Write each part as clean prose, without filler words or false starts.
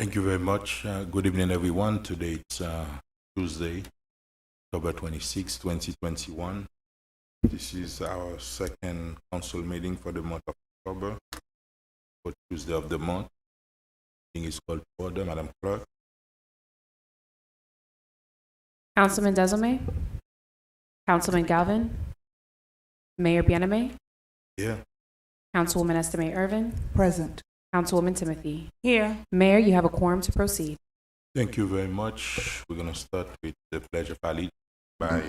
Thank you very much. Good evening, everyone. Today it's Tuesday, October 26, 2021. This is our second council meeting for the month of October, for Tuesday of the month. Meeting is called to order, Madam Clerk. Councilman Desilme, Councilman Galvin, Mayor Bieneme, Here. Councilwoman Estime Irvin, Present. Councilwoman Timothy. Here. Mayor, you have a quorum to proceed. Thank you very much. We're going to start with the Pledge of Allegiance by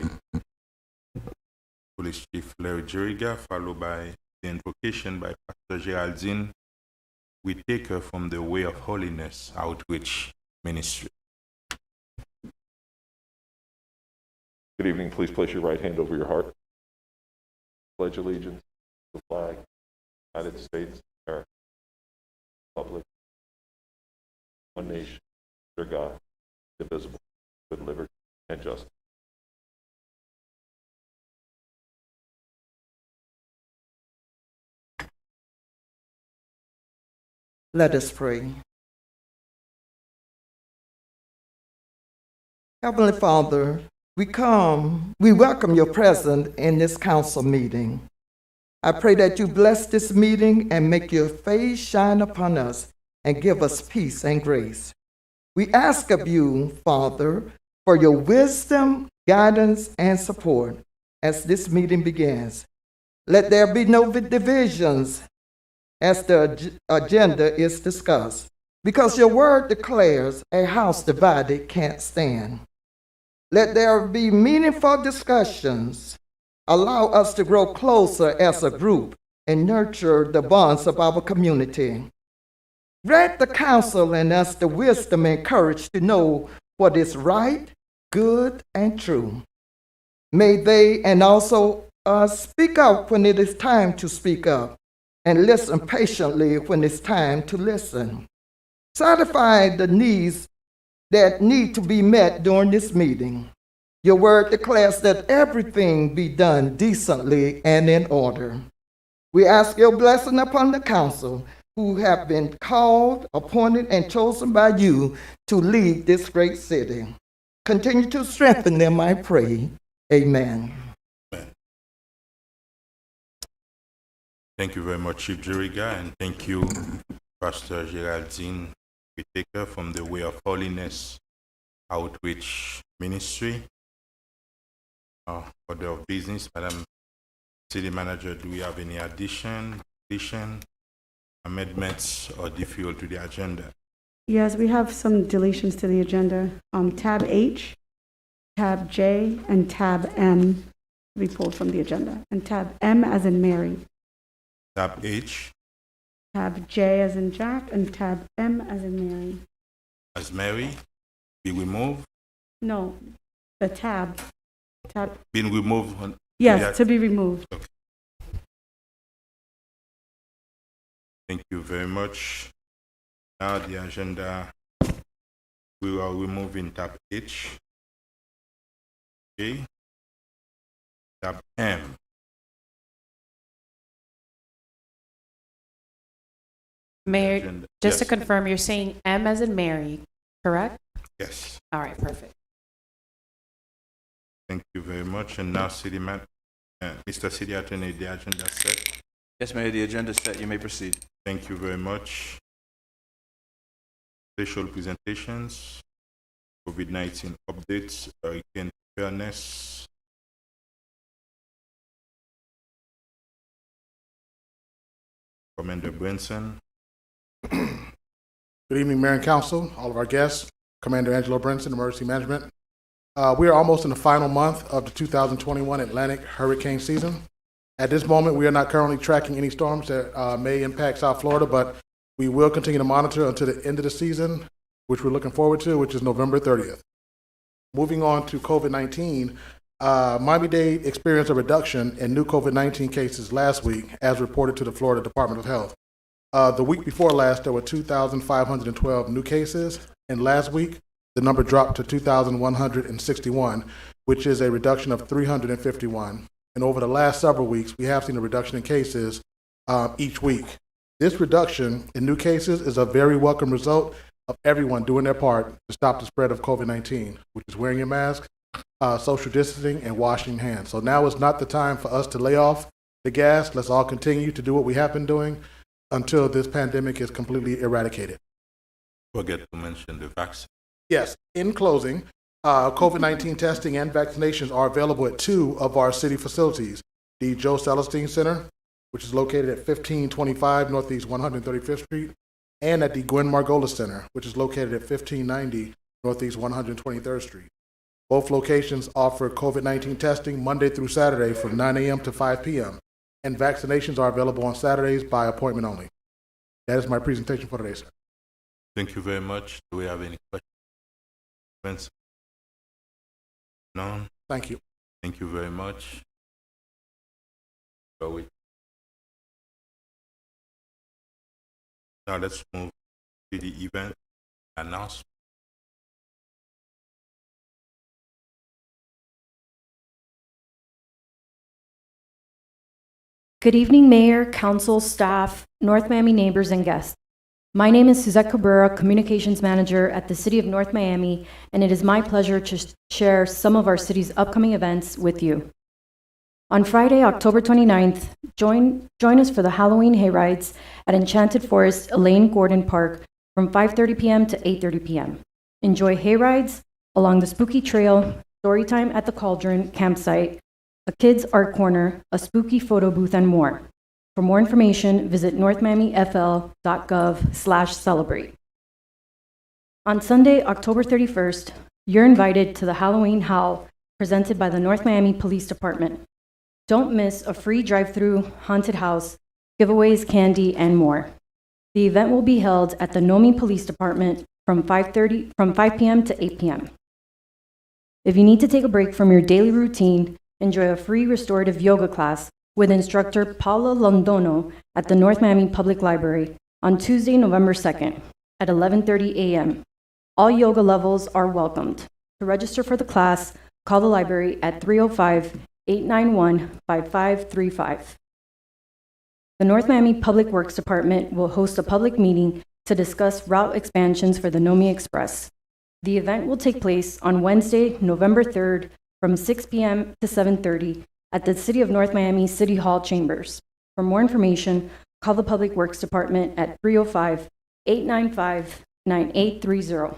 Police Chief Larry Jeriga, followed by the invocation by Pastor Geraldine. We take her from the Way of Holiness Outreach Ministry. Good evening. Please place your right hand over your heart. Pledge allegiance to the flag, United States of America, Republic, one nation, under God, indivisible, with liberty and justice. Let us pray. Heavenly Father, we welcome your presence in this council meeting. I pray that you bless this meeting and make your face shine upon us and give us peace and grace. We ask of you, Father, for your wisdom, guidance, and support as this meeting begins. Let there be no divisions as the agenda is discussed, because your word declares a house divided can't stand. Let there be meaningful discussions. Allow us to grow closer as a group and nurture the bonds of our community. Grant the council and us the wisdom and courage to know what is right, good, and true. May they and also us speak up when it is time to speak up, and listen patiently when it's time to listen. Satisfy the needs that need to be met during this meeting. Your word declares that everything be done decently and in order. We ask your blessing upon the council who have been called, appointed, and chosen by you to lead this great city. Continue to strengthen them, I pray. Amen. Thank you very much, Chief Jeriga, and thank you, Pastor Geraldine Whitaker from the Way of Holiness Outreach Ministry. Order of business, Madam City Manager, do we have any addition, amendments, or deferral to the agenda? Yes, we have some deletions to the agenda. Tab H, Tab J, and Tab M be pulled from the agenda. And Tab M as in Mary. Tab H. Tab J as in Jack, and Tab M as in Mary. As Mary, be removed? No, the tab. Been removed? Yes, to be removed. Okay. Thank you very much. Now the agenda, we are removing Tab H. Okay. Tab M. Mayor, Agenda. just to Yes. confirm, you're saying M as in Mary, correct? Yes. All right, perfect. Thank you very much. And now, Mr. City Attorney, the agenda set. Yes, Mayor, the agenda is set. You may proceed. Thank you very much. Special presentations, COVID-19 updates, hurricane preparedness. Commander Brinson. Good evening, Mayor and Council, all of our guests, Commander Angelo Brinson, Emergency Management. We are almost in the final month of the 2021 Atlantic hurricane season. At this moment, we are not currently tracking any storms that may impact South Florida, but we will continue to monitor until the end of the season, which we're looking forward to, which is November 30th. Moving on to COVID-19, Miami-Dade experienced a reduction in new COVID-19 cases last week, as reported to the Florida Department of Health. The week before last, there were 2,512 new cases, and last week, the number dropped to 2,161, which is a reduction of 351. And over the last several weeks, we have seen a reduction in cases each week. This reduction in new cases is a very welcome result of everyone doing their part to stop the spread of COVID-19, which is wearing your mask, social distancing, and washing hands. So now is not the time for us to lay off the gas. Let's all continue to do what we have been doing until this pandemic is completely eradicated. Forget to mention the vaccine. Yes, in closing, COVID-19 testing and vaccinations are available at 2 of our city facilities. The Joe Celestine Center, which is located at 1525 Northeast 135th Street, and at the Gwen Margolis Center, which is located at 1590 Northeast 123rd Street. Both locations offer COVID-19 testing Monday through Saturday from 9 a.m. to 5 p.m., and vaccinations are available on Saturdays by appointment only. That is my presentation for today, sir. Thank you very much. Do we have any questions? None? Thank you. Thank you very much. Now let's move to the event announcement. Good evening, Mayor, Council, staff, North Miami neighbors, and guests. My name is Suzette Cabrera, Communications Manager at the City of North Miami, and it is my pleasure to share some of our city's upcoming events with you. On Friday, October 29th, join us for the Halloween hayrides at Enchanted Forest, Elaine Gordon Park from 5:30 p.m. to 8:30 p.m. Enjoy hayrides along the Spooky Trail, storytime at the Cauldron campsite, a kids' art corner, a spooky photo booth, and more. For more information, visit northmiamifl.gov/celebrate. On Sunday, October 31st, you're invited to the Halloween Howl presented by the North Miami Police Department. Don't miss a free drive-through haunted house, giveaways, candy, and more. The event will be held at the Nomi Police Department from 5 p.m. to 8 p.m. If you need to take a break from your daily routine, enjoy a free restorative yoga class with instructor Paula Londono at the North Miami Public Library on Tuesday, November 2nd at 11:30 a.m. All yoga levels are welcomed. To register for the class, call the library at 305-891-5535. The North Miami Public Works Department will host a public meeting to discuss route expansions for the Nomi Express. The event will take place on Wednesday, November 3rd from 6 p.m. to 7:30 at the City of North Miami City Hall Chambers. For more information, call the Public Works Department at 305-895-9830.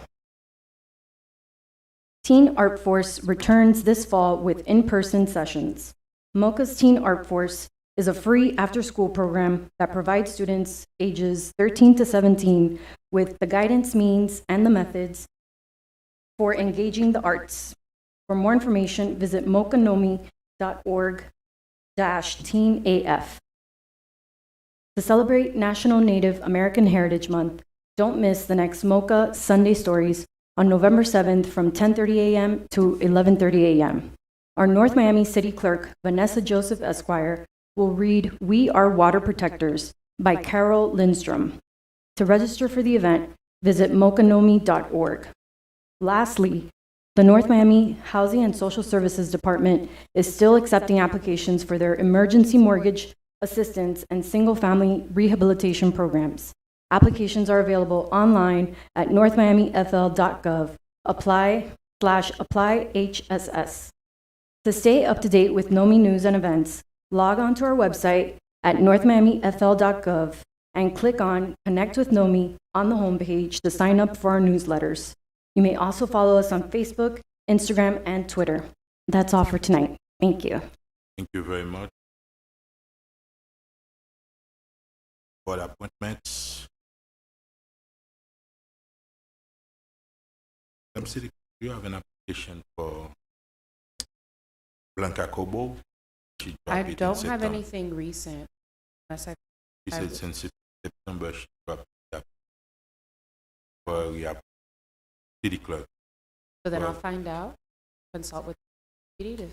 Teen Art Force returns this fall with in-person sessions. MOCA's Teen Art Force is a free after-school program that provides students ages 13 to 17 with the guidance, means, and the methods for engaging the arts. For more information, visit mocanomi.org/teenaf. To celebrate National Native American Heritage Month, don't miss the next MOCA Sunday Stories on November 7th from 10:30 a.m. to 11:30 a.m. Our North Miami City Clerk, Vanessa Joseph Esquire, will read We Are Water Protectors by Carol Lindstrom. To register for the event, visit mocanomi.org. Lastly, the North Miami Housing and Social Services Department is still accepting applications for their emergency mortgage assistance and single-family rehabilitation programs. Applications are available online at northmiamifl.gov. Apply/apply HSS. To stay up to date with NOMI news and events, log on to our website at northmiamifl.gov and click on Connect with NOMI on the homepage to sign up for our newsletters. You may also follow us on Facebook, Instagram, and Twitter. That's all for tonight. Thank you. Thank you very much. For the appointments. City, do you have an application for Blanca Cobo? I don't have anything recent. Unless She said since September she dropped that for the city clerk. So then I'll Well- find out, consult with the PD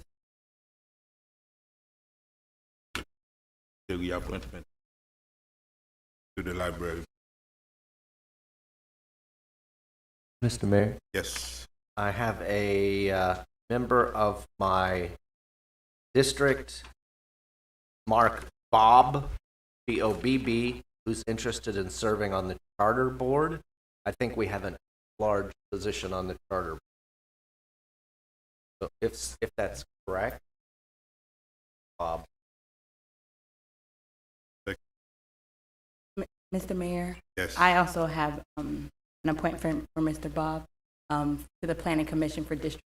The reappointment to the library. Mr. Mayor, Yes. I have a member of my district, Mark Bobb, B-O-B-B, who's interested in serving on the charter board. I think we have a large position on the charter. So if that's correct, Bob. Mr. Mayor, Yes. I also have an appointment for Mr. Bob to the Planning Commission for District,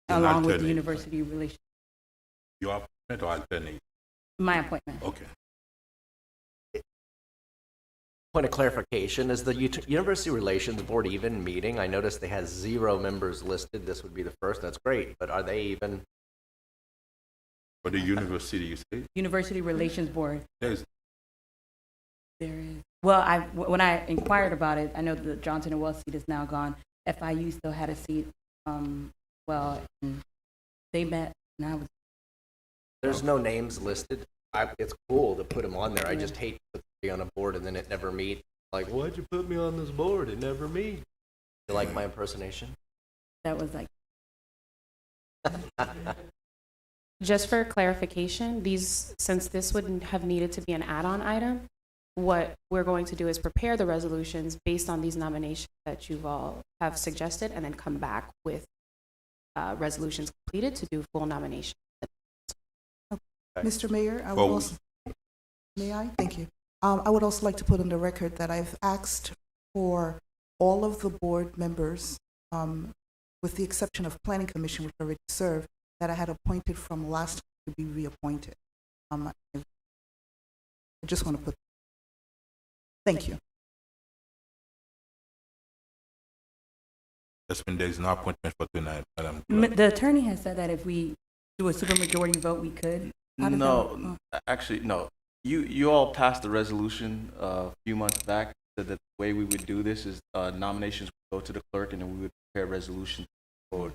An along with the alternate. University Relations. Your appointment or alternate? My appointment. Okay. Point of clarification, is the University Relations Board even meeting? I noticed they has 0 members listed. This would be the first. That's great, but are they even? For the university, you say? University Relations Board. There's, There is. Well, when I inquired about it, I know the Johnson and Wells seat is now gone. FIU still had a seat. Well, and they met, and I was. There's no names listed. It's cool to put them on there. I just hate to put somebody on a board and then it never meets. Like, why'd you put me on this board? It never meets. You like my impersonation? That was like. Just for clarification, since this would have needed to be an add-on item, what we're going to do is prepare the resolutions based on these nominations that you've all have suggested, and then come back with resolutions completed to do full nomination. Mr. Mayor, I would Well- also, may I? Thank you. I would also like to put on the record that I've asked for all of the board members, with the exception of Planning Commission, which already served, that I had appointed from last to be reappointed. I just want to put, thank you. there's no appointment for tonight, Madam Clerk. The attorney has said that if we do a supermajority vote, we could. How does No, actually, no. You all passed the resolution a few months back that the way we would do this is nominations would go to the clerk and then we would prepare resolutions forward.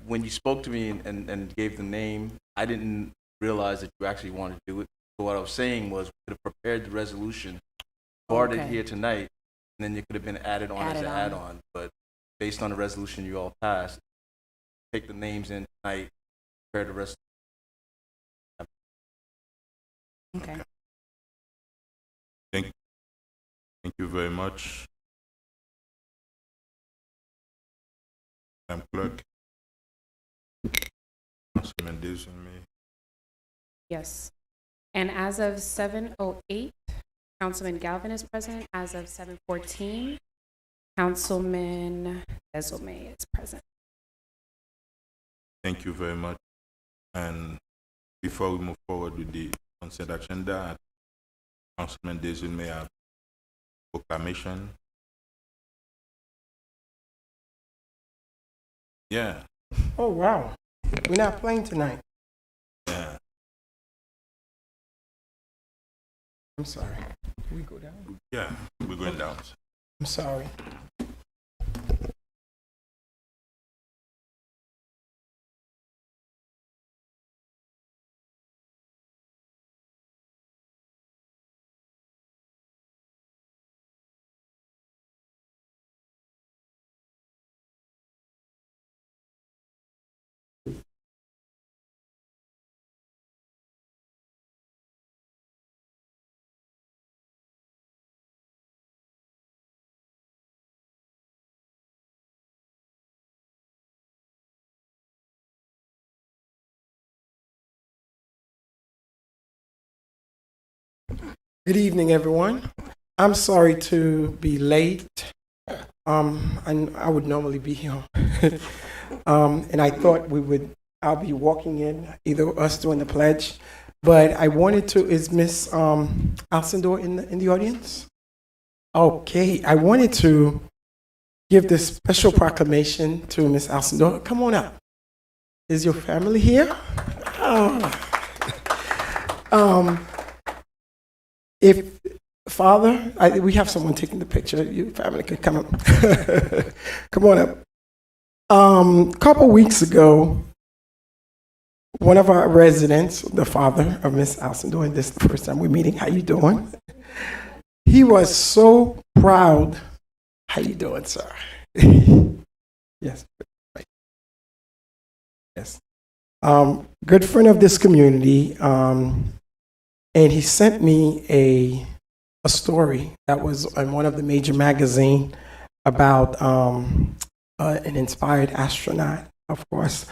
When you spoke to me and gave the name, I didn't realize that you actually wanted to do it. So what I was saying was we could have prepared the resolution, brought it Okay. here tonight, and then it could have been added on as Added an on. add-on. But based on the resolution you all passed, take the names in tonight, prepare the rest. Okay. Thank you very much. Madam Clerk. Councilman Desulme. Yes. And as of 7:08, Councilman Galvin is present. As of 7:14, Councilman Desulme is present. Thank you very much. And before we move forward with the consent agenda, Councilman Desulme have proclamation. Yeah, Oh, wow. We're not playing tonight. yeah. I'm sorry. Can we go down? Yeah, we're going down. I'm sorry. Good evening, everyone. I'm sorry to be late. I would normally be here. And I thought I'll be walking in, either us doing the pledge. But I wanted to, is Miss Alcindor in the audience? Okay, I wanted to give this special proclamation to Miss Alcindor. Come on up. Is your family here? If Father, we have someone taking the picture. Your family could come up. Come on up. A couple weeks ago, one of our residents, the father of Miss Alcindor, and this is the first time we're meeting. How you doing? He was so proud. How you doing, sir? Yes. Right. Yes. Good friend of this community. And he sent me a a story that was in one of the major magazines about an inspired astronaut, of course.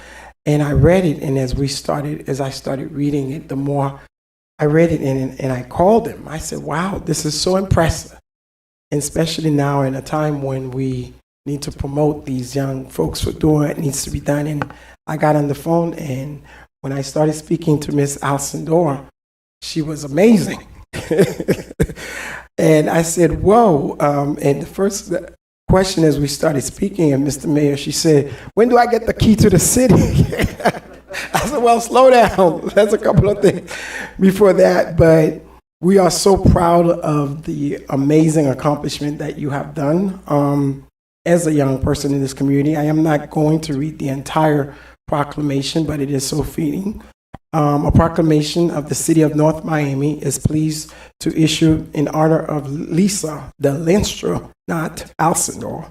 And I read it, and as I started reading it, the more I read it, and I called him. I said, wow, this is so impressive. And especially now in a time when we need to promote these young folks for doing what needs to be done. And I got on the phone, and when I started speaking to Miss Alcindor, she was amazing. And I said, whoa. And the first question as we started speaking, and Mr. Mayor, she said, when do I get the key to the city? I said, well, slow down. That's a couple of things before that. But we are so proud of the amazing accomplishment that you have done as a young person in this community. I am not going to read the entire proclamation, but it is so fitting. A proclamation of the city of North Miami is pleased to issue in honor of Lisa the Lenstra, not Alcindor.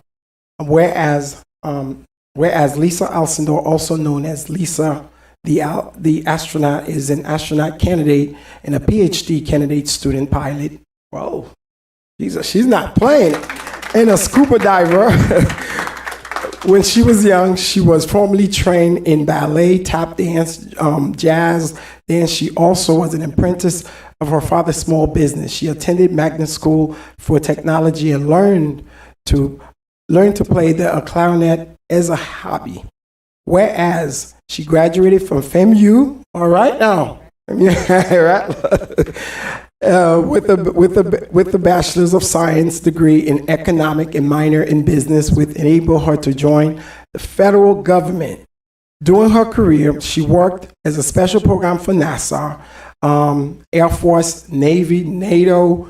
Whereas Lisa Alcindor, also known as Lisa the astronaut, is an astronaut candidate and a PhD candidate student pilot. Whoa, she's not playing it. And a scuba diver. When she was young, she was formally trained in ballet, tap dance, jazz. Then she also was an apprentice of her father's small business. She attended magnet school for technology and learned to play the clarinet as a hobby. Whereas she graduated from FAMU, all right now, with a Bachelor's of Science degree in economic and minor in business, which enabled her to join the federal government. During her career, she worked as a special program for NASA, Air Force, Navy, NATO,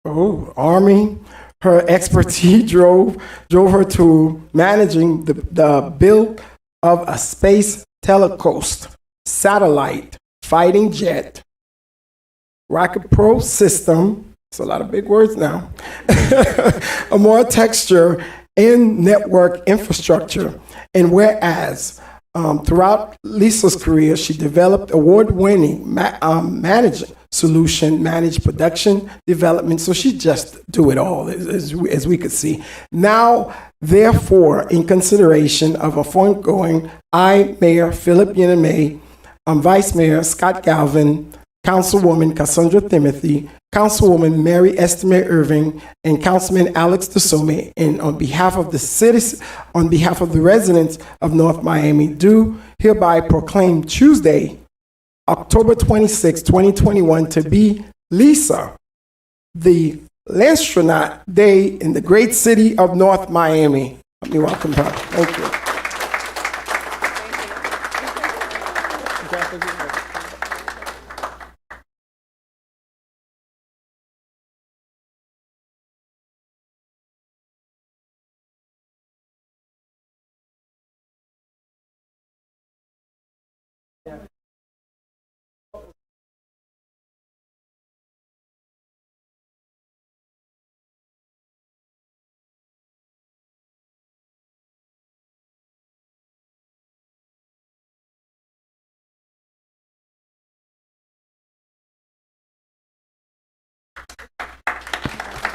Army. Her expertise drove her to managing the build of a space telecoast, satellite, fighting jet, rocket pro system, it's a lot of big words now, a more texture and network infrastructure. And whereas throughout Lisa's career, she developed award-winning managed solution, managed production development, so she just do it all, as we could see. Now, therefore, in consideration of a foregoing, I, Mayor Philip Yeneme, Vice Mayor Scott Galvin, Councilwoman Cassandra Timothy, Councilwoman Mary Estime Irving, and Councilman Alex DeSome, and on behalf of the citizens, on behalf of the residents of North Miami, do hereby proclaim Tuesday, October 26, 2021, to be Lisa the Lenstronaut Day in the great city of North Miami. Let me welcome her. Thank you.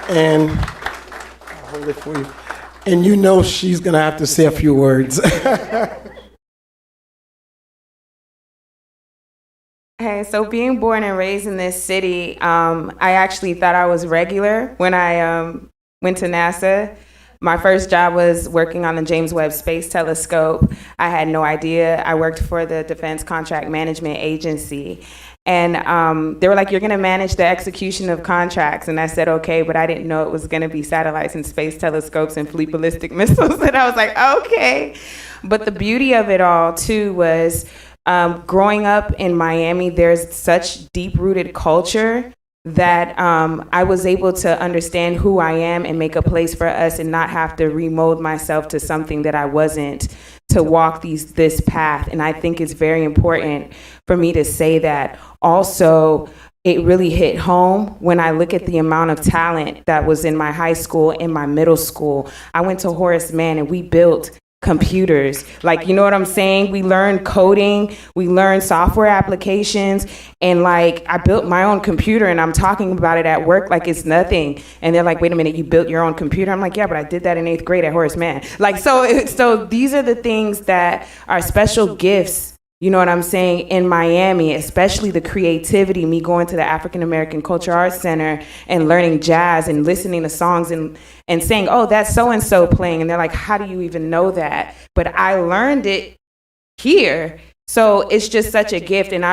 And I'll hold it for you. And you know she's going to have to say a few words. Hey, so being born and raised in this city, I actually thought I was regular when I went to NASA. My first job was working on the James Webb Space Telescope. I had no idea. I worked for the Defense Contract Management Agency. And they were like, you're going to manage the execution of contracts. And I said, okay, but I didn't know it was going to be satellites and space telescopes and fleet ballistic missiles. And I was like, okay. But the beauty of it all, too, was growing up in Miami, there's such deep-rooted culture that I was able to understand who I am and make a place for us and not have to remold myself to something that I wasn't, to walk this path. And I think it's very important for me to say that. Also, it really hit home when I look at the amount of talent that was in my high school, in my middle school. I went to Horace Mann and we built computers. Like, you know what I'm saying? We learn coding, we learn software applications, and like I built my own computer and I'm talking about it at work like it's nothing. And they're like, wait a minute, you built your own computer? I'm like, yeah, but I did that in 8th grade at Horace Mann. Like, so these are the things that are special gifts. You know what I'm saying? In Miami, especially the creativity, me going to the African American Culture Arts Center and learning jazz and listening to songs and saying, oh, that's so-and-so playing. And they're like, how do you even know that? But I learned it here. So it's just such a gift. And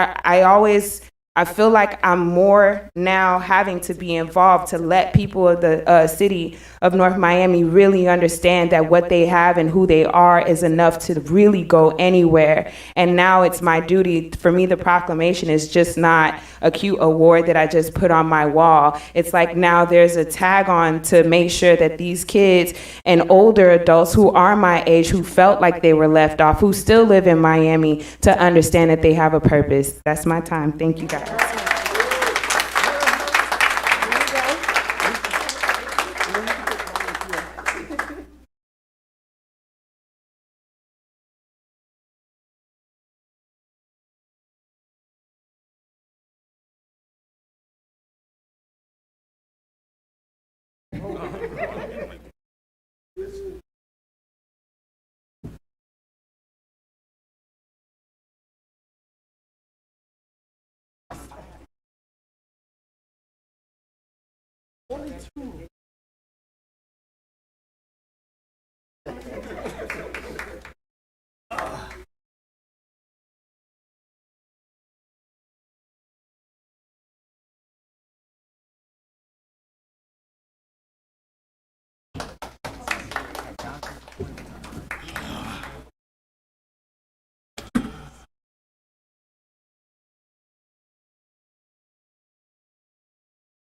I feel like I'm more now having to be involved to let people of the city of North Miami really understand that what they have and who they are is enough to really go anywhere. And now it's my duty. For me, the proclamation is just not a cute award that I just put on my wall. It's like now there's a tag on to make sure that these kids and older adults who are my age, who felt like they were left off, who still live in Miami, to understand that they have a purpose. That's my time. Thank you, guys.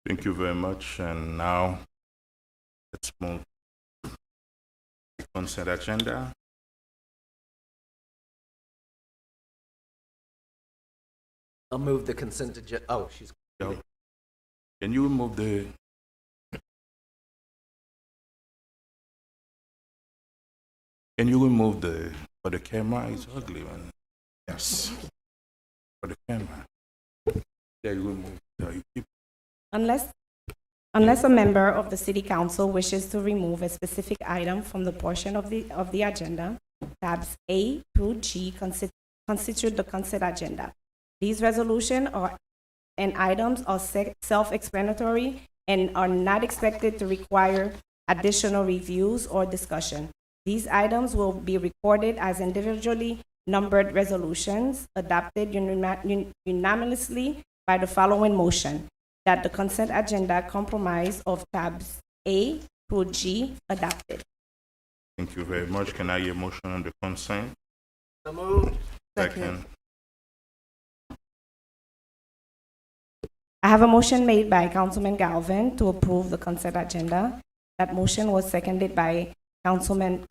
Thank you very much. And now let's move to the consent agenda. I'll move the consent agenda. Oh, she's. Yo, can you move the? Can you remove the for the camera? It's ugly, man. Yes, for the camera. Yeah, you remove. Yeah, you keep. Unless a member of the city council wishes to remove a specific item from the portion of the agenda, tabs A through G constitute the consent agenda. These resolutions and items are self-explanatory and are not expected to require additional reviews or discussion. These items will be recorded as individually numbered resolutions adopted unanimously by the following motion: that the consent agenda comprise of tabs A through G adopted. Thank you very much. Can I hear a motion on the consent? So moved. Second. I have a motion made by Councilman Galvin to approve the consent agenda. That motion was seconded by Councilwoman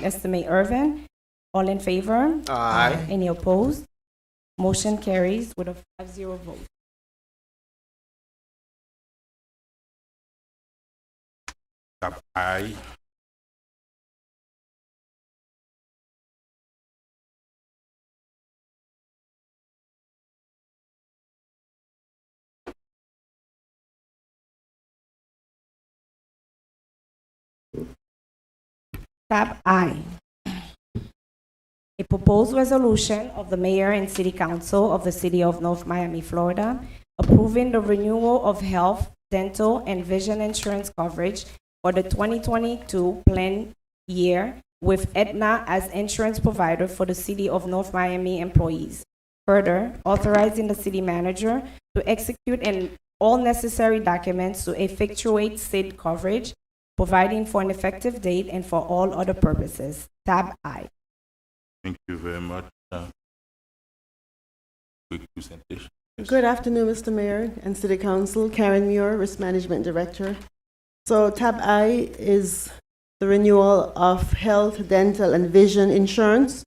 Estimate Irvin. All in favor? Aye. Any opposed? Motion carries with a 5-0 vote. Tab I. Tab I. A proposed resolution of the mayor and city council of the city of North Miami, Florida, approving the renewal of health, dental, and vision insurance coverage for the 2022 plan year with Aetna as insurance provider for the city of North Miami employees. Further, authorizing the city manager to execute all necessary documents to effectuate said coverage, providing for an effective date and for all other purposes. Tab I. Thank you very much. Quick presentation. Yes. Good afternoon, Mr. Mayor and City Council. Karen Muir, Risk Management Director. So tab I is the renewal of health, dental, and vision insurance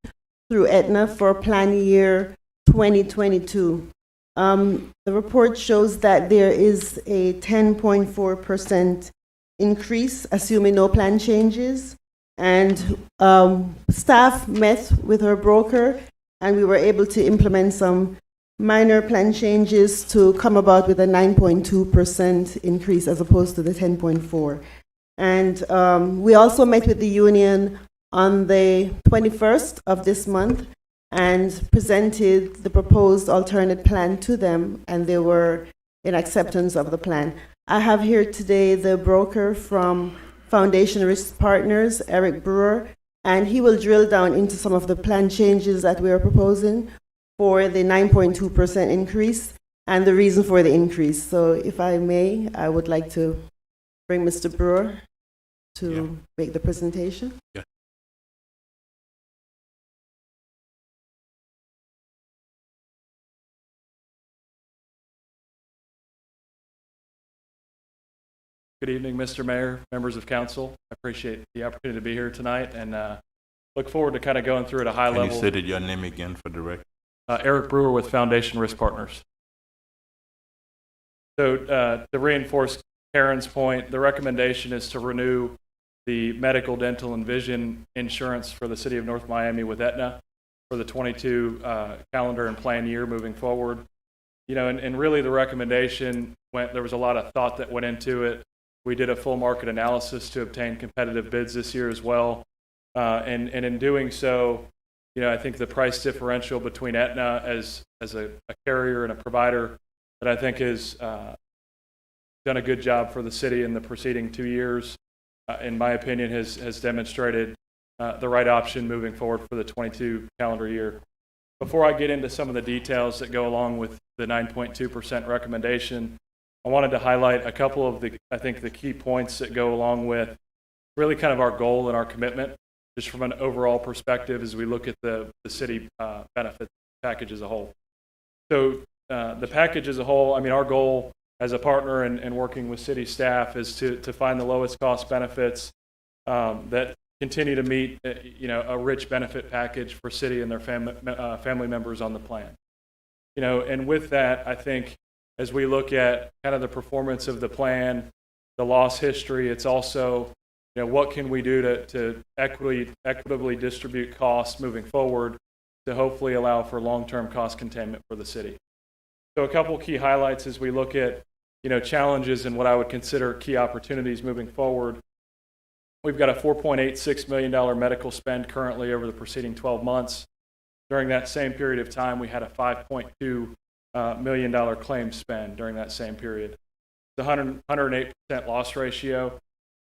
through Aetna for plan year 2022. The report shows that there is a 10.4% increase, assuming no plan changes, And staff met with her broker, and we were able to implement some minor plan changes to come about with a 9.2% increase as opposed to the 10.4%. And we also met with the union on the 21st of this month and presented the proposed alternate plan to them, and they were in acceptance of the plan. I have here today the broker from Foundation Risk Partners, Eric Brewer, and he will drill down into some of the plan changes that we are proposing for the 9.2% increase and the reason for the increase. So if I may, I would like to bring Mr. Brewer to make the presentation. Yeah. Good evening, Mr. Mayor, members of council. I appreciate the opportunity to be here tonight and look forward to kind of going through at a high level. Can you say your name again for the record? Eric Brewer with Foundation Risk Partners. So to reinforce Karen's point, the recommendation is to renew the medical, dental, and vision insurance for the city of North Miami with Aetna for the 22 calendar and plan year moving forward. You know, and really the recommendation there was a lot of thought that went into it. We did a full market analysis to obtain competitive bids this year as well. And in doing so, you know, I think the price differential between Aetna as a carrier and a provider that I think has done a good job for the city in the preceding 2 years, in my opinion, has demonstrated the right option moving forward for the 22 calendar year. Before I get into some of the details that go along with the 9.2% recommendation, I wanted to highlight a couple of the key points that go along with really kind of our goal and our commitment, just from an overall perspective as we look at the city benefit package as a whole. So the package as a whole, I mean, our goal as a partner and working with city staff is to find the lowest cost benefits that continue to meet, you know, a rich benefit package for city and their family members on the plan. You know, and with that, I think as we look at kind of the performance of the plan, the loss history, it's also, you know, what can we do to equitably distribute costs moving forward to hopefully allow for long-term cost containment for the city. So a couple key highlights as we look at, you know, challenges and what I would consider key opportunities moving forward. We've got a $4.86 million medical spend currently over the preceding 12 months. During that same period of time, we had a $5.2 million claim spend during that same period. The 108% loss ratio.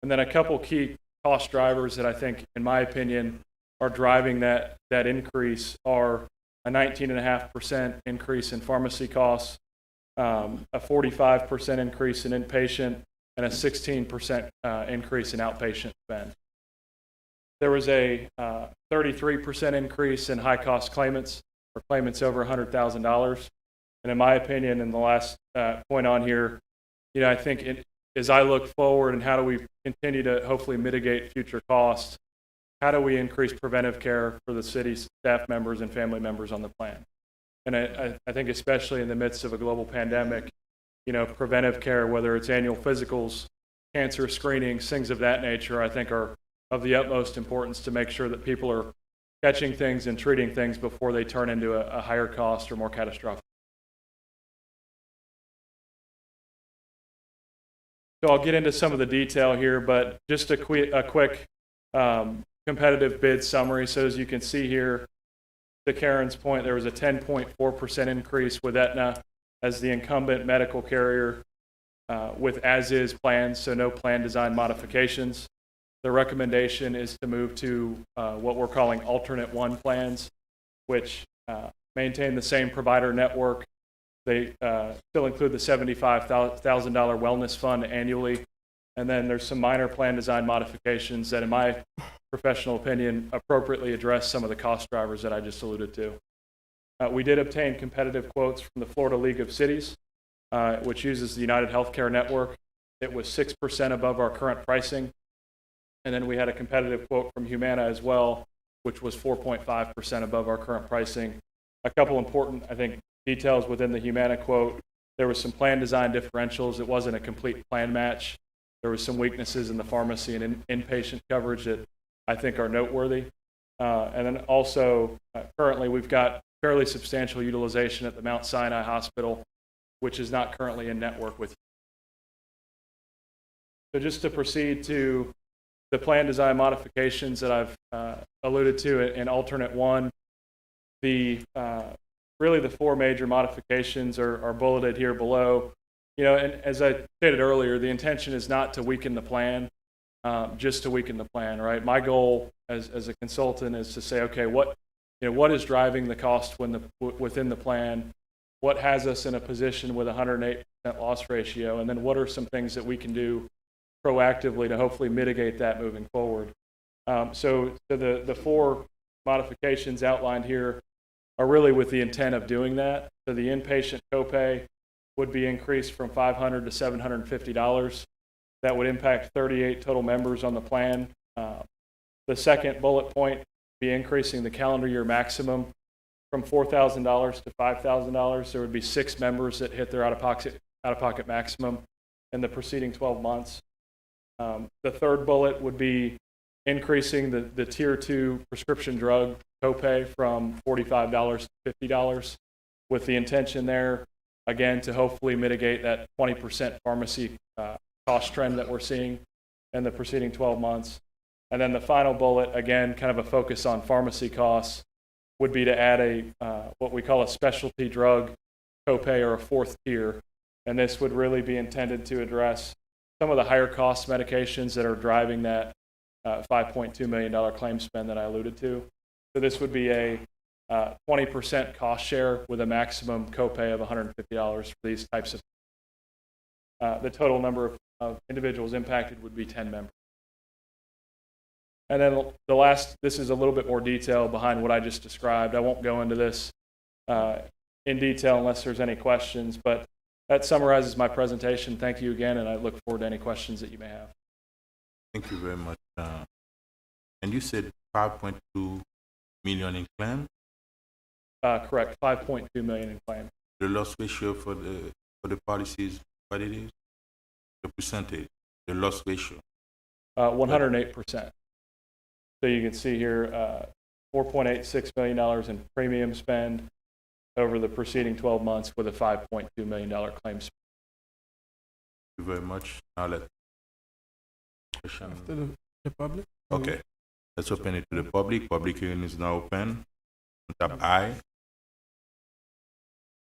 And then a couple key cost drivers that I think, in my opinion, are driving that increase are a 19.5% increase in pharmacy costs, a 45% increase in inpatient, and a 16% increase in outpatient spend. There was a 33% increase in high-cost claimants, or claimants over $100,000. And in my opinion, and the last point on here, you know, I think as I look forward and how do we continue to hopefully mitigate future costs, how do we increase preventive care for the city's staff members and family members on the plan? And I think especially in the midst of a global pandemic, you know, preventive care, whether it's annual physicals, cancer screenings, things of that nature, I think are of the utmost importance to make sure that people are catching things and treating things before they turn into a higher cost or more catastrophic. So I'll get into some of the detail here, but just a quick competitive bid summary. So as you can see here, to Karen's point, there was a 10.4% increase with Aetna as the incumbent medical carrier with as-is plans, so no plan design modifications. The recommendation is to move to what we're calling alternate one plans, which maintain the same provider network. They still include the $75,000 wellness fund annually. And then there's some minor plan design modifications that, in my professional opinion, appropriately address some of the cost drivers that I just alluded to. We did obtain competitive quotes from the Florida League of Cities, which uses the United Healthcare Network. It was 6% above our current pricing. And then we had a competitive quote from Humana as well, which was 4.5% above our current pricing. A couple important, I think, details within the Humana quote. There was some plan design differentials. It wasn't a complete plan match. There was some weaknesses in the pharmacy and inpatient coverage that I think are noteworthy. And then also, currently, we've got fairly substantial utilization at the Mount Sinai Hospital, which is not currently in network with you. So just to proceed to the plan design modifications that I've alluded to in alternate one, really the four major modifications are bulleted here below. You know, and as I stated earlier, the intention is not to weaken the plan, just to weaken the plan, right? My goal as a consultant is to say, okay, what is driving the cost within the plan? What has us in a position with a 108% loss ratio? And then what are some things that we can do proactively to hopefully mitigate that moving forward? So the four modifications outlined here are really with the intent of doing that. So the inpatient copay would be increased from $500 to $750. That would impact 38 total members on the plan. The second bullet point would be increasing the calendar year maximum from $4,000 to $5,000. There would be 6 members that hit their out-of-pocket maximum in the preceding 12 months. The third bullet would be increasing the tier 2 prescription drug copay from $45 to $50, with the intention there, again, to hopefully mitigate that 20% pharmacy cost trend that we're seeing in the preceding 12 months. And then the final bullet, again, kind of a focus on pharmacy costs, would be to add what we call a specialty drug copay, or a fourth tier. And this would really be intended to address some of the higher cost medications that are driving that $5.2 million claim spend that I alluded to. So this would be a 20% cost share with a maximum copay of $150 for these types of. The total number of individuals impacted would be 10 members. And then the last, this is a little bit more detail behind what I just described. I won't go into this in detail unless there's any questions, but that summarizes my presentation. Thank you again, and I look forward to any questions that you may have. Thank you very much. And you said 5.2 million in claim? Correct, 5.2 million in claim. The loss ratio for the policies, what it is? The percentage, the loss ratio? 108%. So you can see here, $4.86 million in premium spend over the preceding 12 months with a $5.2 million claim spend. Thank you very much. Now let's question. After the public? Okay, let's open it to the public. Public hearing is now open. On tab I.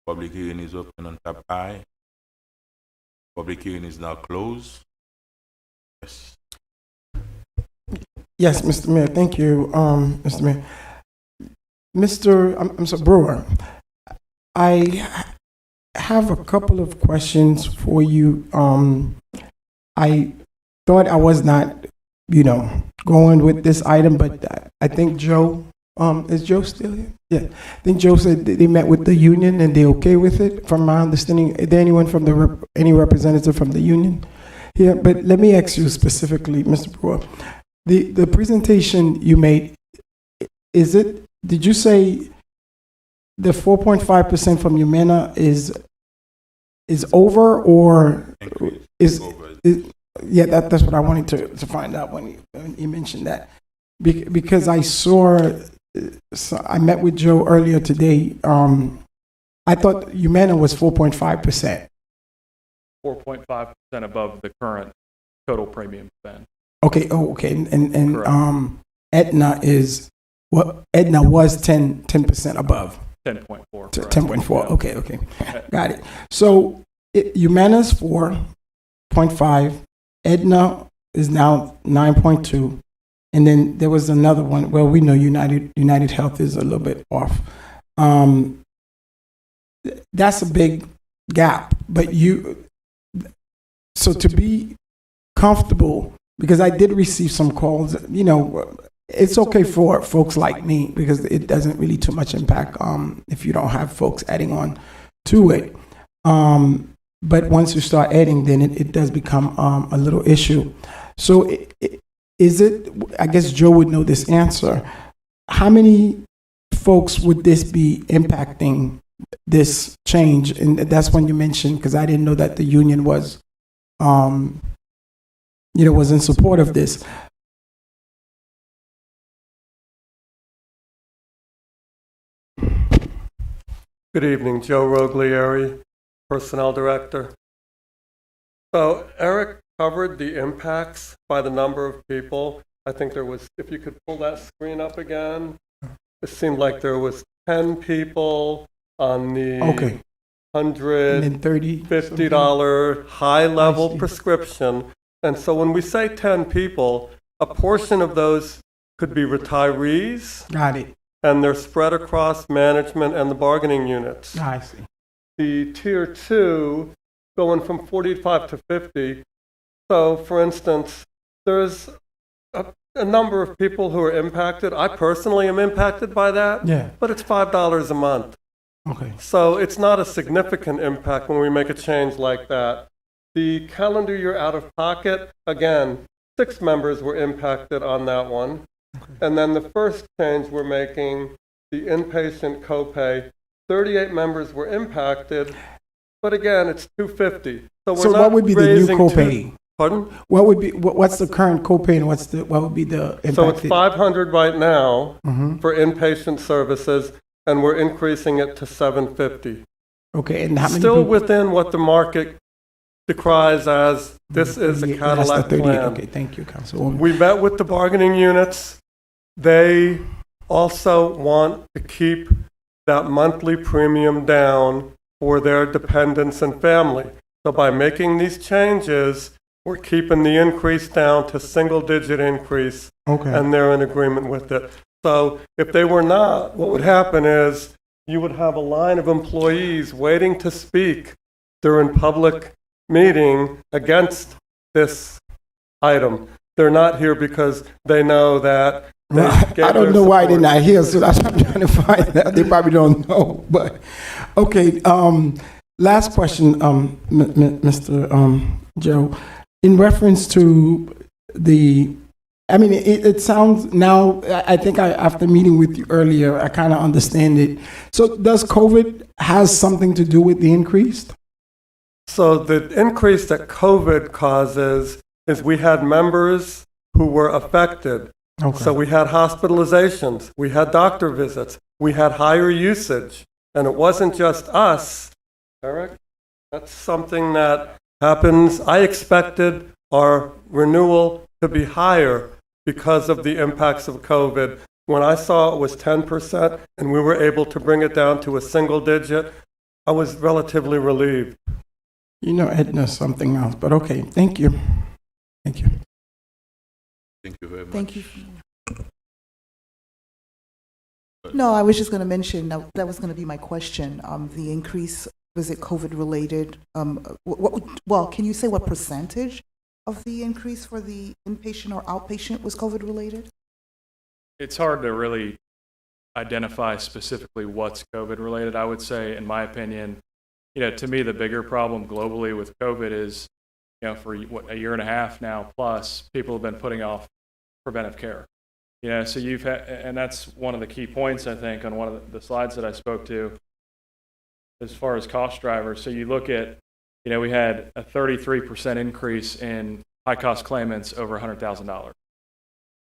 Public hearing is open on tab I. Public hearing is now closed. Yes. Yes, Mr. Mayor. Thank you, Mr. Mayor. I'm sorry, Brewer. I have a couple of questions for you. I thought I was not, going with this item, but I think Joe, is Joe still here? Yeah. I think Joe said they met with the union and they're okay with it. From my understanding, is there anyone from any representative from the union here? But let me ask you specifically, Mr. Brewer. The presentation you made, did you say the 4.5% from Humana is over, or is over? Yeah, that's what I wanted to find out when you mentioned that. Because I I met with Joe earlier today. I thought Humana was 4.5%. 4.5% above the current total premium spend. Okay. Oh, okay. And Aetna is what? Aetna was 10% above. 10.4. 10.4. Okay. Got it. So Humana's 4.5. Aetna is now 9.2. And then there was another one. Well, we know United Health is a little bit off. That's a big gap. But so to be comfortable, because I did receive some calls, it's okay for folks like me because it doesn't really too much impact if you don't have folks adding on to it. But once you start adding, then it does become a little issue. So I guess Joe would know this answer. How many folks would this be impacting, this change? And that's when you mentioned, because I didn't know that the union was, was in support of this. Good evening, Joe Roglieri, Personnel Director. So Eric covered the impacts by the number of people. I think there was, if you could pull that screen up again, it seemed like there was 10 people on the $150 high-level prescription. And so when we say 10 people, a portion of those could be retirees. Got it. And they're spread across management and the bargaining units. I see. The tier 2 going from 45 to 50. So, for instance, there's a number of people who are impacted. I personally am impacted by that, but it's $5 a month. Okay. So it's not a significant impact when we make a change like that. The calendar year out of pocket, again, 6 members were impacted on that one. And then the first change we're making, the inpatient copay, 38 members were impacted, but again, it's $250. So we're not what would be the new copay? Pardon? What would be what's the current copay and what would be the impacted? So it's $500 right now for inpatient services, and we're increasing it to $750. Okay, and how many still people? Within what the market decries as this is a Cadillac plan. Okay, thank you, Councilwoman. We met with the bargaining units. They also want to keep that monthly premium down for their dependents and family. So by making these changes, we're keeping the increase down to single-digit increase, and they're in agreement with it. So if they were not, what would happen is you would have a line of employees waiting to speak during public meeting against this item. They're not here because they know that I don't know why they're not here, so that's what I'm trying to find out. They probably don't know, but okay. Last question, Mr. Joe, in reference to the, I mean, it sounds now, I think after meeting with you earlier, I kind of understand it. So does COVID has something to do with the increase? So the increase that COVID causes is we had members who were affected. So we had hospitalizations, we had doctor visits, we had higher usage, and it wasn't just us, Eric. That's something that happens. I expected our renewal to be higher because of the impacts of COVID. When I saw it was 10% and we were able to bring it down to a single digit, I was relatively relieved. You know, Edna's something else, but okay, thank you. Thank you. Thank you very much. Thank you. No, I was just going to mention that was going to be my question. The increase, was it COVID related? Well, can you say what percentage of the increase for the inpatient or outpatient was COVID related? It's hard to really identify specifically what's COVID related. I would say, in my opinion, to me, the bigger problem globally with COVID is, for a year and a half now plus, people have been putting off preventive care. So you've had, and that's one of the key points, I think, on one of the slides that I spoke to as far as cost drivers. So you look at, we had a 33% increase in high cost claimants over $100,000.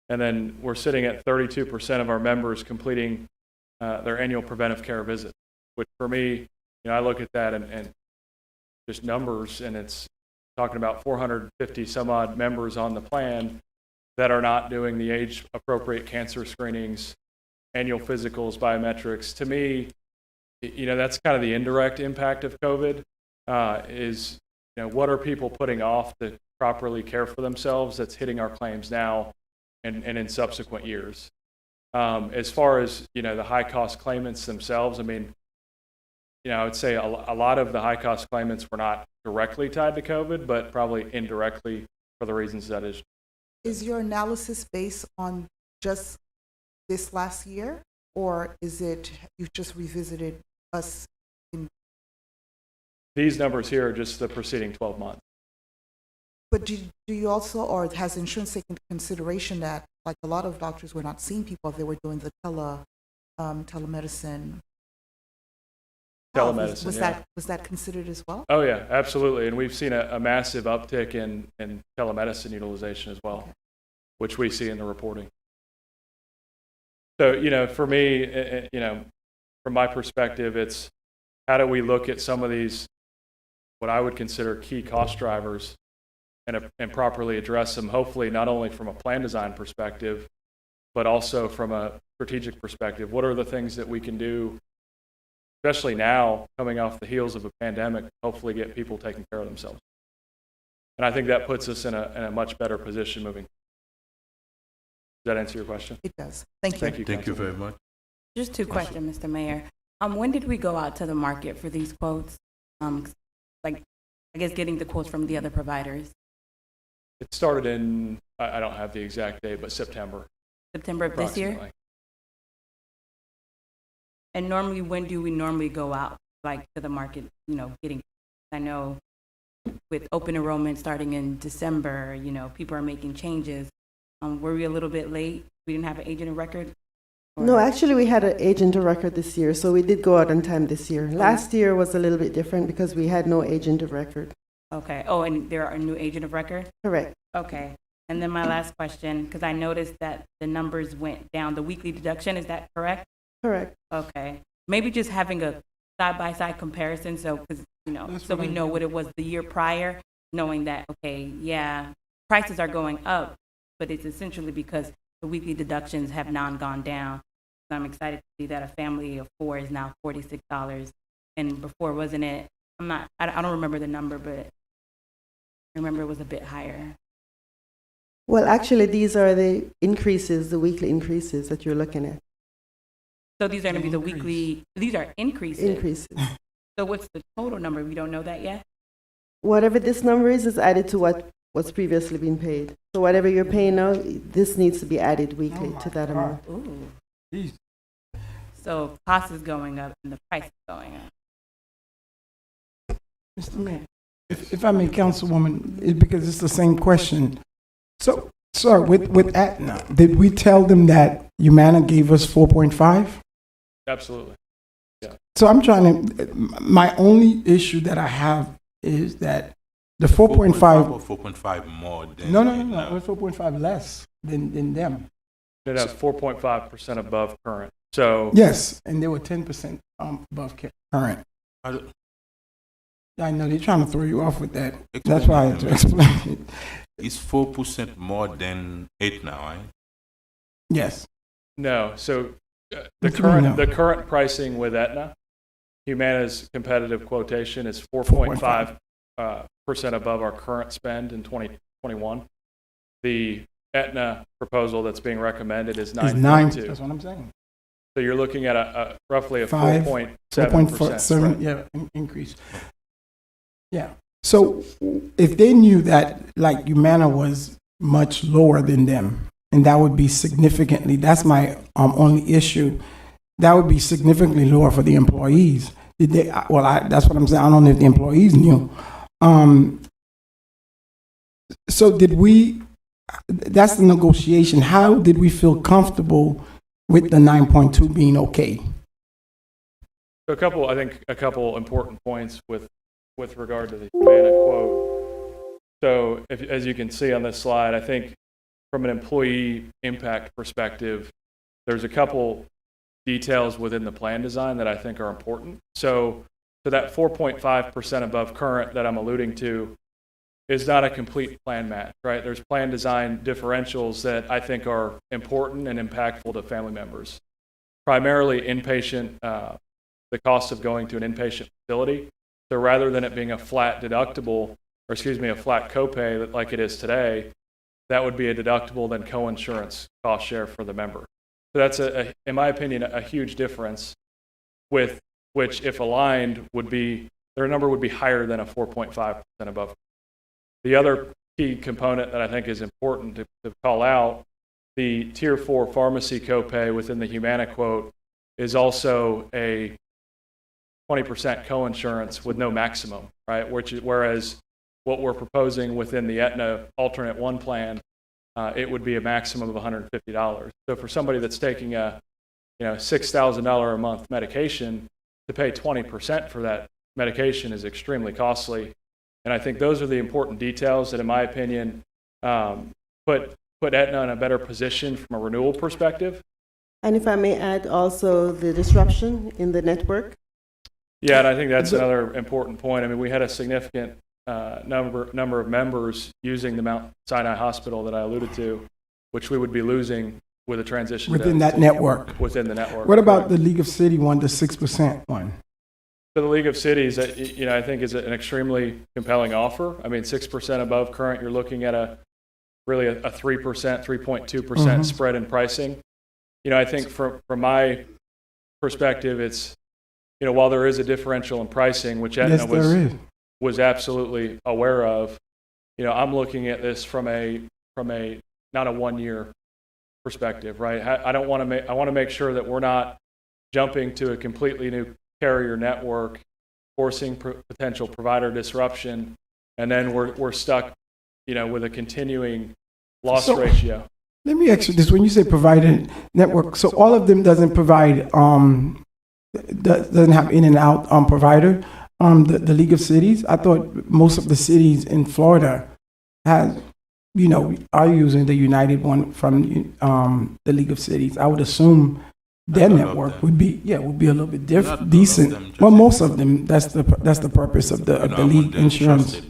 And then we're sitting at 32% of our members completing their annual preventive care visit, which for me, I look at that and just numbers, and it's talking about 450 some odd members on the plan that are not doing the age appropriate cancer screenings, annual physicals, biometrics. To me, that's kind of the indirect impact of COVID is, what are people putting off to properly care for themselves that's hitting our claims now and in subsequent years. As far as, the high cost claimants themselves, I mean, I would say a lot of the high cost claimants were not directly tied to COVID, but probably indirectly for the reasons that is. Is your analysis based on just this last year, or is it you've just revisited us? These numbers here are just the preceding 12 months. But do you also, or has insurance taken into consideration that, like a lot of doctors were not seeing people, they were doing the telemedicine? Telemedicine, was that considered as well? Oh yeah, absolutely. And we've seen a massive uptick in telemedicine utilization as well, which we see in the reporting. So, for me, from my perspective, it's, how do we look at some of these, what I would consider key cost drivers, and properly address them, hopefully not only from a plan design perspective, but also from a strategic perspective. What are the things that we can do, especially now, coming off the heels of a pandemic, hopefully get people taking care of themselves? And I think that puts us in a much better position moving. Does that answer your question? It does. Thank you. Thank you, Thank you Councilman. very much. Just two questions, Mr. Mayor. When did we go out to the market for these quotes? Like, I guess getting the quotes from the other providers. It started in, I don't have the exact date, but September. September of this year? Approximately. And normally, when do we normally go out, like, to the market, you know, getting, I know with open enrollment starting in December, you know, people are making changes. Were we a little bit late? We didn't have an agent of record? No, actually, we had an agent of record this year, so we did go out on time this year. Last year was a little bit different because we had no agent of record. Okay. Oh, and there are a new agent of record? Correct. Okay. And then my last question, because I noticed that the numbers went down, the weekly deduction, is that correct? Correct. Okay. Maybe just having a side-by-side comparison, so, because, you know, so we know what it was the year prior, knowing that, okay, yeah, prices are going up, but it's essentially because the weekly deductions have not gone down. So I'm excited to see that a family of 4 is now $46. And before, wasn't it, I don't remember the number, but I remember it was a bit higher. Well, actually, these are the increases, the weekly increases that you're looking at. So these are going to be the weekly, these are increases. Increases. So what's the total number? We don't know that yet? Whatever this number is added to what's previously been paid. So whatever you're paying now, this needs to be added weekly to that amount. Ooh. So cost is going up and the price is going up. Mr. Mayor, if I may, Councilwoman, because it's the same question. So, sir, with Aetna, did we tell them that Humana gave us 4.5? Absolutely. Yeah. So I'm trying to, my only issue that I have is that the 4.5 or 4.5 more than No, it was 4.5 less than them. It has 4.5% above current. So Yes, and they were 10% above current. I know they're trying to throw you off with that. That's why I had to explain it. It's 4% more than 8 now, right? Yes. No. So the What do you mean, no? current pricing with Aetna, Humana's competitive quotation is 4.5% above our current spend in 2021. The Aetna proposal that's being recommended is 9.2. That's what I'm saying. So you're looking at a roughly a 4.7 4.7%. yeah, increase. Yeah. So if they knew that, like, Humana was much lower than them, and that would be significantly, that's my only issue, that would be significantly lower for the employees. Did they, that's what I'm saying, I don't know if the employees knew. So did we, that's the negotiation, how did we feel comfortable with the 9.2 being okay? So I think a couple important points with regard to the Humana quote. So as you can see on this slide, I think from an employee impact perspective, there's a couple details within the plan design that I think are important. So that 4.5% above current that I'm alluding to is not a complete plan match, right? There's plan design differentials that I think are important and impactful to family members. Primarily inpatient, the cost of going to an inpatient facility. So rather than it being a flat deductible, a flat copay like it is today, that would be a deductible then co-insurance cost share for the member. So that's, in my opinion, a huge difference with which, if aligned, their number would be higher than a 4.5% above. The other key component that I think is important to call out, the Tier 4 pharmacy copay within the Humana quote is also a 20% coinsurance with no maximum, right? Whereas what we're proposing within the Aetna Alternate 1 plan, it would be a maximum of $150. So for somebody that's taking a $6,000 a month medication, to pay 20% for that medication is extremely costly. And I think those are the important details that, in my opinion, put Aetna in a better position from a renewal perspective. And if I may add also the disruption in the network. Yeah, and I think that's another important point. I mean, we had a significant number of members using the Mount Sinai Hospital that I alluded to, which we would be losing with a transition Within that network. Within the network. What about the League of City one, the 6% one? So the League of Cities, I think is an extremely compelling offer. I mean, 6% above current, you're looking at a 3%, 3.2% spread in pricing. I think from my perspective, it's, while there is a differential in pricing, which Aetna was absolutely aware of, I'm looking at this from a not a 1 year perspective, right? I want to make sure that we're not jumping to a completely new carrier network, forcing potential provider disruption, and then we're stuck, with a continuing loss ratio. Let me ask you this: when you say provider network, so all of them doesn't provide, doesn't have in and out provider. The League of Cities. I thought most of the cities in Florida are using the United one from the League of Cities. I would assume their network would be a little bit decent. Well, most of them. That's the purpose of the league insurance.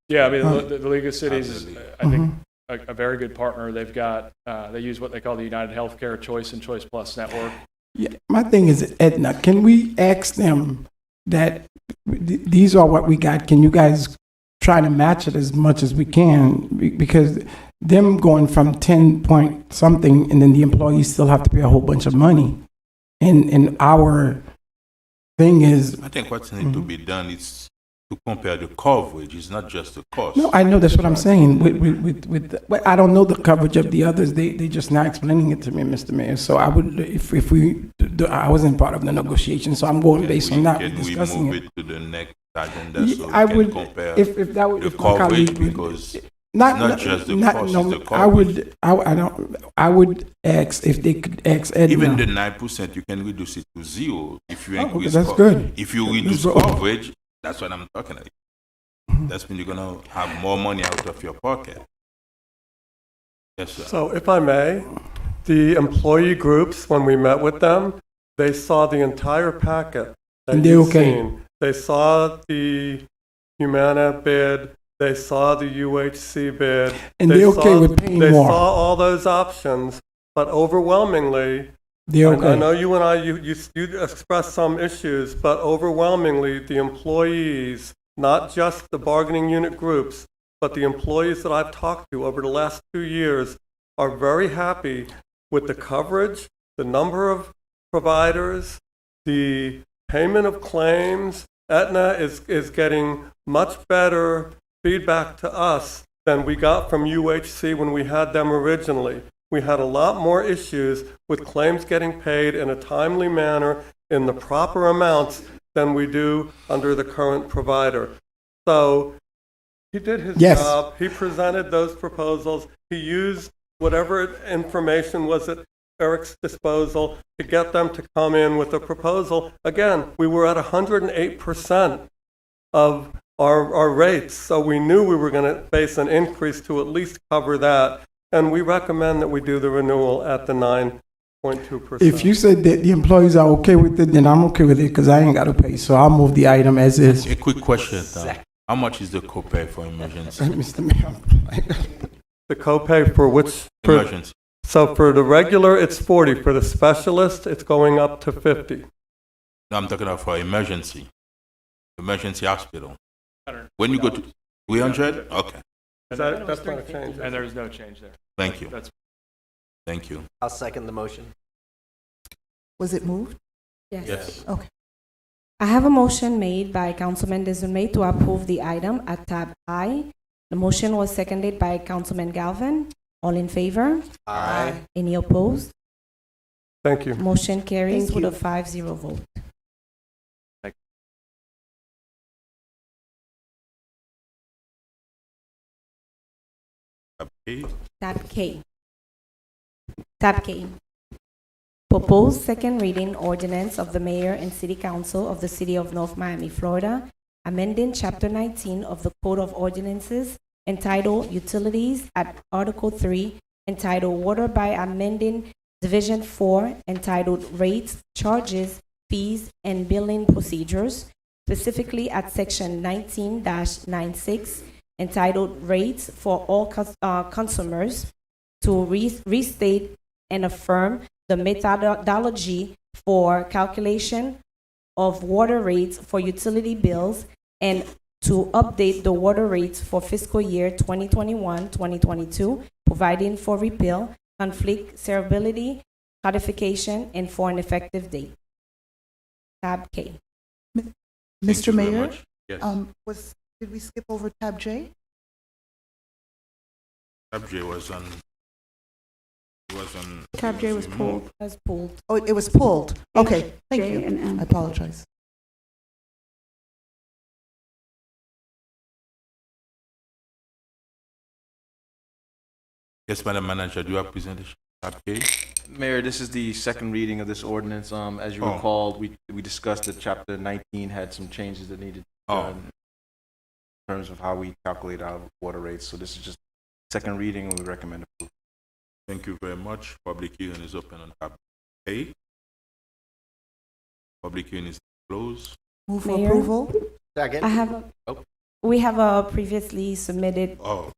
Yeah, I mean the League of Cities is, I think, a very good partner. They've got they use what they call the United Healthcare Choice and Choice Plus network. Yeah, my thing is Aetna. Can we ask them that these are what we got? Can you guys try to match it as much as we can? Because them going from 10 point something, and then the employees still have to pay a whole bunch of money. And our thing is, I think what's need to be done is to compare the coverage. It's not just the cost. No, I know that's what I'm saying. I don't know the coverage of the others. They just not explaining it to me, Mr. Mayor. So I would, if we, I wasn't part of the negotiation, so I'm going based on that. Can we move it to the next agenda so I we can would compare if that would the if my colleague coverage, would- because not just the cost, no, it's the coverage. I would ask if they could ask Aetna. Even the 9%, you can reduce it to 0 if you increase. that's good. If you reduce That's good. coverage, that's what I'm talking about. That's when you're gonna have more money out of your pocket. Yes, sir. So if I may, the employee groups, when we met with them, they saw the entire packet that And they're you've okay. seen. They saw the Humana bid, they saw the UHC bid. And they they're okay saw- with paying They more. saw all those options, but overwhelmingly, They're I okay. know you and I, you expressed some issues, but overwhelmingly, the employees, not just the bargaining unit groups, but the employees that I've talked to over the last 2 years are very happy with the coverage, the number of providers, the payment of claims. Aetna is getting much better feedback to us than we got from UHC when we had them originally. We had a lot more issues with claims getting paid in a timely manner in the proper amounts than we do under the current provider. So he did his Yes. job. He presented those proposals. He used whatever information was at Eric's disposal to get them to come in with a proposal. Again, we were at 108% of our rates, so we knew we were going to face an increase to at least cover that. And we recommend that we do the renewal at the 9.2%. If you said that the employees are okay with it, then I'm okay with it because I ain't got to pay. So I'll move the item as is. A quick question, how much is the copay for emergency? Mr. Mayor. The copay for which? Emergency. So for the regular, it's 40. For the specialist, it's going up to 50. No, I'm talking about for emergency hospital. When you go to 300, okay. That's not a change. And there's no change there. Thank you. Thank you. I'll second the motion. Was it moved? Yes. Okay. I have a motion made by Councilman Desume to approve the item at tab I. The motion was seconded by Councilman Galvin. All in favor? Aye. Any opposed? Thank you. Motion carries Thank with you. a 5-0 vote. Okay. Tab K. Tab K. Proposed second reading ordinance of the Mayor and City Council of the City of North Miami, Florida, amending Chapter 19 of the Code of Ordinances entitled Utilities at Article 3, entitled Water by amending Division 4, entitled Rates, Charges, fees, and billing procedures, specifically at Section 19-96, entitled Rates for All Consumers, to restate and affirm the methodology for calculation of water rates for utility bills and to update the water rates for fiscal year 2021-2022, providing for repeal, conflict severability, codification, and for an effective date. Tab K. Mr. you very Mayor, much. Yes. Did we skip over tab J? Tab J was on. Tab J was removed. pulled. Was pulled. Oh, it was pulled. Okay, thank J you. and M. I apologize. Yes, Madam Manager, do you have presentation? Tab K? Mayor, this is the second reading of this ordinance. As you Oh. recall, we discussed that Chapter 19 had some changes that needed to be Oh. done in terms of how we calculate our water rates. So this is just second reading, and we recommend approval. Thank you very much. Public hearing is open on tab A. Public hearing is closed. Move for Mayor? approval. Second. We have a previously submitted Oh,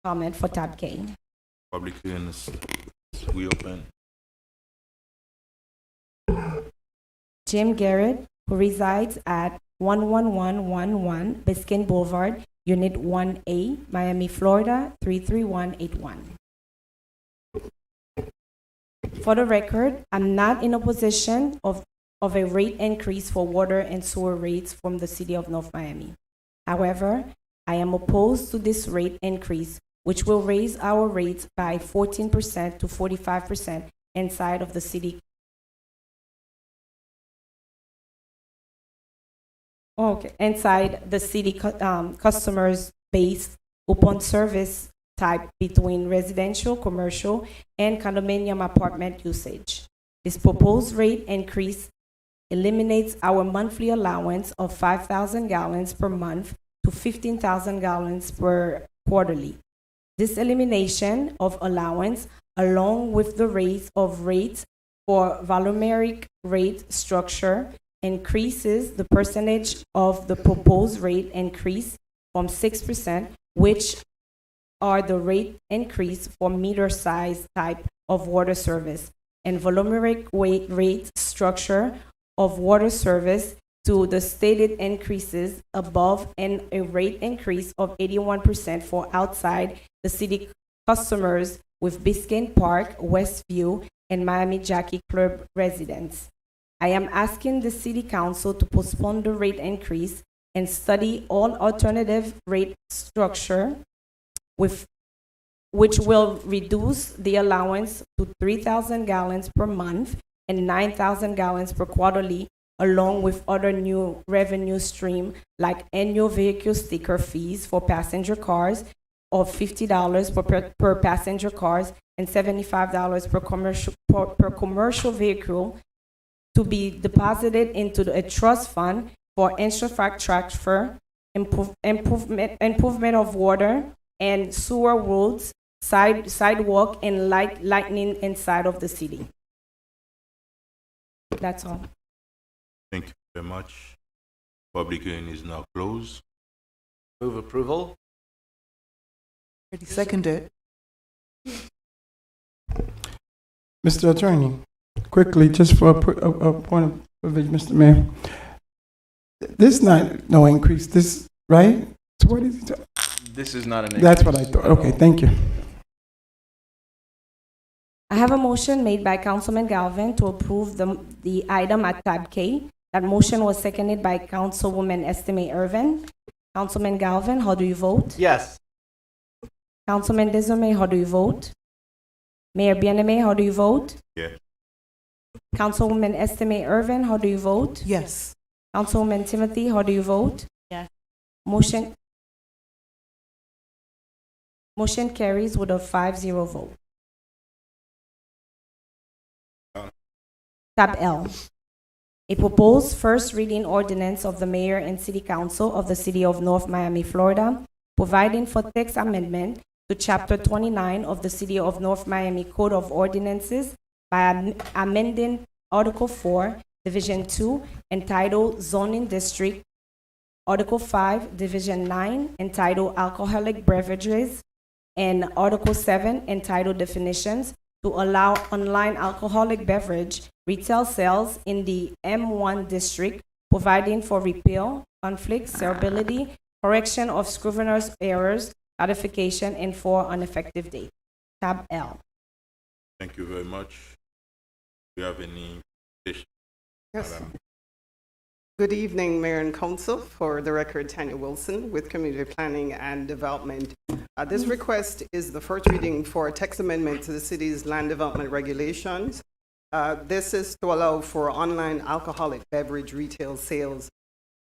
comment for tab K. public hearing is reopened. Jim Garrett, who resides at 11111 Biscayne Boulevard, Unit 1A, Miami, Florida, 33181. For the record, I'm not in a position of a rate increase for water and sewer rates from the city of North Miami. However, I am opposed to this rate increase, which will raise our rates by 14% to 45% inside of the city. Okay, inside the city customers base upon service type between residential, commercial, and condominium apartment usage. This proposed rate increase eliminates our monthly allowance of 5,000 gallons per month to 15,000 gallons per quarterly. This elimination of allowance, along with the raise of rates for volumetric rate structure, increases the percentage of the proposed rate increase from 6%, which are the rate increase for meter size type of water service, and volumetric rate structure of water service to the stated increases above, and a rate increase of 81% for outside the city customers with Biscayne Park, Westview, and Miami Jackie Club residents. I am asking the city council to postpone the rate increase and study all alternative rate structure which will reduce the allowance to 3,000 gallons per month and 9,000 gallons per quarterly, along with other new revenue stream like annual vehicle sticker fees for passenger cars of $50 per passenger cars and $75 per commercial vehicle to be deposited into a trust fund for infrastructure, improvement of water and sewer roads, sidewalk, and lighting inside of the city. That's all. Thank you very much. Public hearing is now closed. Move approval. Already seconded. Mr. Attorney, quickly, just for a point of privilege, Mr. Mayor. This not no increase, this, right? So what is it? This is not an increase. That's what I thought. Okay, thank you. I have a motion made by Councilman Galvin to approve the item at tab K. That motion was seconded by Councilwoman Estime Irvin. Councilman Galvin, how do you vote? Yes. Councilman Desormeaux, how do you vote? Mayor Bien-Aimé, how do you vote? Yes. Councilwoman Estime Irvin, how do you vote? Yes. Councilwoman Timothy, how do you vote? Yes. Motion carries with a 5-0 vote. Tab L. A proposed first reading ordinance of the mayor and city council of the city of North Miami, Florida, providing for text amendment to chapter 29 of the city of North Miami Code of Ordinances by amending Article 4 Division 2, entitled Zoning District. Article 5, Division 9, entitled Alcoholic Beverages, and Article 7, entitled Definitions, to allow online alcoholic beverage retail sales in the M1 district, providing for repeal, conflict, severability, correction of scrivener's errors, ratification, and for an effective date. Tab L. Thank you very much. Do you have any petition? Yes. Madam? Good evening, Mayor and Council. For the record, Tanya Wilson with Community Planning and Development. This request is the first reading for a text amendment to the city's land development regulations. This is to allow for online alcoholic beverage retail sales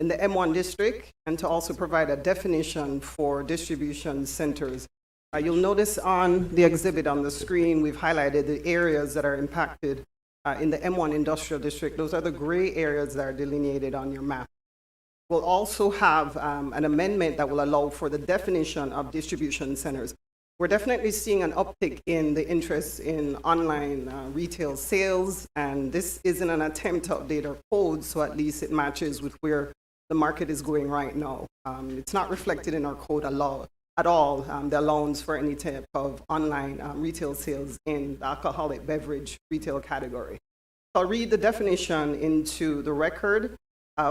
in the M1 district and to also provide a definition for distribution centers. You'll notice on the exhibit on the screen, we've highlighted the areas that are impacted in the M1 industrial district. Those are the gray areas that are delineated on your map. We'll also have an amendment that will allow for the definition of distribution centers. We're definitely seeing an uptick in the interest in online retail sales, and this isn't an attempt to update our code, so at least it matches with where the market is going right now. It's not reflected in our code at all, the allowance for any type of online retail sales in the alcoholic beverage retail category. I'll read the definition into the record.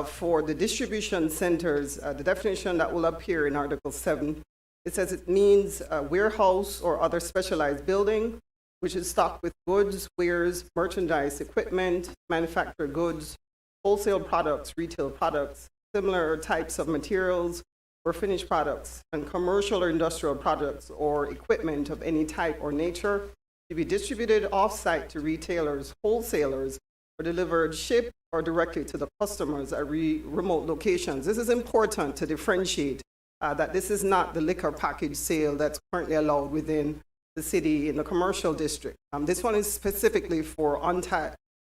For the distribution centers, the definition that will appear in Article 7, it says it means a warehouse or other specialized building which is stocked with goods, wares, merchandise, equipment, manufactured goods, wholesale products, retail products, similar types of materials or finished products, and commercial or industrial products or equipment of any type or nature to be distributed off-site to retailers, wholesalers, or delivered, shipped, or directly to the customers at remote locations. This is important to differentiate that this is not the liquor package sale that's currently allowed within the city in the commercial district. This one is specifically for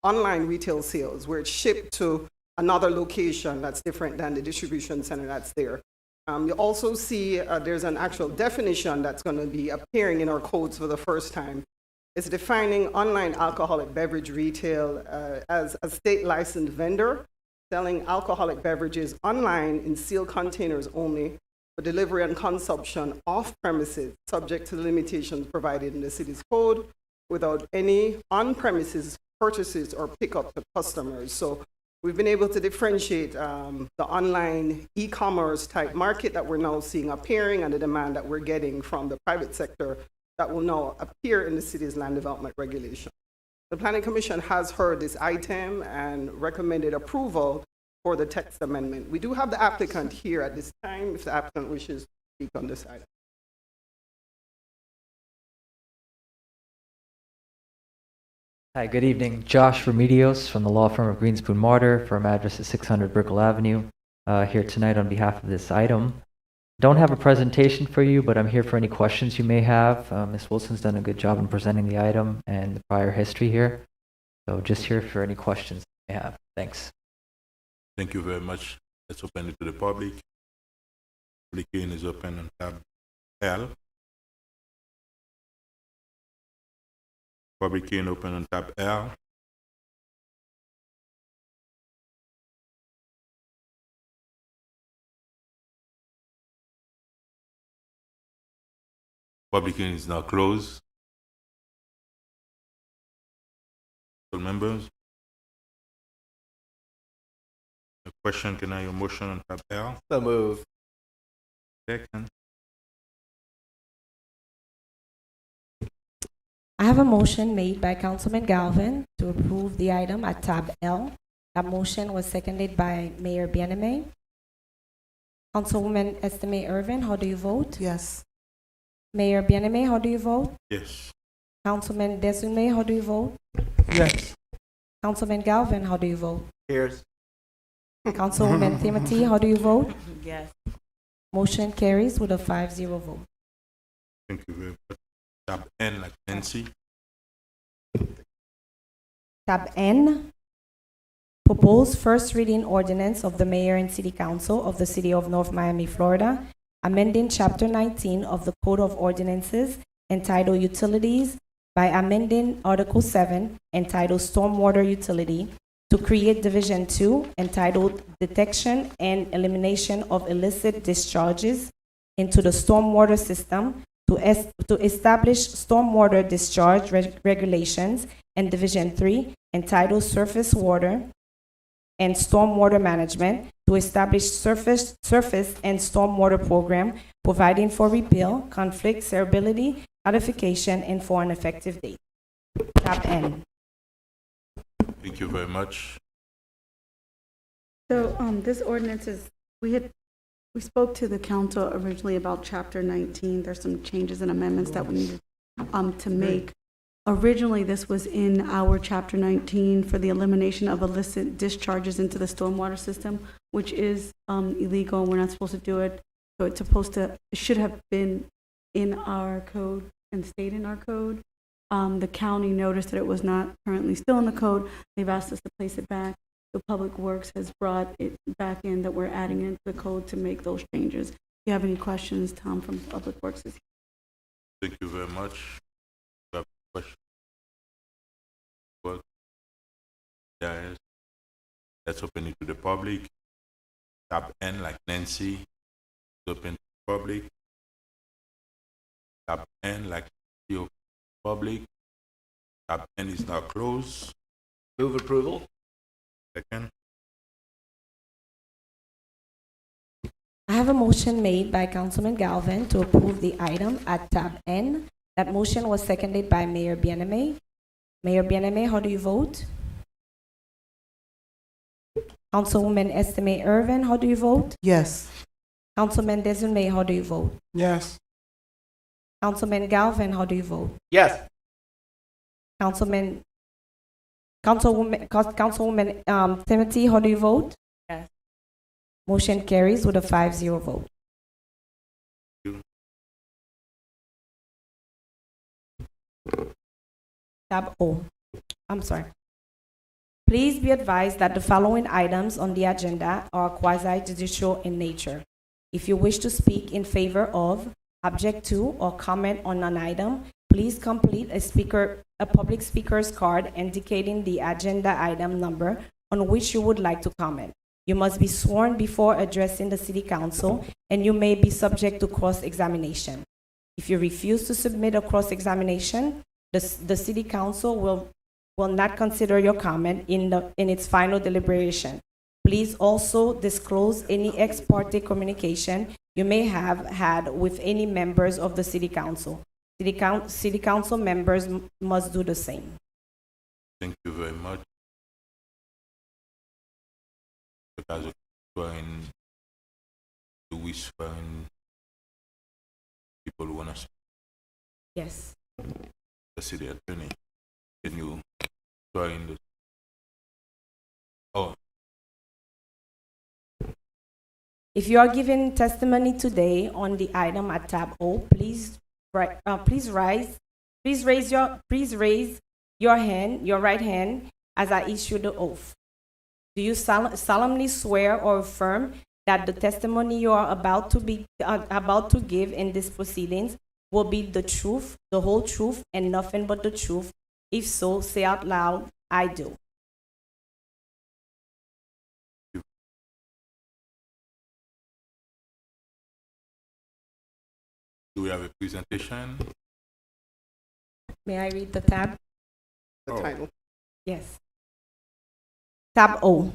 online retail sales where it's shipped to another location that's different than the distribution center that's there. You also see there's an actual definition that's going to be appearing in our codes for the first time. It's defining online alcoholic beverage retail as a state licensed vendor selling alcoholic beverages online in sealed containers only for delivery and consumption off premises, subject to the limitations provided in the city's code, without any on-premises purchases or pickup to customers. So we've been able to differentiate the online e-commerce type market that we're now seeing appearing and the demand that we're getting from the private sector that will now appear in the city's land development regulation. The Planning Commission has heard this item and recommended approval for the text amendment. We do have the applicant here at this time, if the applicant wishes to speak on this item. Hi, good evening. Josh Remedios from the law firm of Greenspoon Martyr, firm address is 600 Brickell Avenue, here tonight on behalf of this item. Don't have a presentation for you, but I'm here for any questions you may have. Ms. Wilson's done a good job in presenting the item and the prior history here. So just here for any questions you may have. Thanks. Thank you very much. Let's open it to the public. Public hearing is open on tab L. Public hearing open on tab L. Public hearing is now closed. So members, a question, can I have a motion on tab L? So move. Second. I have a motion made by Councilman Galvin to approve the item at tab L. That motion was seconded by Mayor Bieneme. Councilwoman Estime Irvin, how do you vote? Yes. Mayor Bieneme, how do you vote? Yes. Councilman Desume, how do you vote? Yes. Councilman Galvin, how do you vote? Cheers. Councilwoman Timothy, how do you vote? Yes. Motion carries with a 5-0 vote. Thank you very much. Tab N like Nancy. Tab N, proposed first reading ordinance of the Mayor and City Council of the City of North Miami, Florida, amending Chapter 19 of the Code of Ordinances entitled Utilities by amending Article 7 entitled Stormwater Utility to create Division 2 entitled Detection and Elimination of Illicit Discharges into the Stormwater System to establish stormwater discharge regulations, and Division 3 entitled Surface Water and Stormwater Management to establish surface and stormwater program, providing for repeal, conflict, severability, ratification, and for an effective date. Tab N. Thank you very much. So, this ordinance is, we spoke to the council originally about chapter 19. There's some changes and amendments that we needed to make. Originally, this was in our chapter 19 for the elimination of illicit discharges into the stormwater system, which is illegal. We're not supposed to do it. So it should have been in our code and stayed in our code. The county noticed that it was not currently still in the code. They've asked us to place it back. The Public Works has brought it back in, that we're adding it to the code to make those changes. If you have any questions, Tom from Public Works is here. Thank you very much. You have a question? Work? Yes. Let's open it to the public. Tab N like Nancy. Open to the public. Tab N like the public. Tab N is now closed. Move approval. Second. I have a motion made by Councilman Galvin to approve the item at tab N. That motion was seconded by Mayor Bieneme. Mayor Bieneme, how do you vote? Councilwoman Estime Irvin, how do you vote? Yes. Councilman Desume, how do you vote? Yes. Councilman Galvin, how do you vote? Yes. Councilwoman Timothy, how do you vote? Yes. Motion carries with a 5-0 vote. Tab O. I'm sorry. Please be advised that the following items on the agenda are quasi-judicial in nature. If you wish to speak in favor of, object to, or comment on an item, please complete a public speaker's card indicating the agenda item number on which you would like to comment. You must be sworn before addressing the City Council, and you may be subject to cross-examination. If you refuse to submit a cross-examination, the City Council will not consider your comment in its final deliberation. Please also disclose any ex parte communication you may have had with any members of the City Council. City Council members must do the same. Thank you very much. Because do we swear in people who want to speak? Yes. The city attorney, can you swear in the? Oh. If you are giving testimony today on the item at tab O, please raise your hand, your right hand, as I issue the oath. Do you solemnly swear or affirm that the testimony you are about to give in these proceedings will be the truth, the whole truth, and nothing but the truth? If so, say out loud, I do. Do we have a presentation? May I read the tab? The title. Yes. Tab O.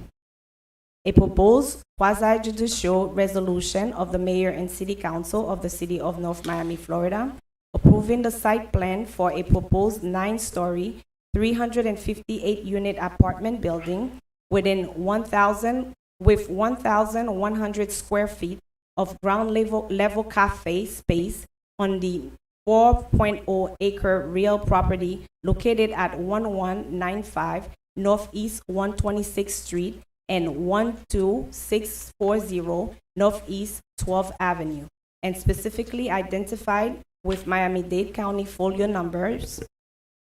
A proposed quasi-judicial resolution of the Mayor and City Council of the City of North Miami, Florida, approving the site plan for a proposed 9-story, 358-unit apartment building with 1,100 square feet of ground level cafe space on the 4.0 acre real property located at 1195 Northeast 126th Street and 12640 Northeast 12th Avenue, and specifically identified with Miami-Dade County folio numbers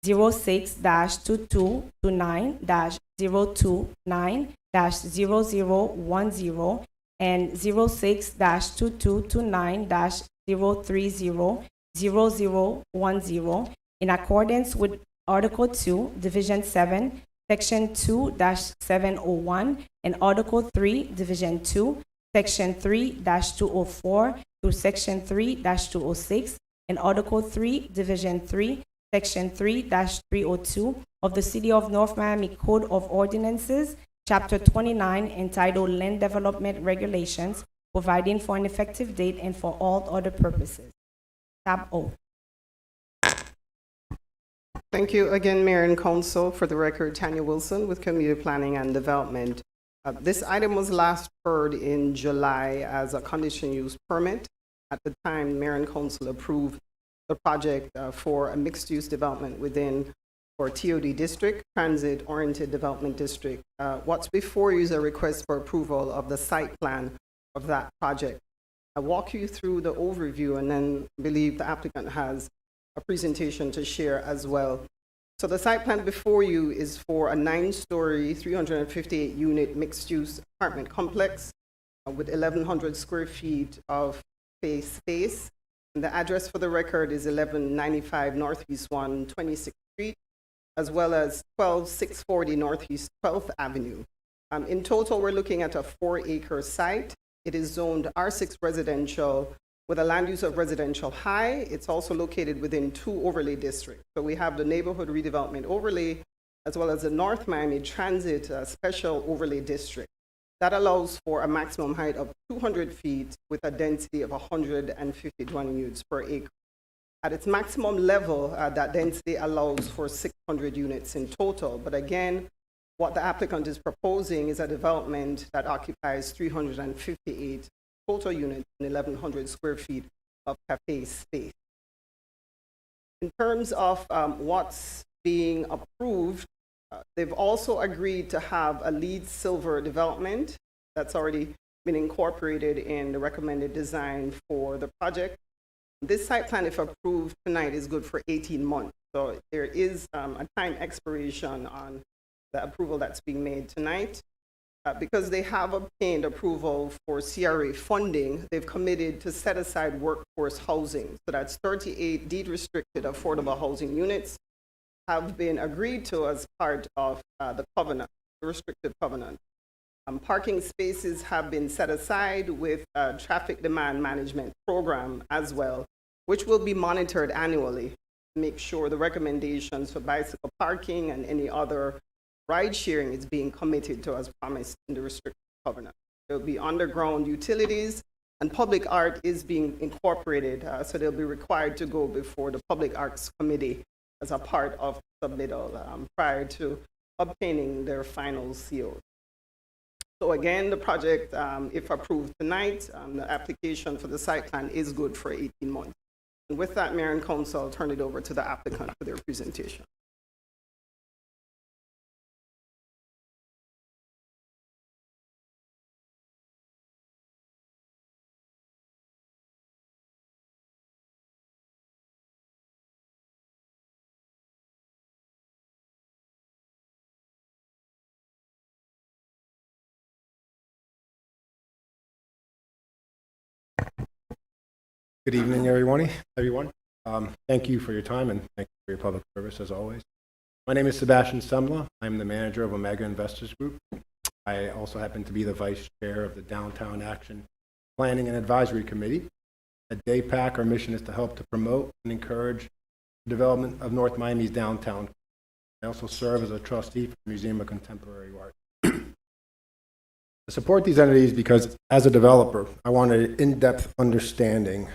06-229-029-010 and 06-2229-030-0010 in accordance with Article 2, Division 7, Section 2-701, and Article 3, Division 2, Section 3-204 through Section 3-206, and Article 3, Division 3, Section 3-302 of the City of North Miami Code of Ordinances, Chapter 29, entitled Land Development Regulations, providing for an effective date and for all other purposes. Tab O. Thank you again, Mayor and Council. For the record, Tanya Wilson with Community Planning and Development. This item was last heard in July as a conditional use permit. At the time, Mayor and Council approved the project for a mixed-use development within or TOD district, Transit-Oriented Development District. What's before you is a request for approval of the site plan of that project. I'll walk you through the overview and then believe the applicant has a presentation to share as well. So the site plan before you is for a 9-story, 358-unit mixed-use apartment complex with 1,100 square feet of space. And the address for the record is 1195 Northeast 126th Street, as well as 12640 Northeast 12th Avenue. In total, we're looking at a 4-acre site. It is zoned R6 residential with a land use of residential high. It's also located within 2 overlay districts. So we have the neighborhood redevelopment overlay, as well as the North Miami Transit Special Overlay District. That allows for a maximum height of 200 feet with a density of 150 dwelling units per acre. At its maximum level, that density allows for 600 units in total. But again, what the applicant is proposing is a development that occupies 358 total units and 1,100 square feet of cafe space. In terms of what's being approved, they've also agreed to have a LEED Silver development that's already been incorporated in the recommended design for the project. This site plan, if approved tonight, is good for 18 months. So there is a time expiration on the approval that's being made tonight. Because they have obtained approval for CRA funding, they've committed to set aside workforce housing. So that's 38 deed-restricted affordable housing units have been agreed to as part of the covenant, the restricted covenant. Parking spaces have been set aside with a traffic demand management program as well, which will be monitored annually to make sure the recommendations for bicycle parking and any other ride sharing is being committed to as promised in the restricted covenant. There will be underground utilities, and public art is being incorporated, so they'll be required to go before the Public Arts Committee as a part of submittal prior to obtaining their final CO. So again, the project, if approved tonight, the application for the site plan is good for 18 months. And with that, Mayor and Council, I'll turn it over to the applicant for their presentation. Good evening, everyone. Thank you for your time and thank you for your public service, as always. My name is Sebastian Semla. I'm the manager of Omega Investors Group. I also happen to be the vice chair of the Downtown Action Planning and Advisory Committee. At DAPAC, our mission is to help to promote and encourage the development of North Miami's downtown. I also serve as a trustee for the Museum of Contemporary Art. I support these entities because, as a developer, I want an in-depth understanding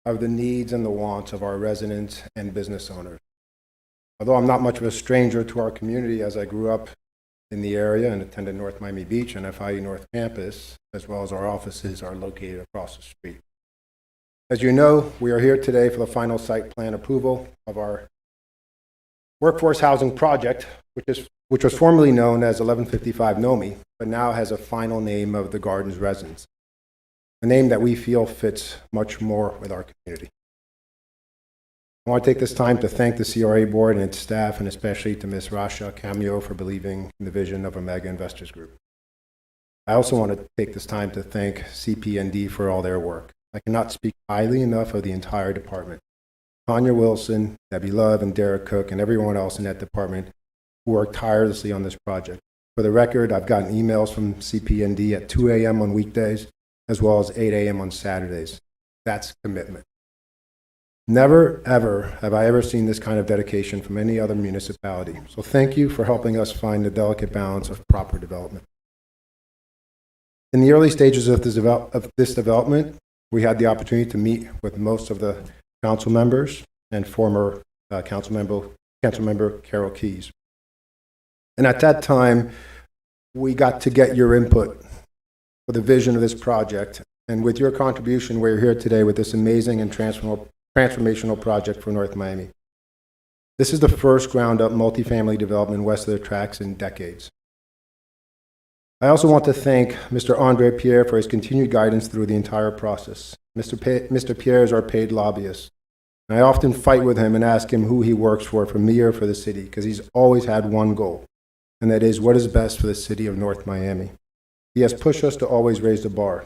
of the needs and the wants of our residents and business owners. Although I'm not much of a stranger to our community, as I grew up in the area and attended North Miami Beach and FIU North Campus, as well as our offices are located across the street. As you know, we are here today for the final site plan approval of our workforce housing project, which was formerly known as 1155 Nomi, but now has a final name of the Gardens Residence, a name that we feel fits much more with our community. I want to take this time to thank the CRA board and its staff, and especially to Ms. Rasha Cameo for believing in the vision of Omega Investors Group. I also want to take this time to thank CP&D for all their work. I cannot speak highly enough of the entire department. Tanya Wilson, Debbie Love, and Derek Cook, and everyone else in that department who worked tirelessly on this project. For the record, I've gotten emails from CPND at 2 a.m. on weekdays, as well as 8 a.m. on Saturdays. That's commitment. Never, ever have I ever seen this kind of dedication from any other municipality. So thank you for helping us find the delicate balance of proper development. In the early stages of this development, we had the opportunity to meet with most of the council members and former Councilmember Carol Keys. And at that time, we got to get your input for the vision of this project. And with your contribution, we're here today with this amazing and transformational project for North Miami. This is the first ground-up multifamily development west of the tracks in decades. I also want to thank Mr. Andre Pierre for his continued guidance through the entire process. Mr. Pierre is our paid lobbyist. And I often fight with him and ask him who he works for me or for the city, because he's always had one goal, and that is what is best for the city of North Miami. He has pushed us to always raise the bar.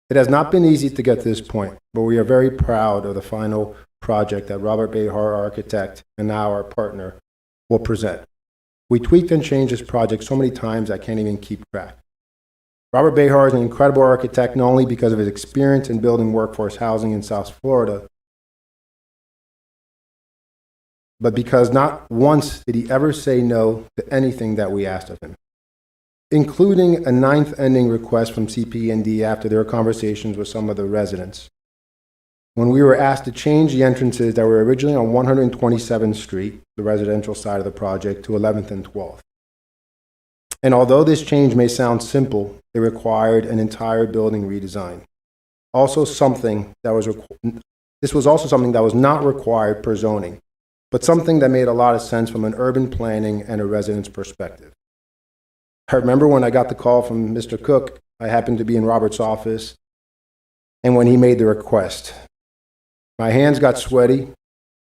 It has not been easy to get to this point, but we are very proud of the final project that Robert Behar, our architect, and now our partner, will present. We tweaked and changed this project so many times I can't even keep track. Robert Behar is an incredible architect, not only because of his experience in building workforce housing in South Florida, but because not once did he ever say no to anything that we asked of him, including a ninth ending request from CPND after their conversations with some of the residents. When we were asked to change the entrances that were originally on 127th Street, the residential side of the project, to 11th and 12th. And although this change may sound simple, it required an entire building redesign. This was also something that was not required per zoning, but something that made a lot of sense from an urban planning and a resident's perspective. I remember when I got the call from Mr. Cook, I happened to be in Robert's office, and when he made the request, my hands got sweaty,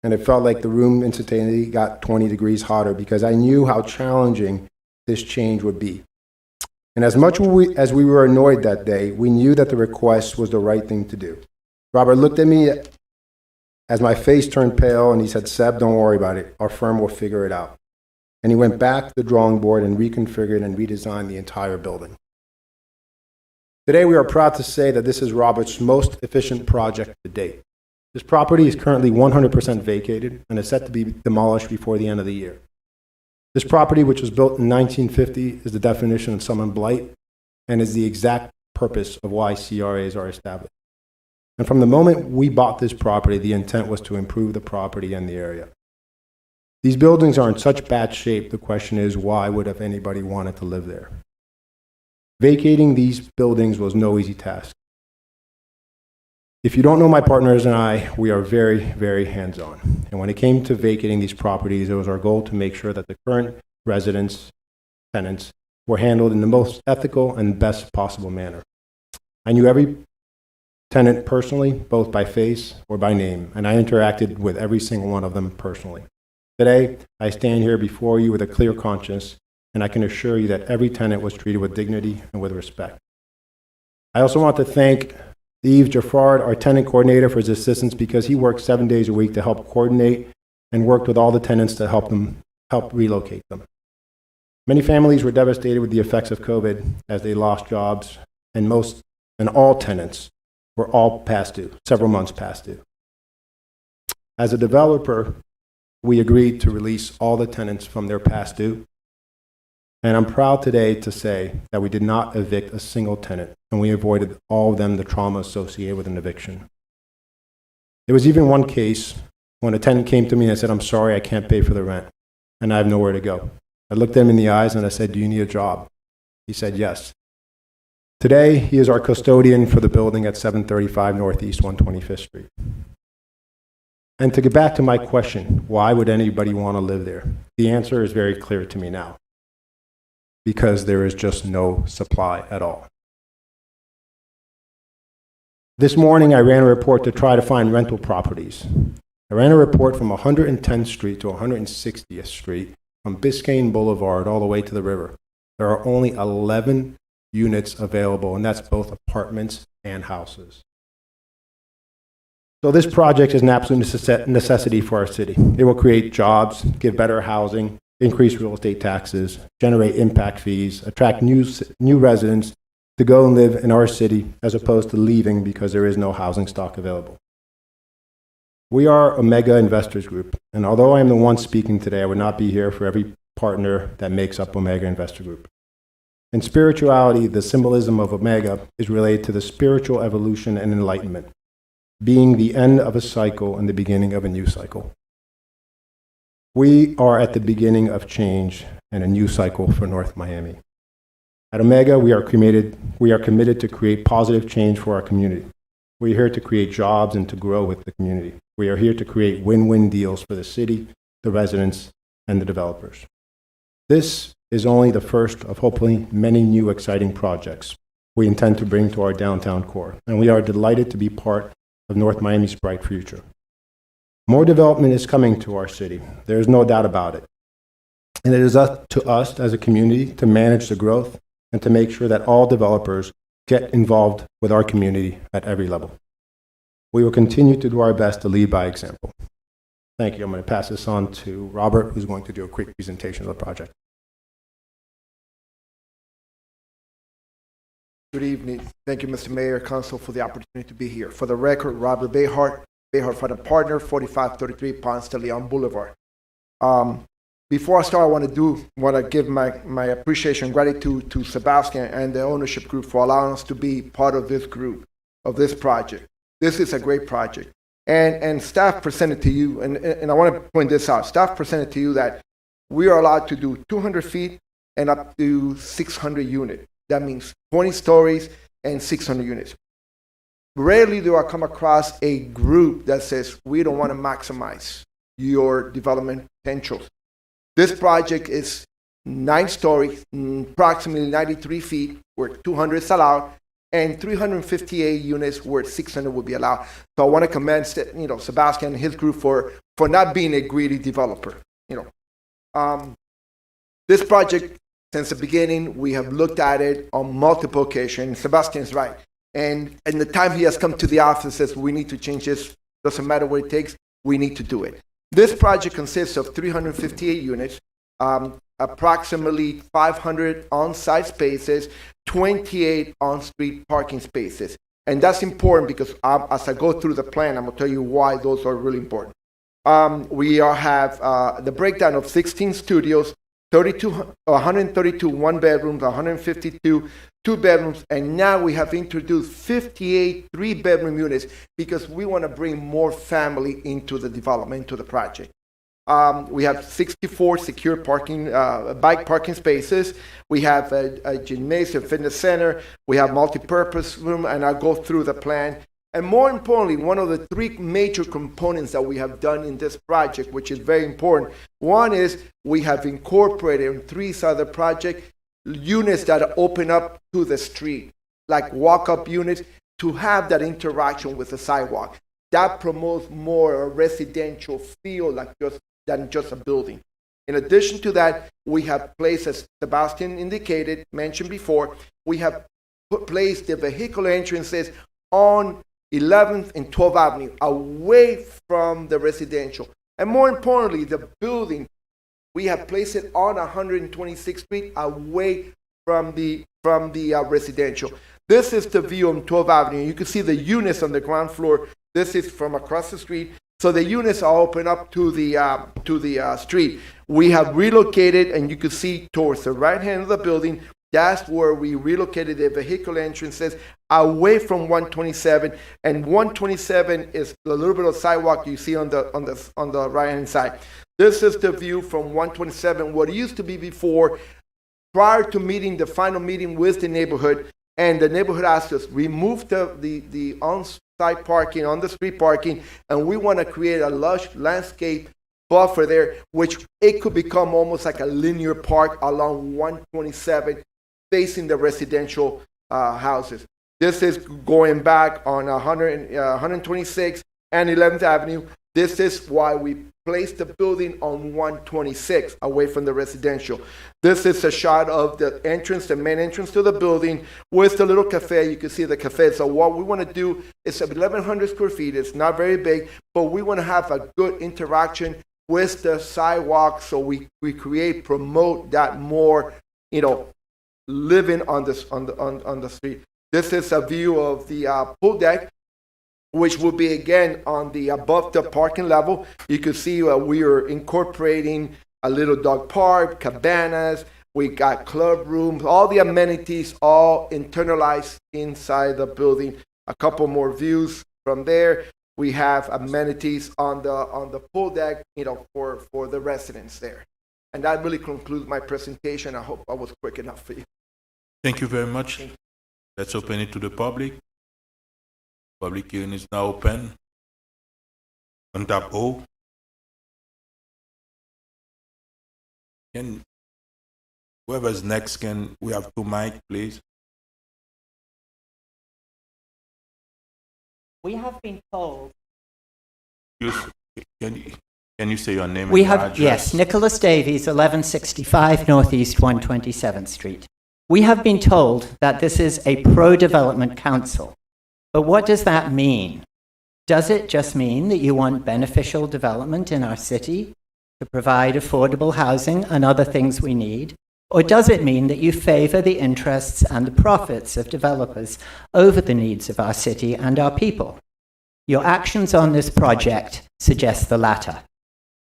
and it felt like the room instantaneously got 20 degrees hotter because I knew how challenging this change would be. And as much as we were annoyed that day, we knew that the request was the right thing to do. Robert looked at me as my face turned pale, and he said, "Seb, don't worry about it. Our firm will figure it out." And he went back to the drawing board and reconfigured and redesigned the entire building. Today, we are proud to say that this is Robert's most efficient project to date. This property is currently 100% vacated and is set to be demolished before the end of the year. This property, which was built in 1950, is the definition of summer blight and is the exact purpose of why CRAs are established. And from the moment we bought this property, the intent was to improve the property and the area. These buildings are in such bad shape, the question is, why would have anybody wanted to live there? Vacating these buildings was no easy task. If you don't know my partners and I, we are very, very hands-on. And when it came to vacating these properties, it was our goal to make sure that the current residents, tenants, were handled in the most ethical and best possible manner. I knew every tenant personally, both by face or by name, and I interacted with every single one of them personally. Today, I stand here before you with a clear conscience, and I can assure you that every tenant was treated with dignity and with respect. I also want to thank Yves Jaffard, our tenant coordinator, for his assistance because he worked 7 days a week to help coordinate and worked with all the tenants to help relocate them. Many families were devastated with the effects of COVID as they lost jobs, and all tenants were all past due, several months past due. As a developer, we agreed to release all the tenants from their past due. And I'm proud today to say that we did not evict a single tenant, and we avoided all of them the trauma associated with an eviction. There was even one case when a tenant came to me and said, "I'm sorry, I can't pay for the rent, and I have nowhere to go." I looked him in the eyes and I said, "Do you need a job?" He said, "Yes." Today, he is our custodian for the building at 735 Northeast 125th Street. And to get back to my question, why would anybody want to live there? The answer is very clear to me now. Because there is just no supply at all. This morning, I ran a report to try to find rental properties. I ran a report from 110th Street to 160th Street, from Biscayne Boulevard all the way to the river. There are only 11 units available, and that's both apartments and houses. So this project is an absolute necessity for our city. It will create jobs, give better housing, increase real estate taxes, generate impact fees, attract new residents to go and live in our city as opposed to leaving because there is no housing stock available. We are Omega Investors Group, and although I am the one speaking today, I would not be here for every partner that makes up Omega Investor Group. In spirituality, the symbolism of Omega is related to the spiritual evolution and enlightenment, being the end of a cycle and the beginning of a new cycle. We are at the beginning of change and a new cycle for North Miami. At Omega, we are committed to create positive change for our community. We are here to create jobs and to grow with the community. We are here to create win-win deals for the city, the residents, and the developers. This is only the first of hopefully many new exciting projects we intend to bring to our downtown core, and we are delighted to be part of North Miami's bright future. More development is coming to our city. There is no doubt about it. And it is up to us as a community to manage the growth and to make sure that all developers get involved with our community at every level. We will continue to do our best to lead by example. Thank you. I'm going to pass this on to Robert, who's going to do a quick presentation of the project. Good evening. Thank you, Mr. Mayor, Council, for the opportunity to be here. For the record, Robert Behart Fund Partner, 4533 Ponce de Leon Boulevard. Before I start, I want to give my appreciation and gratitude to Sebastian and the ownership group for allowing us to be part of this group, of this project. This is a great project. And staff presented to you, and I want to point this out, staff presented to you that we are allowed to do 200 feet and up to 600 units. That means 20 stories and 600 units. Rarely do I come across a group that says, we don't want to maximize your development potentials. This project is 9 stories, approximately 93 feet, where 200 is allowed, and 358 units where 600 would be allowed. So I want to commend, Sebastian and his group for not being a greedy developer. This project, since the beginning, we have looked at it on multiple occasions. Sebastian's right. And the time he has come to the office says, we need to change this. Doesn't matter what it takes. We need to do it. This project consists of 358 units, approximately 500 on-site spaces, 28 on-street parking spaces. And that's important because as I go through the plan, I'm going to tell you why those are really important. We have the breakdown of 16 studios, 132 one-bedrooms, 152 two-bedrooms, and now we have introduced 58 three-bedroom units because we want to bring more family into the development, into the project. We have 64 secure parking, bike parking spaces. We have a gymnasium, fitness center. We have multi-purpose room, and I'll go through the plan. And more importantly, one of the 3 major components that we have done in this project, which is very important, one is we have incorporated in 3 other projects units that open up to the street, like walk-up units, to have that interaction with the sidewalk. That promotes more a residential feel than just a building. In addition to that, we have placed, as Sebastian mentioned before, we have placed the vehicular entrances on 11th and 12th Avenue, away from the residential. And more importantly, the building, we have placed it on 126th Street, away from the residential. This is the view on 12th Avenue. You can see the units on the ground floor. This is from across the street. So the units are open up to the street. We have relocated, and you can see towards the right hand of the building, that's where we relocated the vehicular entrances away from 127, and 127 is a little bit of sidewalk you see on the right hand side. This is the view from 127, what it used to be before, prior to the final meeting with the neighborhood, and the neighborhood asked us, remove the on-site parking, on the street parking, and we want to create a lush landscape buffer there, which it could become almost like a linear park along 127, facing the residential houses. This is going back on 126 and 11th Avenue. This is why we placed the building on 126, away from the residential. This is a shot of the entrance, the main entrance to the building, with the little cafe. You can see the cafe. So what we want to do is 1,100 square feet. It's not very big, but we want to have a good interaction with the sidewalk, so we promote that more, living on the street. This is a view of the pool deck, which will be again on the above the parking level. You can see we are incorporating a little dog park, cabanas. We got club rooms, all the amenities, all internalized inside the building. A couple more views from there. We have amenities on the pool deck, for the residents there. And that really concludes my presentation. I hope I was quick enough for you. Thank you very much. Let's open it to the public. Public hearing is now open. On tab O. Whoever's next, can we have 2 mics, please? We have been told. Can you say your name We and your have, address? yes, Nicholas Davies, 1165 Northeast 127th Street. We have been told that this is a pro-development council. But what does that mean? Does it just mean that you want beneficial development in our city to provide affordable housing and other things we need? Or does it mean that you favor the interests and the profits of developers over the needs of our city and our people? Your actions on this project suggest the latter.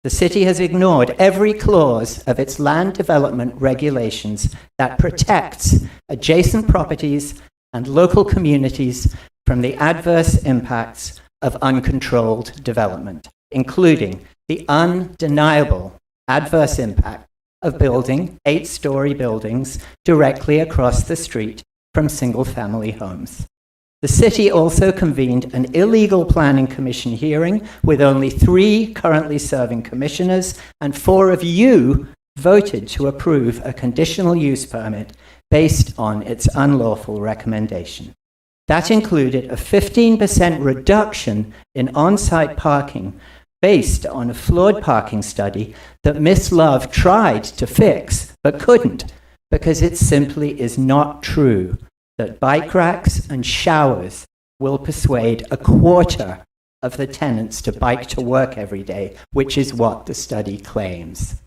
The city has ignored every clause of its land development regulations that protects adjacent properties and local communities from the adverse impacts of uncontrolled development, including the undeniable adverse impact of building 8-story buildings directly across the street from single-family homes. The city also convened an illegal planning commission hearing with only 3 currently serving commissioners, and 4 of you voted to approve a conditional use permit based on its unlawful recommendation. That included a 15% reduction in on-site parking based on a flawed parking study that Miss Love tried to fix but couldn't, because it simply is not true that bike racks and showers will persuade a quarter of the tenants to bike to work every day, which is what the study claims.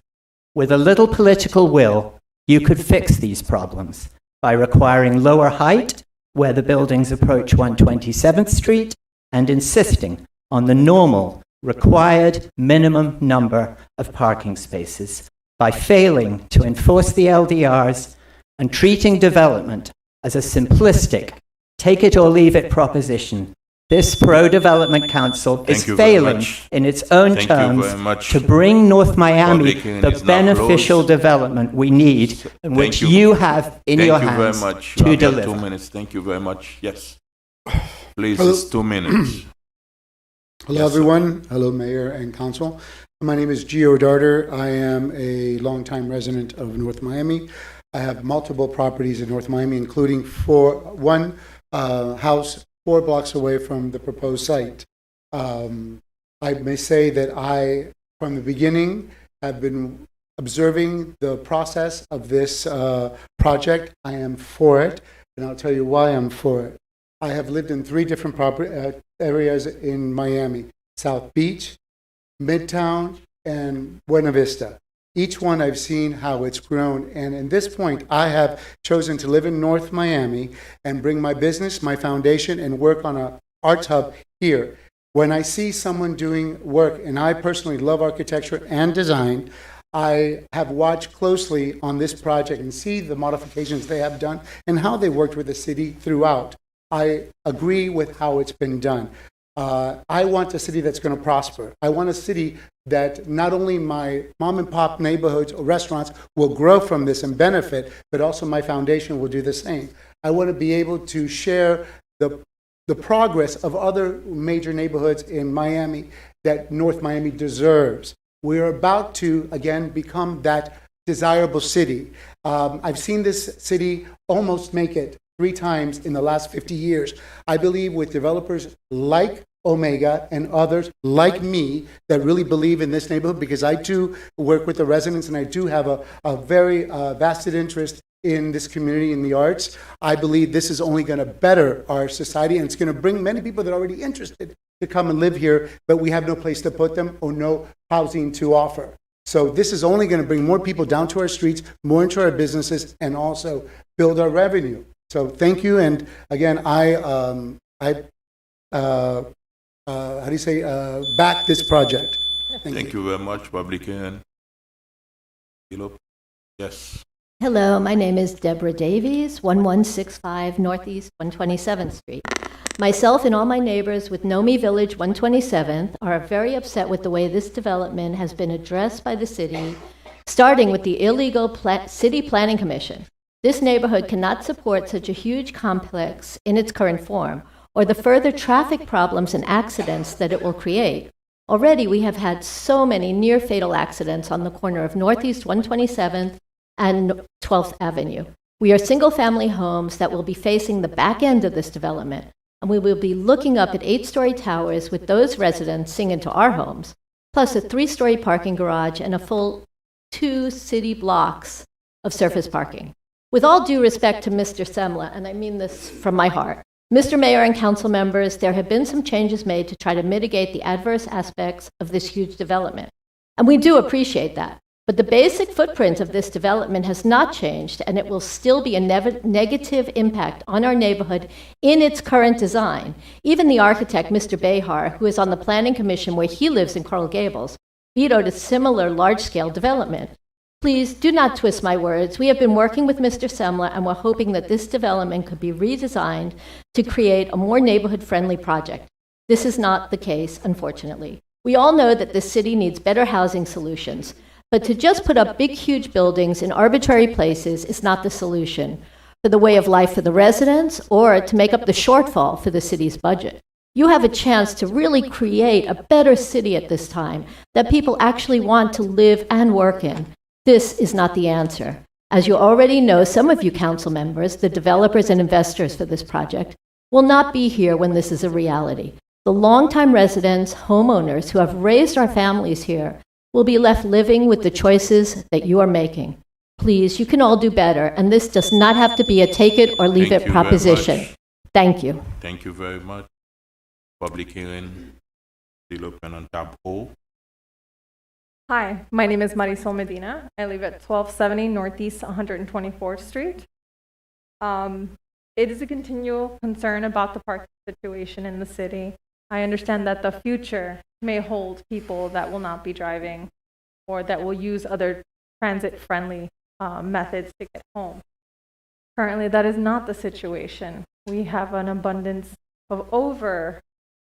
With a little political will, you could fix these problems by requiring lower height where the buildings approach 127th Street and insisting on the normal required minimum number of parking spaces, by failing to enforce the LDRs and treating development as a simplistic take-it-or-leave-it proposition. This pro-development council is failing in its own terms to bring North Miami the beneficial development we need, and which you have in your hands to deliver. 2 minutes. Thank you very much. Yes. Please, it's 2 minutes. Hello, everyone. Hello, Mayor and Council. My name is Gio Darter. I am a longtime resident of North Miami. I have multiple properties in North Miami, including one house 4 blocks away from the proposed site. I may say that I, from the beginning, have been observing the process of this project. I am for it, and I'll tell you why I'm for it. I have lived in 3 different areas in Miami: South Beach, Midtown, and Buena Vista. Each one I've seen how it's grown, and at this point, I have chosen to live in North Miami and bring my business, my foundation, and work on an arts hub here. When I see someone doing work, and I personally love architecture and design, I have watched closely on this project and see the modifications they have done and how they worked with the city throughout. I agree with how it's been done. I want a city that's going to prosper. I want a city that not only my mom and pop neighborhoods or restaurants will grow from this and benefit, but also my foundation will do the same. I want to be able to share the progress of other major neighborhoods in Miami that North Miami deserves. We're about to, again, become that desirable city. I've seen this city almost make it 3 times in the last 50 years. I believe with developers like Omega and others like me that really believe in this neighborhood, because I too work with the residents and I do have a very vested interest in this community, in the arts. I believe this is only going to better our society, and it's going to bring many people that are already interested to come and live here, but we have no place to put them or no housing to offer. So this is only going to bring more people down to our streets, more into our businesses, and also build our revenue. So thank you. And again, back this project. Thank you very much, Public Hearing. Yes. Hello, my name is Deborah Davies, 1165 Northeast 127th Street. Myself and all my neighbors with Nomi Village 127th are very upset with the way this development has been addressed by the city, starting with the illegal City Planning Commission. This neighborhood cannot support such a huge complex in its current form, or the further traffic problems and accidents that it will create. Already, we have had so many near-fatal accidents on the corner of Northeast 127th and 12th Avenue. We are single-family homes that will be facing the back end of this development, and we will be looking up at 8-story towers with those residents sink into our homes, plus a 3-story parking garage and a full 2 city blocks of surface parking. With all due respect to Mr. Semla, and I mean this from my heart, Mr. Mayor and council members, there have been some changes made to try to mitigate the adverse aspects of this huge development. And we do appreciate that. But the basic footprint of this development has not changed, and it will still be a negative impact on our neighborhood in its current design. Even the architect, Mr. Behar, who is on the Planning Commission where he lives in Coral Gables, vetoed a similar large-scale development. Please do not twist my words. We have been working with Mr. Semla, and we're hoping that this development could be redesigned to create a more neighborhood-friendly project. This is not the case, unfortunately. We all know that this city needs better housing solutions, but to just put up big, huge buildings in arbitrary places is not the solution for the way of life for the residents or to make up the shortfall for the city's budget. You have a chance to really create a better city at this time that people actually want to live and work in. This is not the answer. As you already know, some of you council members, the developers and investors for this project, will not be here when this is a reality. The longtime residents, homeowners who have raised our families here will be left living with the choices that you are making. Please, you can all do better, and this does not have to be a take it or leave it proposition. Thank you. Thank you very much. Public hearing still open on tab O. Hi, my name is Marisol Medina. I live at 1270 Northeast 124th Street. It is a continual concern about the parking situation in the city. I understand that the future may hold people that will not be driving or that will use other transit-friendly methods to get home. Currently, that is not the situation. We have an abundance of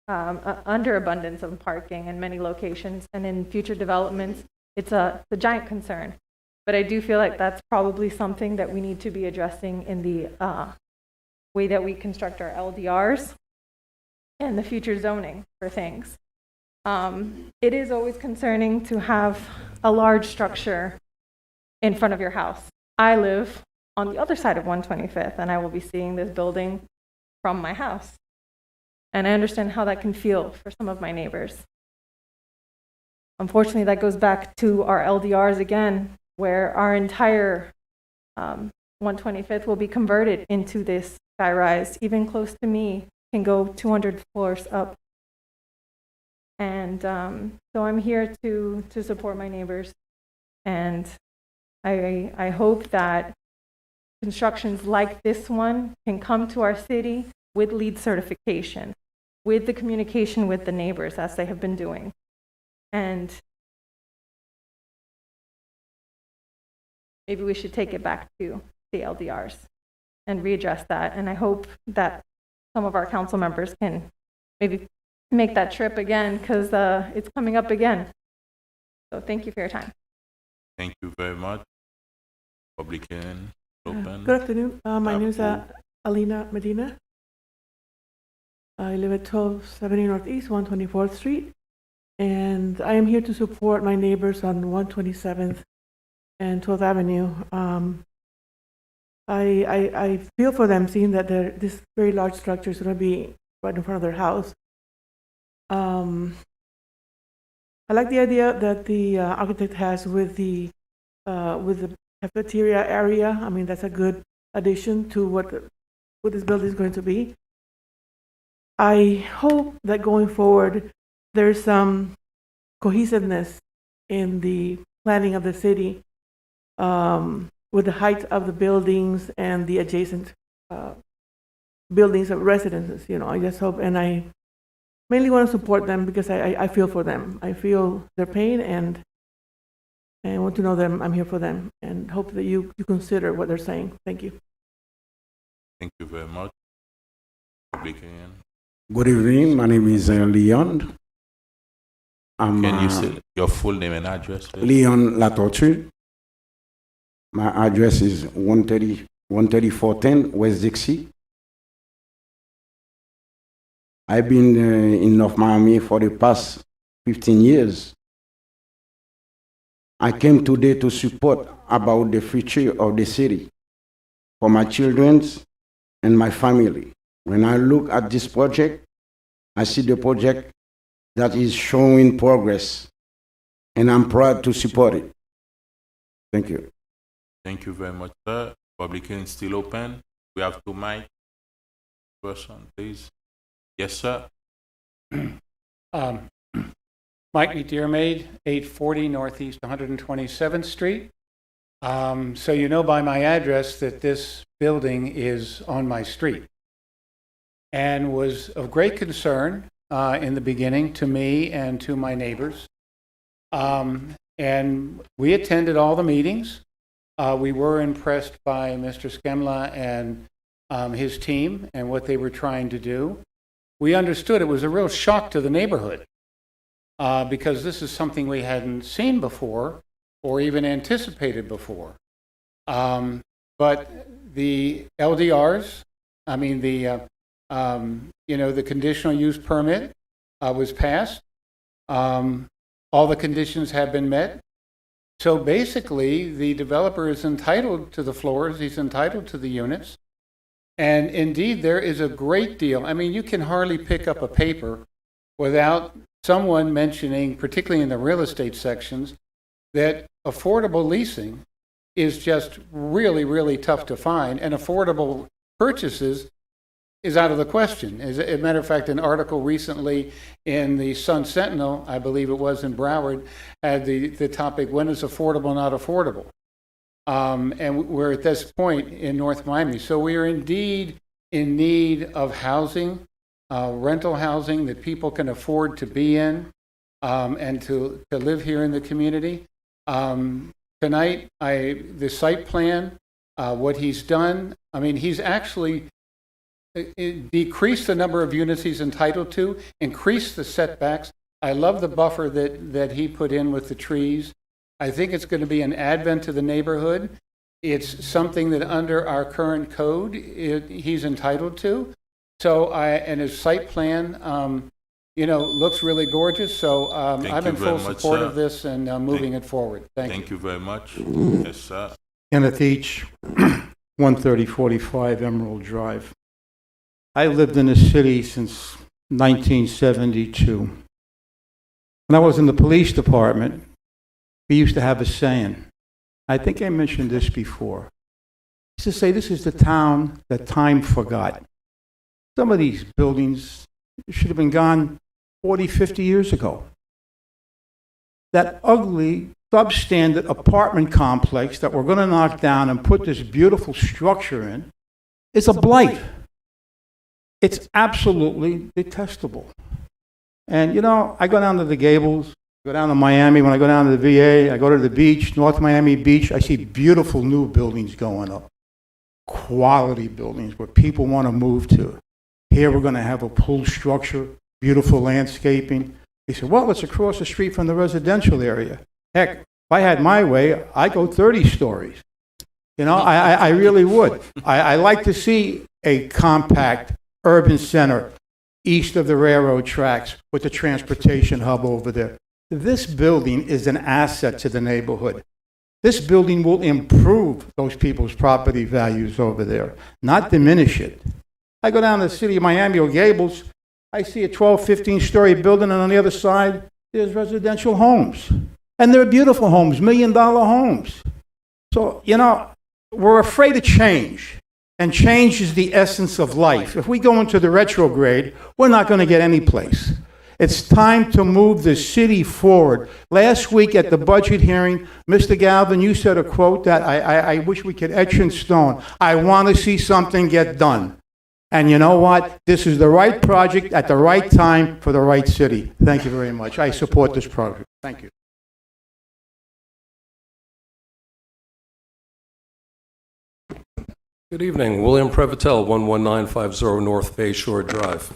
underabundance of parking in many locations, and in future developments, it's a giant concern. But I do feel like that's probably something that we need to be addressing in the way that we construct our LDRs and the future zoning for things. It is always concerning to have a large structure in front of your house. I live on the other side of 125th, and I will be seeing this building from my house. And I understand how that can feel for some of my neighbors. Unfortunately, that goes back to our LDRs again, where our entire 125th will be converted into this skyrise. Even close to me can go 200 floors up. And so I'm here to support my neighbors. And I hope that constructions like this one can come to our city with LEED certification, with the communication with the neighbors as they have been doing. And maybe we should take it back to the LDRs and readdress that. And I hope that some of our council members can maybe make that trip again, because it's coming up again. So thank you for your time. Thank you very much. Public hearing open. Good afternoon. My name is Alina Medina. I live at 1270 Northeast 124th Street, and I am here to support my neighbors on 127th and 12th Avenue. I feel for them, seeing that this very large structure is going to be right in front of their house. I like the idea that the architect has with the cafeteria area. I mean, that's a good addition to what this building is going to be. I hope that going forward, there's some cohesiveness in the planning of the city with the height of the buildings and the adjacent buildings of residences. I just hope, and I mainly want to support them because I feel for them. I feel their pain, and I want to know them. I'm here for them, and hope that you consider what they're saying. Thank you. Thank you very much. Republican. Good evening. My name is Leon. Can you say your full name and address, please? Leon Latortue. My address is 13410 West Dixie. I've been in North Miami for the past 15 years. I came today to support about the future of the city for my children and my family. When I look at this project, I see the project that is showing progress, and I'm proud to support it. Thank you. Thank you very much, sir. Public hearing is still open. We have two mic person, please. Yes, sir. Mike McDearmaid, 840 Northeast 127th Street. So you know by my address that this building is on my street, and was of great concern in the beginning to me and to my neighbors. And we attended all the meetings. We were impressed by Mr. Skemla and his team and what they were trying to do. We understood it was a real shock to the neighborhood because this is something we hadn't seen before or even anticipated before. But the LDRs, the conditional use permit was passed. All the conditions have been met. So basically, the developer is entitled to the floors, he's entitled to the units. And indeed, there is a great deal. You can hardly pick up a paper without someone mentioning, particularly in the real estate sections, that affordable leasing is just really, really tough to find, and affordable purchases is out of the question. As a matter of fact, an article recently in the Sun Sentinel, I believe it was in Broward, had the topic, when is affordable not affordable? And we're at this point in North Miami. So we are indeed in need of housing, rental housing that people can afford to be in and to live here in the community. Tonight, the site plan, what he's done, he's actually decreased the number of units he's entitled to, increased the setbacks. I love the buffer that he put in with the trees. I think it's going to be an advent to the neighborhood. It's something that under our current code, he's entitled to. So and his site plan, looks really gorgeous. So I'm in full support of this and moving it forward. Thank you. You very much. Yes, sir. Kenneth H., 13045 Emerald Drive. I lived in the city since 1972. When I was in the police department, we used to have a saying. I think I mentioned this before. We used to say, this is the town that time forgot. Some of these buildings should have been gone 40, 50 years ago. That ugly, substandard apartment complex that we're going to knock down and put this beautiful structure in is a blight. It's absolutely detestable. And, I go down to the Gables, go down to Miami. When I go down to the VA, I go to the beach, North Miami Beach. I see beautiful new buildings going up, quality buildings where people want to move to. Here we're going to have a pool structure, beautiful landscaping. They said, well, it's across the street from the residential area. Heck, if I had my way, I'd go 30 stories. I really would. I like to see a compact urban center east of the railroad tracks with the transportation hub over there. This building is an asset to the neighborhood. This building will improve those people's property values over there, not diminish it. I go down to the city of Miami or Gables, I see a 12, 15-story building, and on the other side, there's residential homes. And they're beautiful homes, $1 million homes. So, we're afraid of change. And change is the essence of life. If we go into the retrograde, we're not going to get any place. It's time to move the city forward. Last week at the budget hearing, Mr. Galvin, you said a quote that I wish we could etch in stone. I want to see something get done. And you know what? This is the right project at the right time for the right city. Thank you very much. I support this project. Thank you. Good evening. William Prevotel, 11950 North Bay Shore Drive.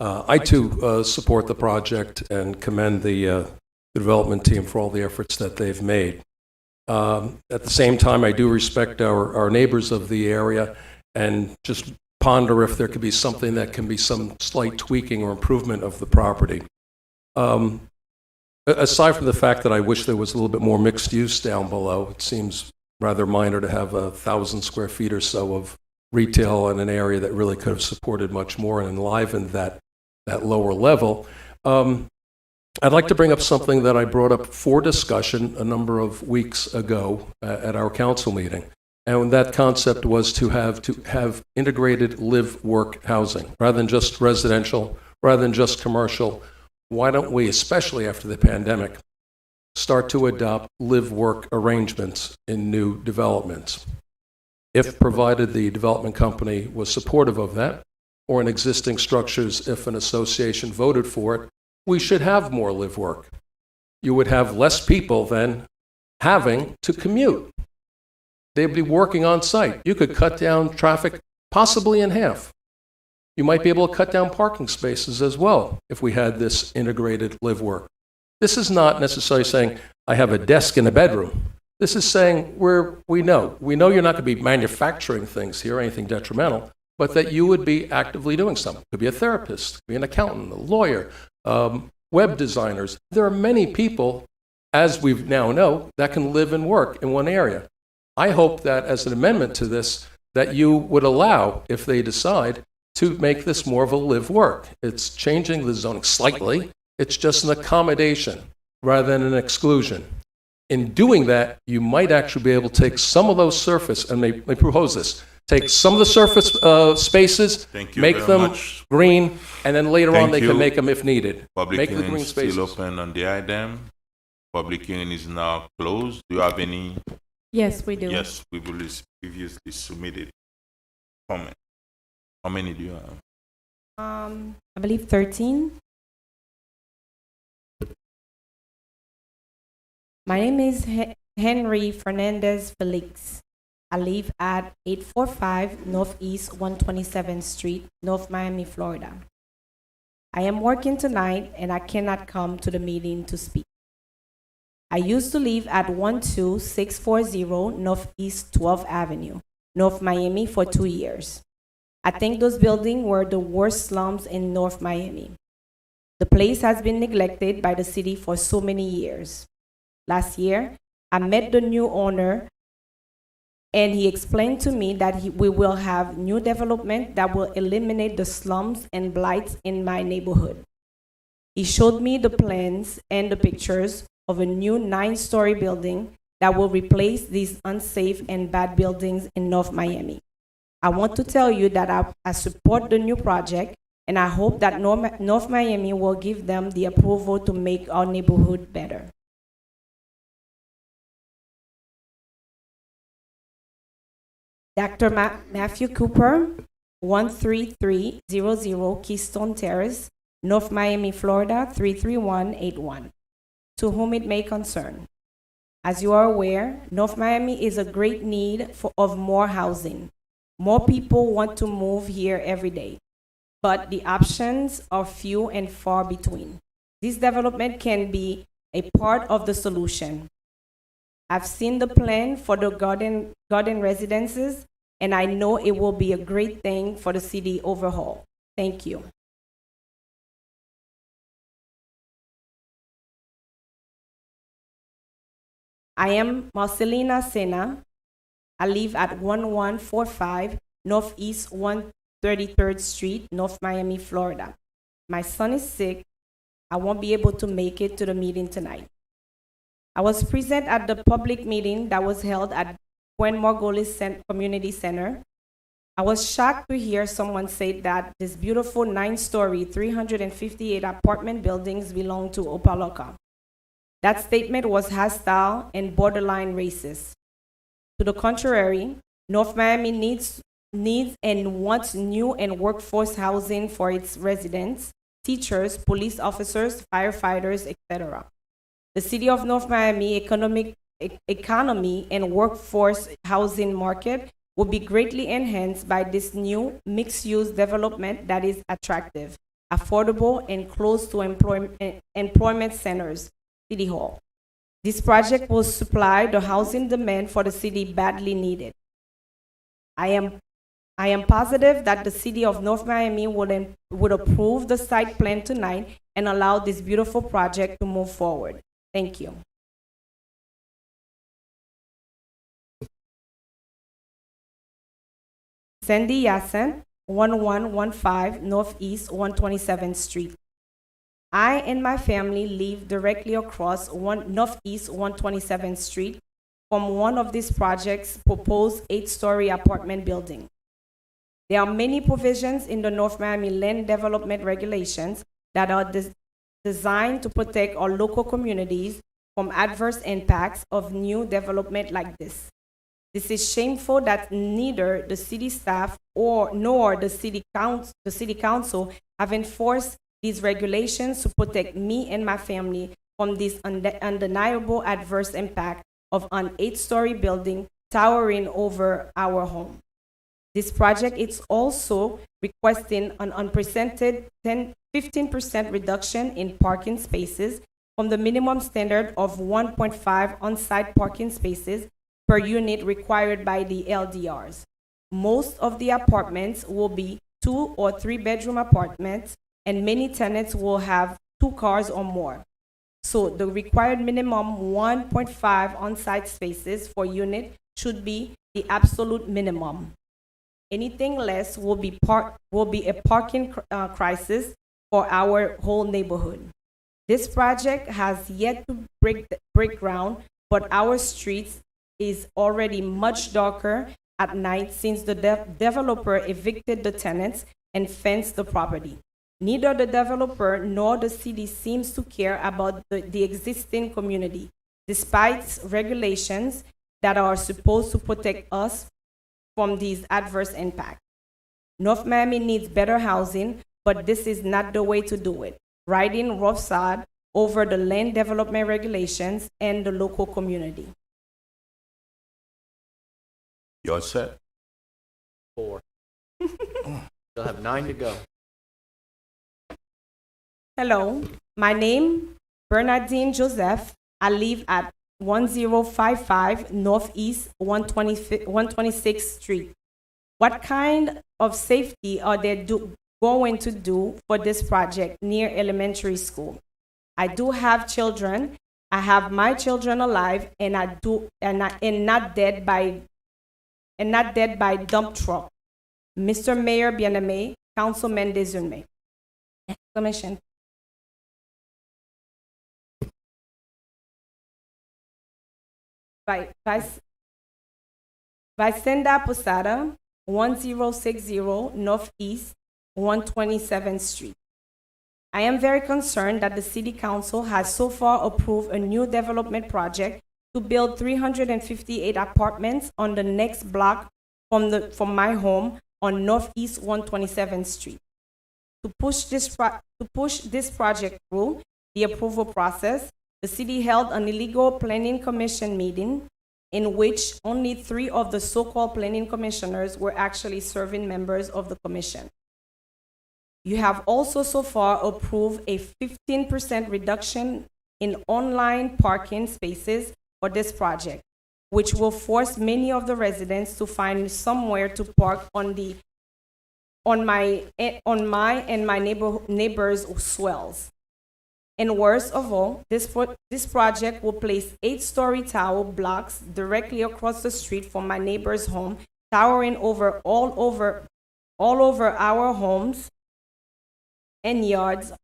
I too support the project and commend the development team for all the efforts that they've made. At the same time, I do respect our neighbors of the area and just ponder if there could be something that can be some slight tweaking or improvement of the property. Aside from the fact that I wish there was a little bit more mixed use down below, it seems rather minor to have 1,000 square feet or so of retail in an area that really could have supported much more and enlivened that lower level. I'd like to bring up something that I brought up for discussion a number of weeks ago at our council meeting. And that concept was to have integrated live-work housing, rather than just residential, rather than just commercial. Why don't we, especially after the pandemic, start to adopt live-work arrangements in new developments? If provided the development company was supportive of that, or in existing structures, if an association voted for it, we should have more live-work. You would have less people then having to commute. They'd be working on site. You could cut down traffic possibly in half. You might be able to cut down parking spaces as well if we had this integrated live-work. This is not necessarily saying, I have a desk in a bedroom. This is saying we know you're not going to be manufacturing things here, anything detrimental, but that you would be actively doing something. It could be a therapist, it could be an accountant, a lawyer, web designers. There are many people, as we now know, that can live and work in one area. I hope that as an amendment to this, that you would allow, if they decide, to make this more of a live-work. It's changing the zoning slightly. It's just an accommodation rather than an exclusion. In doing that, you might actually be able to take some of those surface, and may propose this, take some of the surface spaces, make them green, and then later on they can make them if needed. Public Make the hearing green is spaces. still open on the item. Public hearing is now closed. Do you have any? Yes, we do. Yes, we previously submitted comment. How many do you have? I believe 13. My name is Henry Fernandez Felix. I live at 845 Northeast 127th Street, North Miami, Florida. I am working tonight and I cannot come to the meeting to speak. I used to live at 12640 Northeast 12th Avenue, North Miami for 2 years. I think those buildings were the worst slums in North Miami. The place has been neglected by the city for so many years. Last year, I met the new owner and he explained to me that we will have new development that will eliminate the slums and blights in my neighborhood. He showed me the plans and the pictures of a new 9-story building that will replace these unsafe and bad buildings in North Miami. I want to tell you that I support the new project and I hope that North Miami will give them the approval to make our neighborhood better. Dr. Matthew Cooper, 13300 Keystone Terrace, North Miami, Florida, 33181. To whom it may concern. As you are aware, North Miami is a great need of more housing. More people want to move here every day, but the options are few and far between. This development can be a part of the solution. I've seen the plan for the garden residences, and I know it will be a great thing for the city overall. Thank you. I am Marcelina Sena. I live at 1145 Northeast 133rd Street, North Miami, Florida. My son is sick. I won't be able to make it to the meeting tonight. I was present at the public meeting that was held at Gwen Margolis Community Center. I was shocked to hear someone say that this beautiful 9-story, 358 apartment buildings belong to Opaloka. That statement was hostile and borderline racist. To the contrary, North Miami needs and wants new and workforce housing for its residents, teachers, police officers, firefighters, etc. The city of North Miami economy and workforce housing market will be greatly enhanced by this new mixed-use development that is attractive, affordable, and close to employment centers, City Hall. This project will supply the housing demand for the city badly needed. I am positive that the city of North Miami would approve the site plan tonight and allow this beautiful project to move forward. Thank you. Sandy Yassen, 1115 Northeast 127th Street. I and my family live directly across Northeast 127th Street from one of these projects' proposed 8-story apartment building. There are many provisions in the North Miami land development regulations that are designed to protect our local communities from adverse impacts of new development like this. This is shameful that neither the city staff nor the city council have enforced these regulations to protect me and my family from this undeniable adverse impact of an 8-story building towering over our home. This project is also requesting an unprecedented 15% reduction in parking spaces from the minimum standard of 1.5 on-site parking spaces per unit required by the LDRs. Most of the apartments will be 2 or 3 bedroom apartments, and many tenants will have 2 cars or more. So the required minimum 1.5 on-site spaces for unit should be the absolute minimum. Anything less will be a parking crisis for our whole neighborhood. This project has yet to break ground, but our streets is already much darker at night since the developer evicted the tenants and fenced the property. Neither the developer nor the city seems to care about the existing community, despite regulations that are supposed to protect us from these adverse impacts. North Miami needs better housing, but this is not the way to do it. Riding roughshod over the land development regulations and the local community. You all set? 4. Still have 9 to go. Hello, my name Bernardine Joseph. I live at 1055 Northeast 126th Street. What kind of safety are they going to do for this project near elementary school? I do have children. I have my children alive, and not dead by dump truck. Mr. Mayor Bien-Aimé, Councilman Desurme. Exclamation. Vicenda Posada, 1060 Northeast 127th Street. I am very concerned that the City Council has so far approved a new development project to build 358 apartments on the next block from my home on Northeast 127th Street. To push this project through the approval process, the city held an illegal planning commission meeting in which only 3 of the so-called planning commissioners were actually serving members of the commission. You have also so far approved a 15% reduction in online parking spaces for this project, which will force many of the residents to find somewhere to park on my and my neighbors' swells. And worst of all, this project will place 8-story tower blocks directly across the street from my neighbor's home, towering all over our homes and yards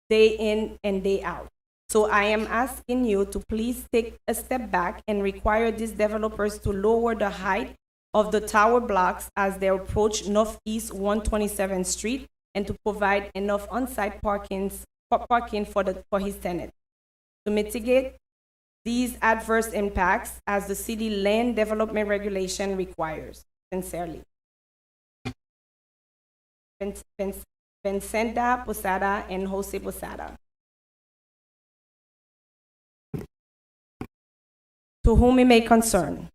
day in and day out. So I am asking you to please take a step back and require these developers to lower the height of the tower blocks as they approach Northeast 127th Street and to provide enough on-site parking for his tenants. To mitigate these adverse impacts as the city land development regulation requires. Sincerely. Vincenda Posada and Jose Posada. To whom it may concern.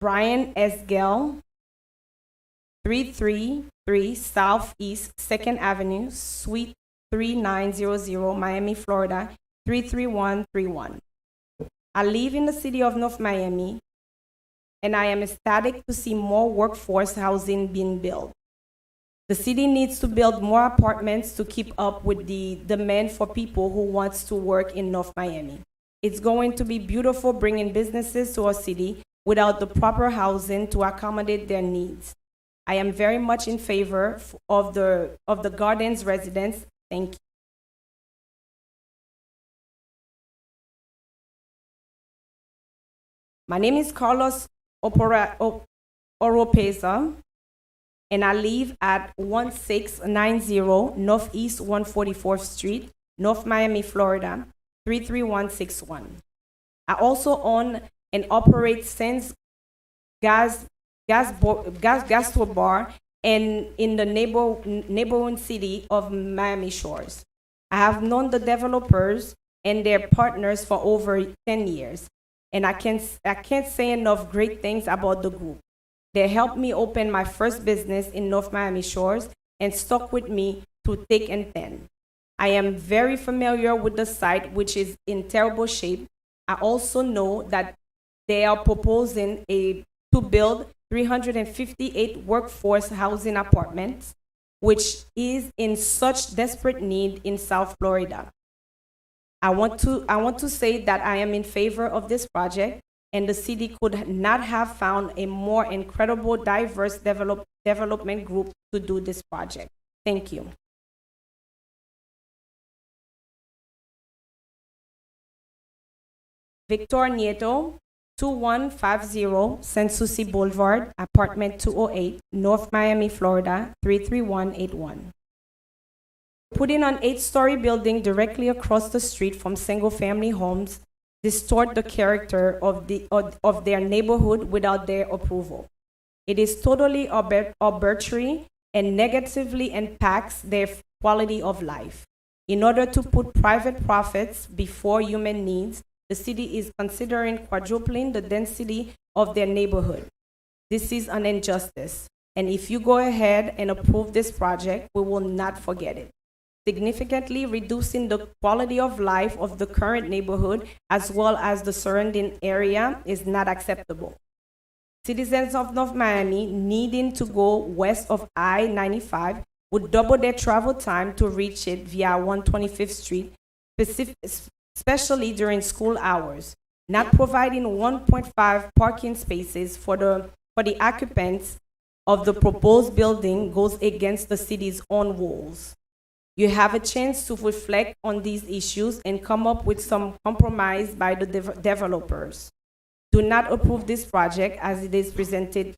Brian S. Gell, 333 Southeast 2nd Avenue, Suite 3900, Miami, Florida, 33131. I live in the city of North Miami, and I am ecstatic to see more workforce housing being built. The city needs to build more apartments to keep up with the demand for people who want to work in North Miami. It's going to be beautiful bringing businesses to our city without the proper housing to accommodate their needs. I am very much in favor of the Gardens residents. Thank you. My name is Carlos Oropeza, and I live at 1690 Northeast 144th Street, North Miami, Florida, 33161. I also own and operate Sense Gastro Bar and in the neighboring city of Miami Shores. I have known the developers and their partners for over 10 years, and I can't say enough great things about the group. They helped me open my first business in North Miami Shores and stuck with me through thick and thin. I am very familiar with the site, which is in terrible shape. I also know that they are proposing to build 358 workforce housing apartments, which is in such desperate need in South Florida. I want to say that I am in favor of this project, and the city could not have found a more incredible, diverse development group to do this project. Thank you. Victor Nieto, 2150 Sanssouci Boulevard, apartment 208, North Miami, Florida, 33181. Putting an 8-story building directly across the street from single-family homes distort the character of their neighborhood without their approval. It is totally arbitrary and negatively impacts their quality of life. In order to put private profits before human needs, the city is considering quadrupling the density of their neighborhood. This is an injustice, and if you go ahead and approve this project, we will not forget it. Significantly reducing the quality of life of the current neighborhood as well as the surrounding area is not acceptable. Citizens of North Miami needing to go west of I-95 would double their travel time to reach it via 125th Street, especially during school hours. Not providing 1.5 parking spaces for the occupants of the proposed building goes against the city's own rules. You have a chance to reflect on these issues and come up with some compromise by the developers. Do not approve this project as it is presently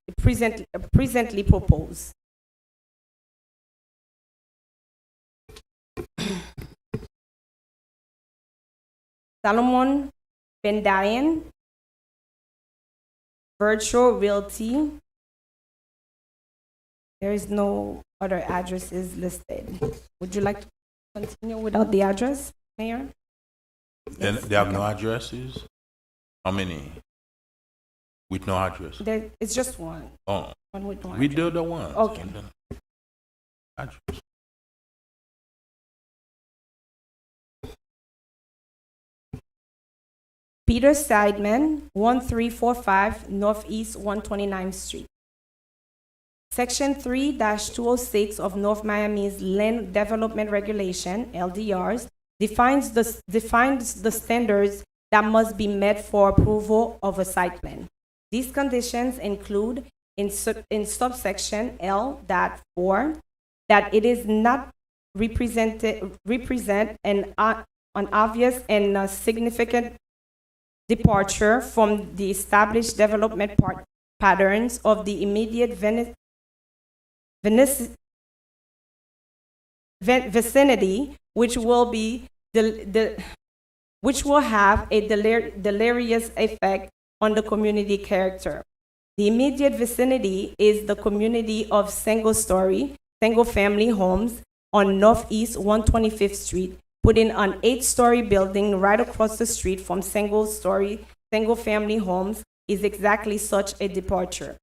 proposed. Salomon Bendayan, Virtual Realty. There is no other addresses listed. Would you like to continue without the address, Mayor? And they have no addresses? How many? With no address? It's just one. Oh. One with no We address. do the one. Okay. Address. Peter Seidman, 1345 Northeast 129th Street. Section 3-206 of North Miami's Land Development Regulation, LDRs, defines the standards that must be met for approval of a site plan. These conditions include, in subsection L.4, that it is not represent an obvious and significant departure from the established development patterns of the immediate vicinity, which will have a deleterious effect on the community character. The immediate vicinity is the community of single-family homes on Northeast 125th Street, putting an 8-story building right across the street from single-family homes is exactly such a departure.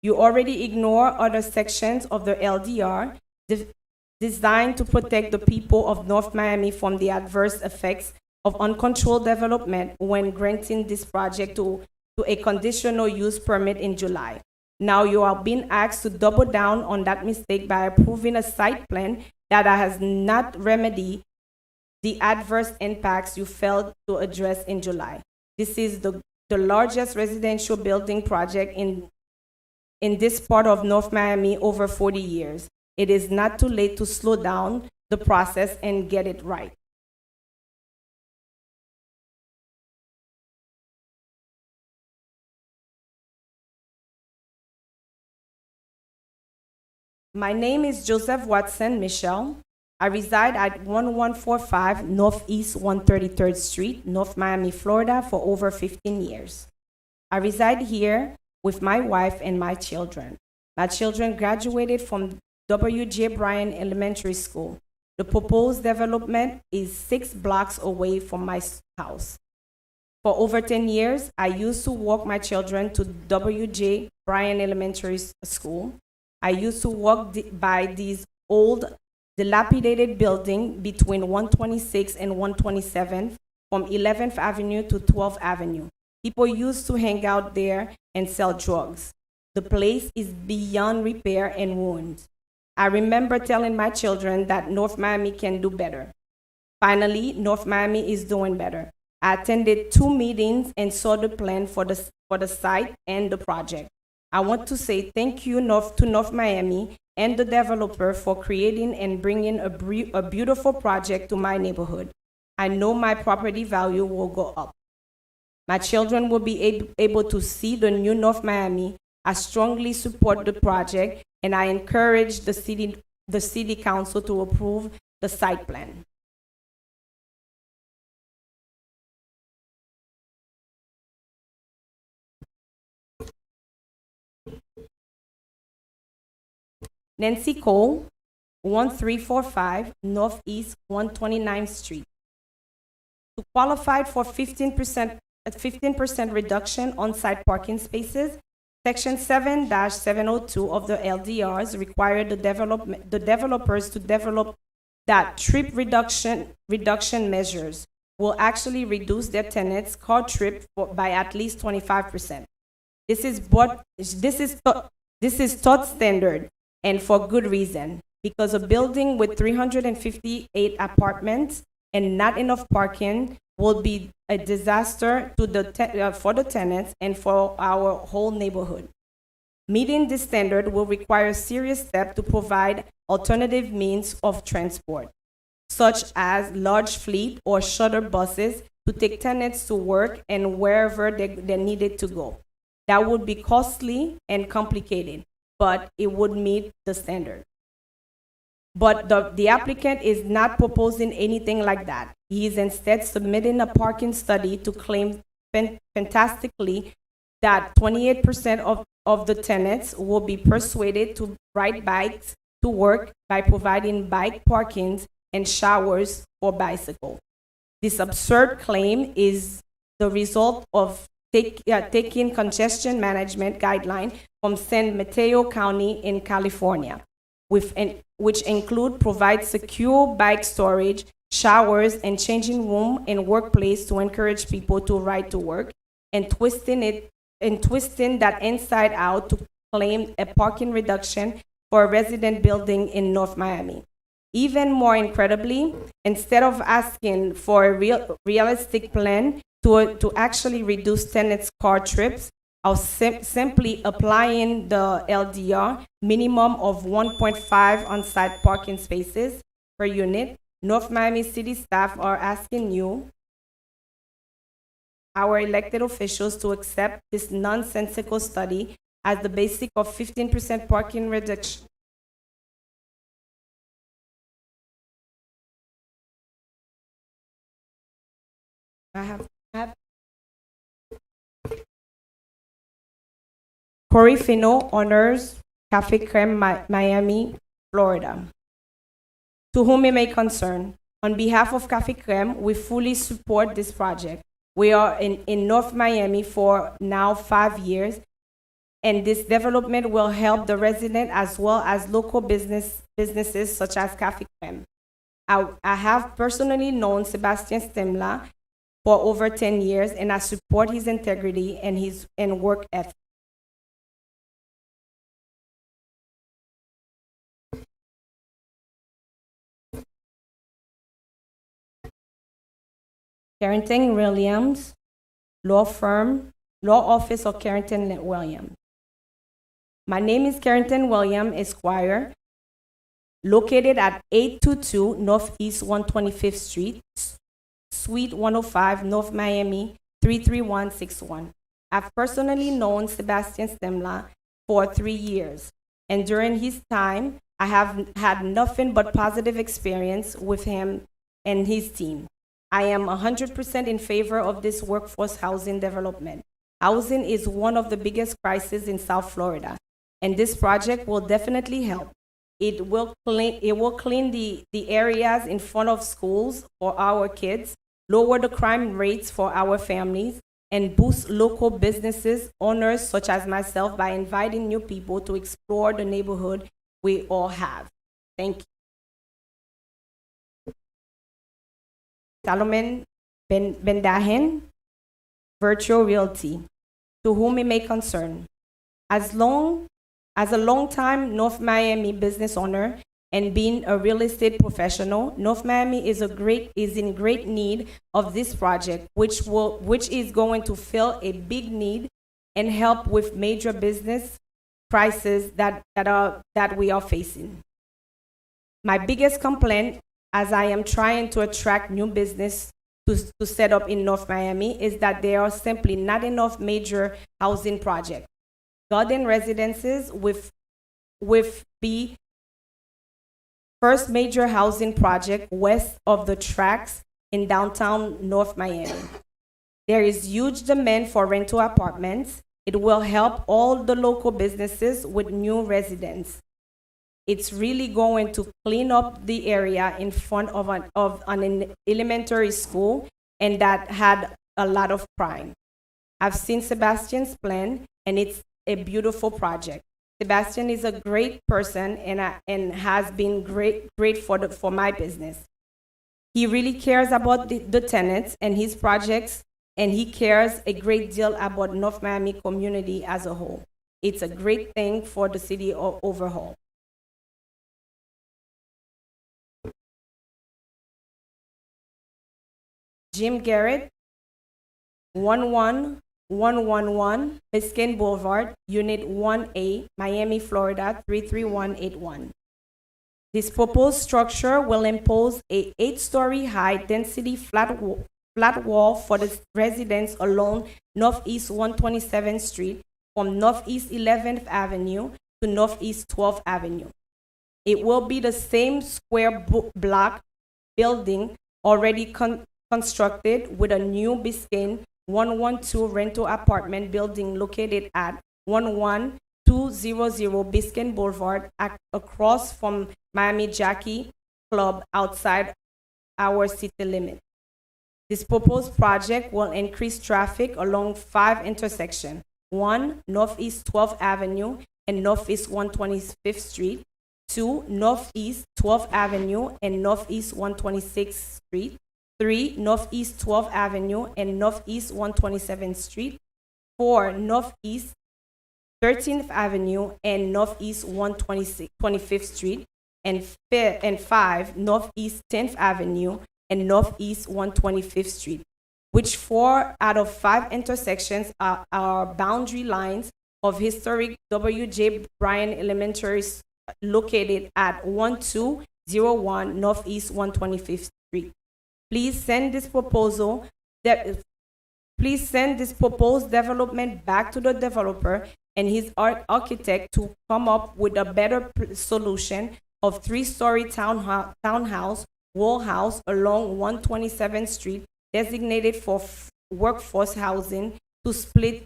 You already ignore other sections of the LDR designed to protect the people of North Miami from the adverse effects of uncontrolled development when granting this project to a conditional use permit in July. Now you are being asked to double down on that mistake by approving a site plan that has not remedied the adverse impacts you failed to address in July. This is the largest residential building project in this part of North Miami over 40 years. It is not too late to slow down the process and get it right. My name is Joseph Watson Michelle. I reside at 1145 Northeast 133rd Street, North Miami, Florida, for over 15 years. I reside here with my wife and my children. My children graduated from W.J. Bryan Elementary School. The proposed development is 6 blocks away from my house. For over 10 years, I used to walk my children to W.J. Bryan Elementary School. I used to walk by these old, dilapidated buildings between 126 and 127 from 11th Avenue to 12th Avenue. People used to hang out there and sell drugs. The place is beyond repair and ruined. I remember telling my children that North Miami can do better. Finally, North Miami is doing better. I attended 2 meetings and saw the plan for the site and the project. I want to say thank you to North Miami and the developer for creating and bringing a beautiful project to my neighborhood. I know my property value will go up. My children will be able to see the new North Miami. I strongly support the project, and I encourage the city council to approve the site plan. Nancy Cole, 1345 Northeast 129th Street. To qualify for 15% reduction on site parking spaces, Section 7-702 of the LDRs require the developers to develop that trip reduction measures will actually reduce their tenants' car trip by at least 25%. This is thought standard, and for good reason, because a building with 358 apartments and not enough parking will be a disaster for the tenants and for our whole neighborhood. Meeting this standard will require a serious step to provide alternative means of transport, such as large fleet or shuttle buses to take tenants to work and wherever they needed to go. That would be costly and complicated, but it would meet the standard. But the applicant is not proposing anything like that. He is instead submitting a parking study to claim fantastically that 28% of the tenants will be persuaded to ride bikes to work by providing bike parkings and showers for bicycles. This absurd claim is the result of taking congestion management guidelines from San Mateo County in California, which include provide secure bike storage, showers, and changing room and workplace to encourage people to ride to work, and twisting that inside out to claim a parking reduction for a resident building in North Miami. Even more incredibly, instead of asking for a realistic plan to actually reduce tenants' car trips, or simply applying the LDR minimum of 1.5 on-site parking spaces per unit, North Miami City staff are asking you our elected officials to accept this nonsensical study as the basic of 15% parking reduction. I have Corey Fino honors Cafe Creme, Miami, Florida. To whom it may concern, on behalf of Cafe Creme, we fully support this project. We are in North Miami for now 5 years, and this development will help the resident as well as local businesses such as Cafe Creme. I have personally known Sebastian Stemla for over 10 years, and I support his integrity and work ethic. Carrington Williams, law office of Carrington Williams. My name is Carrington Williams, Esquire, located at 822 Northeast 125th Street, Suite 105, North Miami, 33161. I've personally known Sebastian Stemla for 3 years, and during his time, I have had nothing but positive experience with him and his team. I am 100% in favor of this workforce housing development. Housing is one of the biggest crises in South Florida, and this project will definitely help. It will clean the areas in front of schools for our kids, lower the crime rates for our families, and boost local businesses owners such as myself by inviting new people to explore the neighborhood we all have. Thank you. Solomon Bendahen, Virtual Realty, to whom it may concern. As a long-time North Miami business owner and being a real estate professional, North Miami is in great need of this project, which is going to fill a big need and help with major business crises that we are facing. My biggest complaint, as I am trying to attract new business to set up in North Miami, is that there are simply not enough major housing projects. Garden Residences with the first major housing project west of the tracks in downtown North Miami. There is huge demand for rental apartments. It will help all the local businesses with new residents. It's really going to clean up the area in front of an elementary school, and that had a lot of crime. I've seen Sebastian's plan, and it's a beautiful project. Sebastian is a great person and has been great for my business. He really cares about the tenants and his projects, and he cares a great deal about North Miami community as a whole. It's a great thing for the city overall. Jim Garrett, 11111 Biscayne Boulevard, Unit 1A, Miami, Florida, 33181. This proposed structure will impose a 8-story high density flat wall for the residents along Northeast 127th Street from Northeast 11th Avenue to Northeast 12th Avenue. It will be the same square block building already constructed with a new Biscayne 112 rental apartment building located at 11200 Biscayne Boulevard across from Miami Jackie Club outside our city limit. This proposed project will increase traffic along 5 intersections: 1, Northeast 12th Avenue and Northeast 125th Street; 2, Northeast 12th Avenue and Northeast 126th Street; 3, Northeast 12th Avenue and Northeast 127th Street; 4, Northeast 13th Avenue and Northeast 125th Street; and 5, Northeast 10th Avenue and Northeast 125th Street, which 4 out of 5 intersections are boundary lines of historic W.J. Bryan Elementary located at 1201 Northeast 125th Street. Please send this proposal Please send this proposed development back to the developer and his architect to come up with a better solution of 3-story townhouse, wall house along 127th Street, designated for workforce housing, to split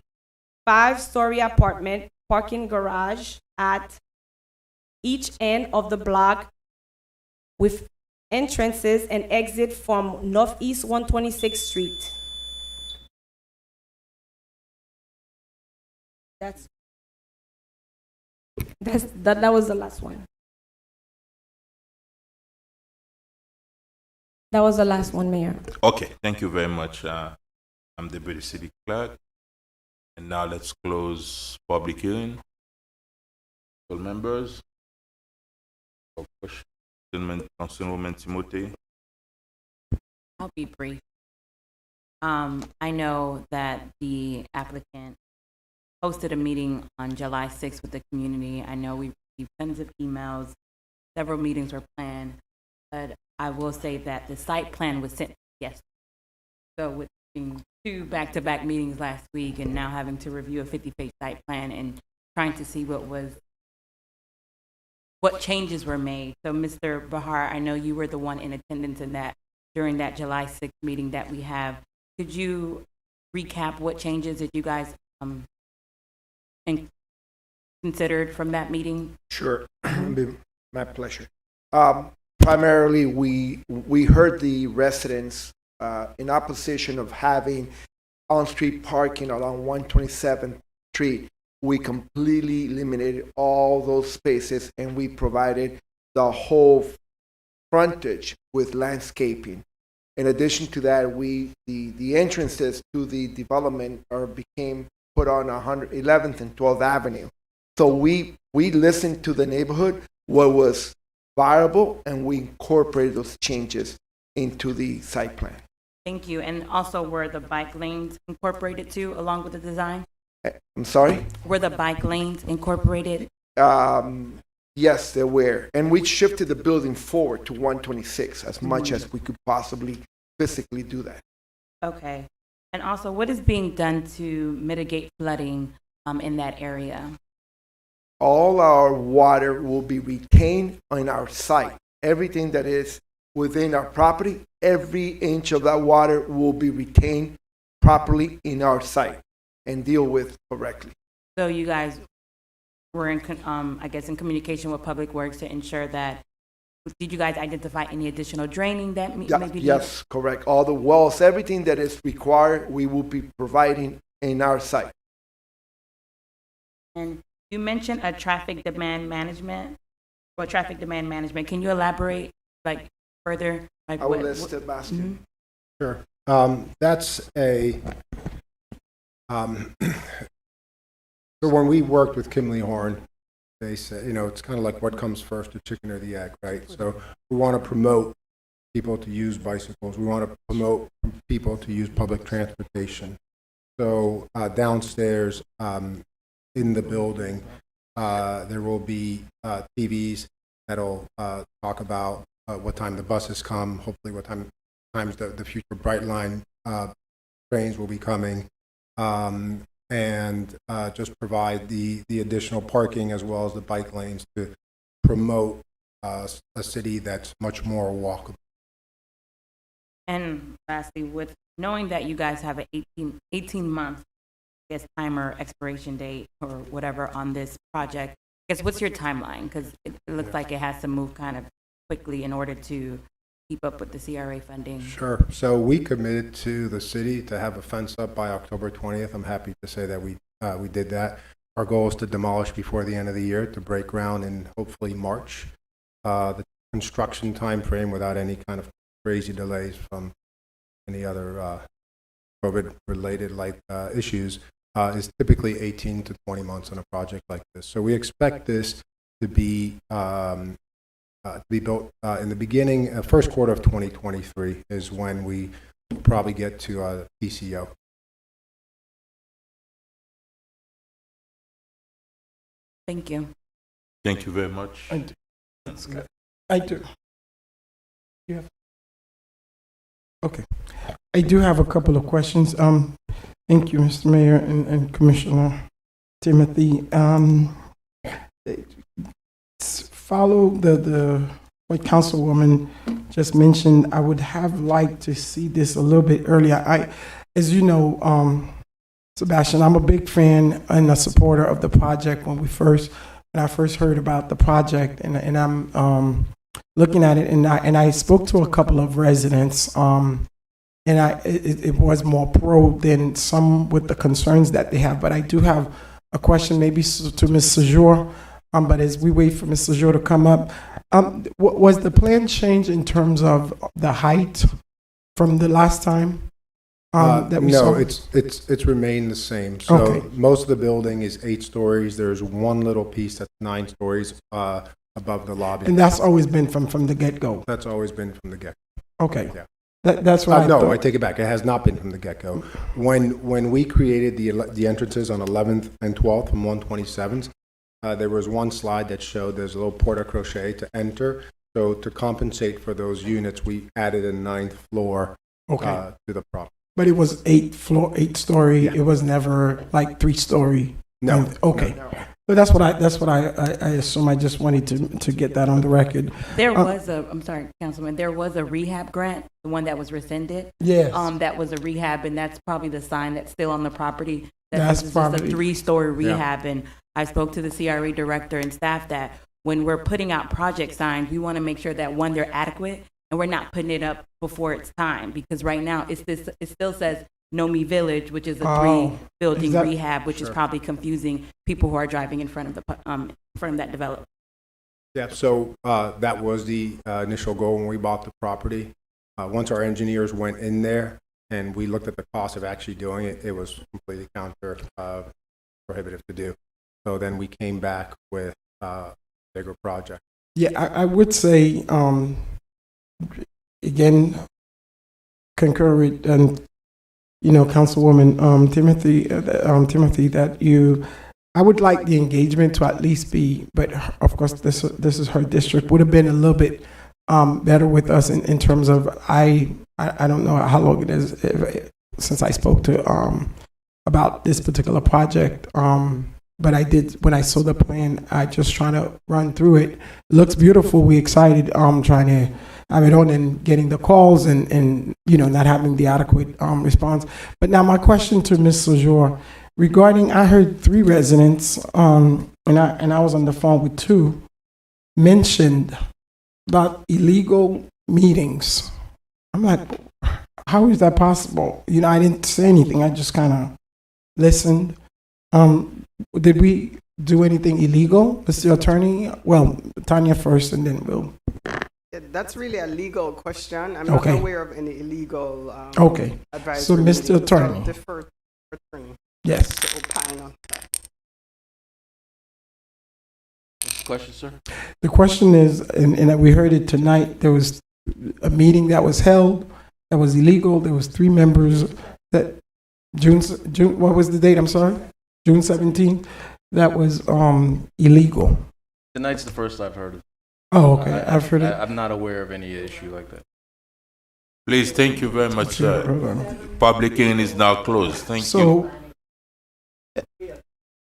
5-story apartment, parking garage at each end of the block with entrances and exit from Northeast 126th Street. That was the last one. That was the last one, Mayor. Okay, thank you very much. I'm Deputy City Clerk. And now let's close public hearing. All members. Councilwoman Timothy. I'll be brief. I know that the applicant hosted a meeting on July 6th with the community. I know we received tons of emails, several meetings were planned, but I will say that the site plan was sent yesterday. So with being 2 back-to-back meetings last week and now having to review a 50-page site plan and trying to see what changes were made. So Mr. Bahar, I know you were the one in attendance in that during that July 6th meeting that we have. Could you recap what changes that you guys considered from that meeting? Sure, it'd be my pleasure. Primarily, we heard the residents in opposition of having on-street parking along 127th Street. We completely eliminated all those spaces and we provided the whole frontage with landscaping. In addition to that, the entrances to the development became put on 11th and 12th Avenue. So we listened to the neighborhood, what was viable, and we incorporated those changes into the site plan. Thank you. And also, were the bike lanes incorporated too, along with the design? I'm sorry? Were the bike lanes incorporated? Yes, there were. And we shifted the building forward to 126 as much as we could possibly physically do that. Okay. And also, what is being done to mitigate flooding in that area? All our water will be retained on our site. Everything that is within our property, every inch of that water will be retained properly in our site and deal with correctly. So you guys were in communication with Public Works to ensure that. Did you guys identify any additional draining that maybe? Yes, correct. All the wells, everything that is required, we will be providing in our site. And you mentioned a traffic demand management. Can you elaborate further? I will let Sebastian. Sure. That's a. So when we worked with Kimley Horn, they said, it's kind of like what comes first, the chicken or the egg, right? So we want to promote people to use bicycles. We want to promote people to use public transportation. So downstairs in the building, there will be TVs that'll talk about what time the buses come, hopefully what times the future Brightline trains will be coming. And just provide the additional parking as well as the bike lanes to promote a city that's much more walkable. And lastly, with knowing that you guys have an 18-month timer expiration date or whatever on this project, what's your timeline? Because it looks like it has to move kind of quickly in order to keep up with the CRA funding. Sure. So we committed to the city to have a fence up by October 20th. I'm happy to say that we did that. Our goal is to demolish before the end of the year, to break ground in hopefully March. The construction time frame, without any kind of crazy delays from any other COVID-related issues, is typically 18 to 20 months on a project like this. So we expect this to be built in the beginning, first quarter of 2023 is when we probably get to PCO. Thank you. Thank you very much. I do. That's good. I do. Yeah. Okay. I do have a couple of questions. Thank you, Mr. Mayor and Commissioner Timothy. Follow what Councilwoman just mentioned. I would have liked to see this a little bit earlier. As you know, Sebastian, I'm a big fan and a supporter of the project. When I first heard about the project, and I'm looking at it, and I spoke to a couple of residents, and it was more pro than some with the concerns that they have. But I do have a question, maybe to Ms. Sejour. But as we wait for Ms. Sejour to come up, was the plan change in terms of the height from the last time that we saw? No, it's remained the same. So Okay. most of the building is 8 stories. There's one little piece that's 9 stories above the lobby. And that's always been from the get-go? That's always been from the get. Okay. Yeah. That's what I No, thought. I take it back. It has not been from the get-go. When we created the entrances on 11th and 12th from 127th, there was one slide that showed there's a little porte crochet to enter. So to compensate for those units, we added a 9th floor Okay. to the property. But it was 8 story. Yeah. It was never like 3 story. No. Okay. But that's what I assume. I just wanted to get that on the record. There was I'm sorry, Councilman, there was a rehab grant, the one that was rescinded. Yes. That was a rehab, and that's probably the sign that's still on the property. That's This is probably- just a 3-story rehab, and I spoke to the CRA director and staff that when we're putting out project signs, we want to make sure that, one, they're adequate, and we're not putting it up before it's time, because right now it still says Nomi Village, which is a 3-building rehab, which is probably confusing people who are driving in front of that development. Yeah, so that was the initial goal when we bought the property. Once our engineers went in there and we looked at the cost of actually doing it, it was completely counter prohibitive to do. So then we came back with a bigger project. Yeah, I would say, again, concur with, Councilwoman Timothy, that I would like the engagement to at least be, but of course, this is her district, would have been a little bit better with us in terms of, I don't know how long it is since I spoke to about this particular project. But I did, when I saw the plan, I just trying to run through it. Looks beautiful. We excited, trying to have it on and getting the calls and not having the adequate response. But now my question to Ms. Sejour regarding, I heard 3 residents, and I was on the phone with 2, mentioned about illegal meetings. I'm like, how is that possible? I didn't say anything. I just kind of listened. Did we do anything illegal, Mr. Attorney? Well, Tanya first, and then we'll. Yeah, that's really a legal question. I'm not aware of any illegal advice. So, Mr. Attorney. Defer to attorney. Yes. To opine on that. Question, sir? The question is, and we heard it tonight, there was a meeting that was held that was illegal. There was 3 members that June, what was the date? I'm sorry? June 17th. That was illegal. Tonight's the first I've heard of it. Oh, okay. I've heard it. I'm not aware of any issue like that. Please, thank you very much, sir. Public hearing is now closed. Thank you.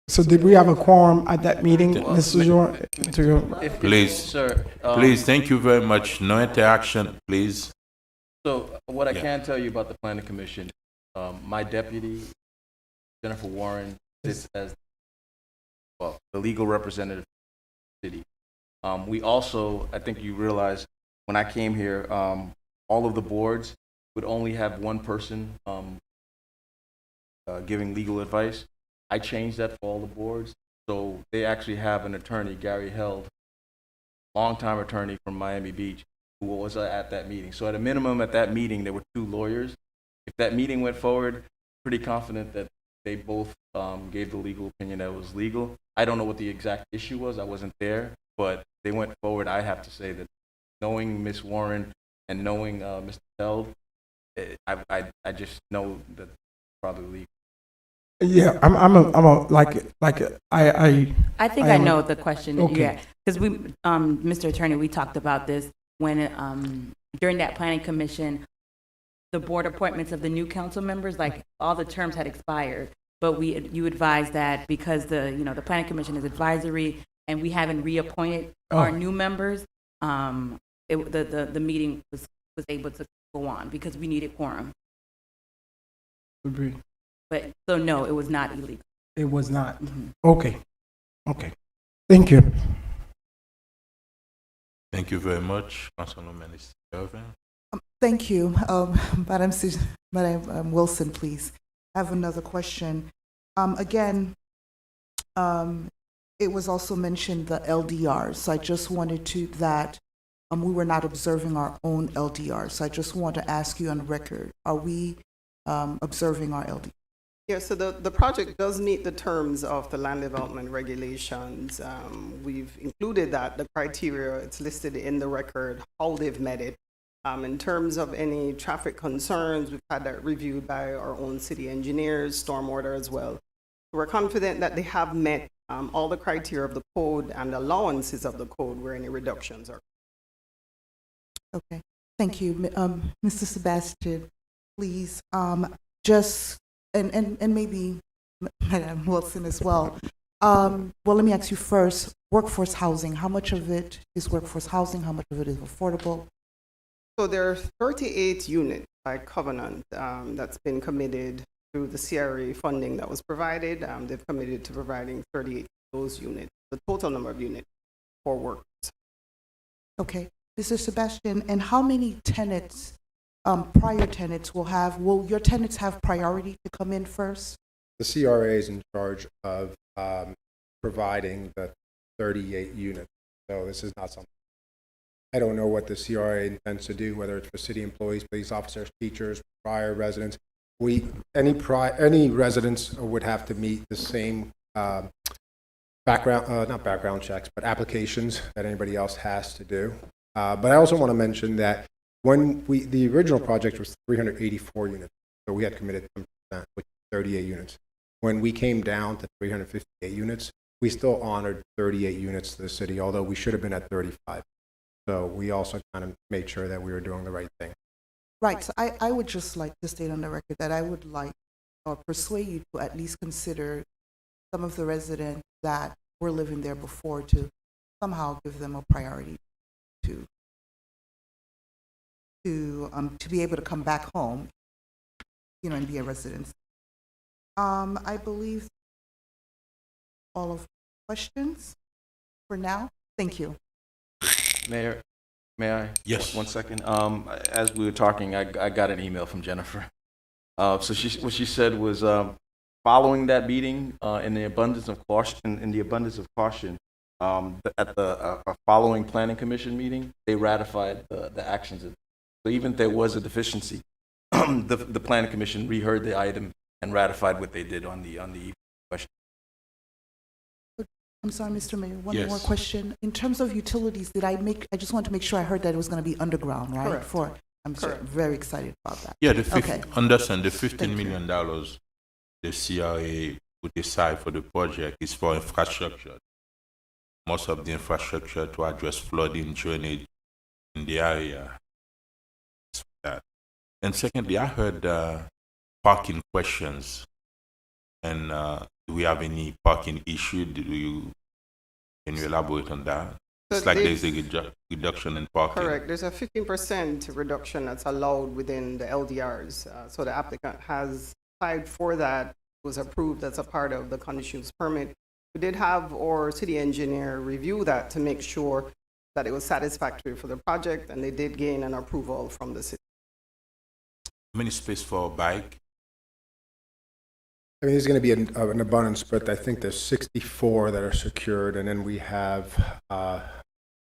So did we have a quorum at that meeting, Mr. Sejour? Please, sir. Please, thank you very much. No interaction, please. So what I can tell you about the Planning Commission, my deputy, Jennifer Warren, sits as the legal representative of the city. We also, I think you realize, when I came here, all of the boards would only have one person giving legal advice. I changed that for all the boards, so they actually have an attorney, Gary Held, longtime attorney from Miami Beach, who was at that meeting. So at a minimum, at that meeting, there were 2 lawyers. If that meeting went forward, pretty confident that they both gave the legal opinion that it was legal. I don't know what the exact issue was. I wasn't there, but they went forward. I have to say that knowing Ms. Warren and knowing Mr. Held, I just know that it's probably legal. Yeah, I think I know the question. Okay. Yeah, because we, Mr. Attorney, we talked about this when during that Planning Commission the board appointments of the new council members, like all the terms had expired. But you advised that because the planning commission is advisory and we haven't reappointed our new members, the meeting was able to go on because we needed quorum. Agree. But so no, it was not illegal. It was not. Okay. Okay. Thank you. Thank you very much, Councilwoman Galvin. Thank you. Madam Wilson, please. I have another question. Again, it was also mentioned the LDR, so I just wanted to, we were not observing our own LDR, so I just want to ask you on record, are we observing our LDR? Yeah, so the project does meet the terms of the land development regulations. We've included the criteria, it's listed in the record, how they've met it. In terms of any traffic concerns, we've had that reviewed by our own city engineers, stormwater as well. We're confident that they have met all the criteria of the code and allowances of the code where any reductions are. Okay, thank you. Mr. Sebastian, please, just, and maybe Madam Wilson as well. Well, let me ask you first, workforce housing, how much of it is workforce housing? How much of it is affordable? So there are 38 units by covenant that's been committed through the CRA funding that was provided. They've committed to providing 38 of those units, the total number of units for workers. Okay, Mr. Sebastian, and how many tenants, prior tenants will your tenants have priority to come in first? The CRA is in charge of providing the 38 units. So this is not something. I don't know what the CRA intends to do, whether it's for city employees, police officers, teachers, prior residents. Any residents would have to meet the same not background checks, but applications that anybody else has to do. But I also want to mention that when the original project was 384 units, so we had committed 10%, which is 38 units. When we came down to 358 units, we still honored 38 units to the city, although we should have been at 35. So we also kind of made sure that we were doing the right thing. Right, so I would just like to state on the record that I would like or persuade you to at least consider some of the residents that were living there before to somehow give them a priority to be able to come back home, and be a resident. I believe all of the questions for now. Thank you. Mayor, may I? Yes. One second. As we were talking, I got an email from Jennifer. So what she said was, following that meeting, in the abundance of caution, at the following planning commission meeting, they ratified the actions. So even if there was a deficiency, the planning commission reheard the item and ratified what they did on the question. I'm sorry, Mr. Mayor, one Yes. more question. In terms of utilities, I just want to make sure I heard that it was going to be underground, right? Correct. I'm very excited about that. Yeah, Okay. Understand the $15 million the CRA put aside for the project is for infrastructure. Most of the infrastructure to address flooding, drainage in the area. That. And secondly, I heard parking questions. And do we have any parking issue? Can you elaborate on that? It's like there's a reduction in parking. Correct. There's a 15% reduction that's allowed within the LDRs. So the applicant has applied for that, was approved as a part of the conditions permit. We did have our city engineer review that to make sure that it was satisfactory for the project, and they did gain an approval from the city. How many space for a bike? I mean, there's going to be an abundance, but I think there's 64 that are secured, and then we have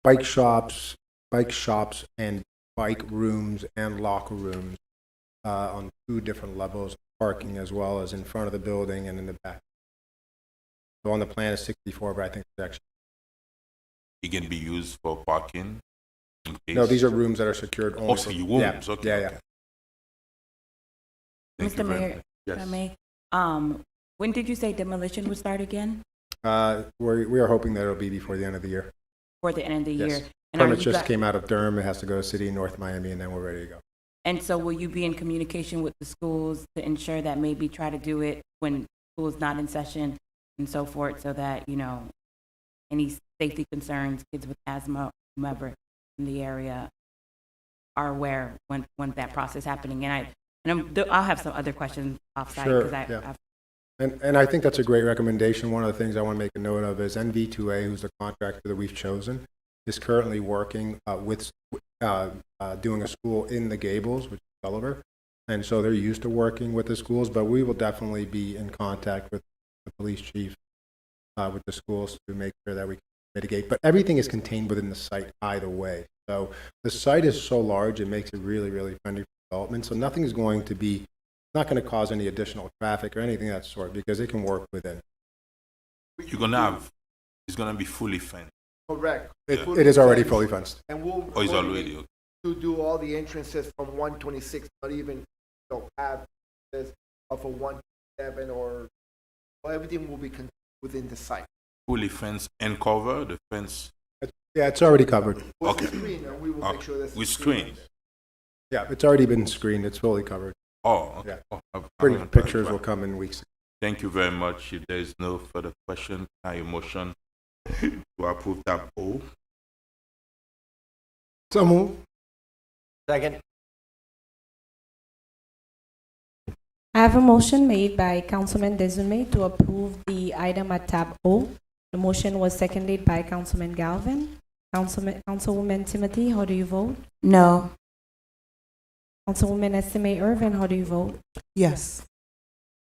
bike shops, and bike rooms and locker rooms on 2 different levels, parking as well as in front of the building and in the back. So on the plan is 64, but I think it's actually. It can be used for parking? In case? No, these are rooms that are secured only. Also, you rooms, Yeah. okay. Yeah. Thank you Mr. very Mayor, much. if I Yes. may, when did you say demolition would start again? We are hoping that it'll be before the end of the year. For the end of the Yes. year? And are Permits you just gu- came out of Durham. It has to go to City, North Miami, and then we're ready to go. And so will you be in communication with the schools to ensure that maybe try to do it when school is not in session and so forth, so that, you know, any safety concerns, kids with asthma, whomever in the area are aware when that process is happening? And I'll have some other questions offsite. Sure, 'Cause yeah. And I think that's a great recommendation. One of the things I want to make a note of is NV2A, who's the contractor that we've chosen, is currently working with doing a school in the Gables, which is Gulliver. And so they're used to working with the schools, but we will definitely be in contact with the police chief, with the schools to make sure that we can mitigate. But everything is contained within the site either way. So the site is so large, it makes it really, really friendly for development. So nothing is going to be, not going to cause any additional traffic or anything of that sort, because it can work within. You're going to have, it's going to be fully fenced. Correct. It is already fully fenced. And we'll Oh, it's already, okay. to do all the entrances from 126, not even have this of a 127 or well, everything will be within the site. Fully fenced and cover the fence. Yeah, it's already covered. With Okay. the screen, and we will make sure that's With screens. Yeah, it's already been screened. It's fully covered. Oh, okay. Yeah. Oh, Pretty haven't pictures tried. will come in weeks. Thank you very much. If there is no further question, I motion to approve tab O. So move. Second. I have a motion made by Councilman Desume to approve the item at tab O. The motion was seconded by Councilman Galvin. Councilwoman Timothy, how do you vote? No. Councilwoman Estimate Irvin, how do you vote? Yes.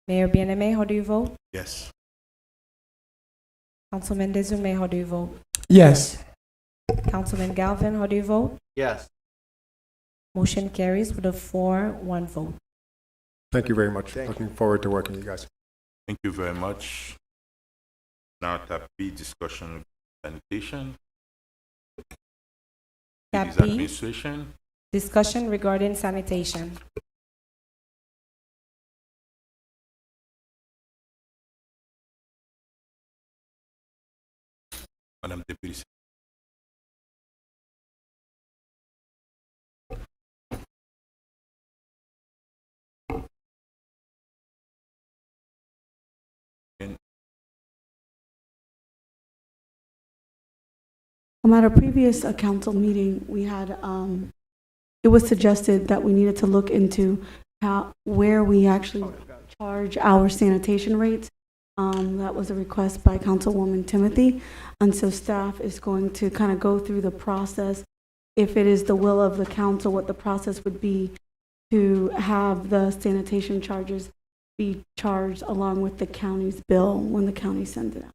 Mayor Bieneme, how do you vote? Yes. Councilman Desume, how do you vote? Yes. Councilman Galvin, how do you vote? Yes. Motion carries with a 4-1 vote. Thank you very much. Thank you. Looking forward to working with you guys. Thank you very much. Now tab B, discussion with sanitation. Tab City's B. administration. Discussion regarding sanitation. Madam Deputy. At a previous council meeting, we had, it was suggested that we needed to look into where we actually charge our sanitation rates. That was a request by Councilwoman Timothy. And so staff is going to kind of go through the process. If it is the will of the council, what the process would be to have the sanitation charges be charged along with the county's bill when the county sends it out.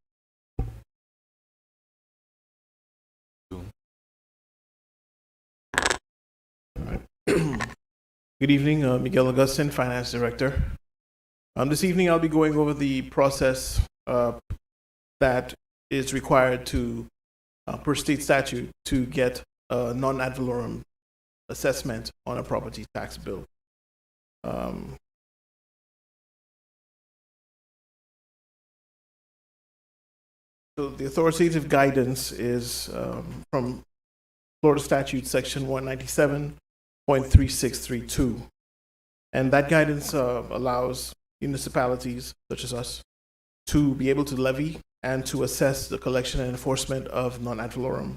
Good evening, Miguel Augustin, Finance Director. This evening I'll be going over the process that is required to, per state statute, to get a non-ad valorem assessment on a property tax bill. So the authoritative guidance is from Florida Statute Section 197.3632. And that guidance allows municipalities such as us to be able to levy and to assess the collection and enforcement of non-ad valorem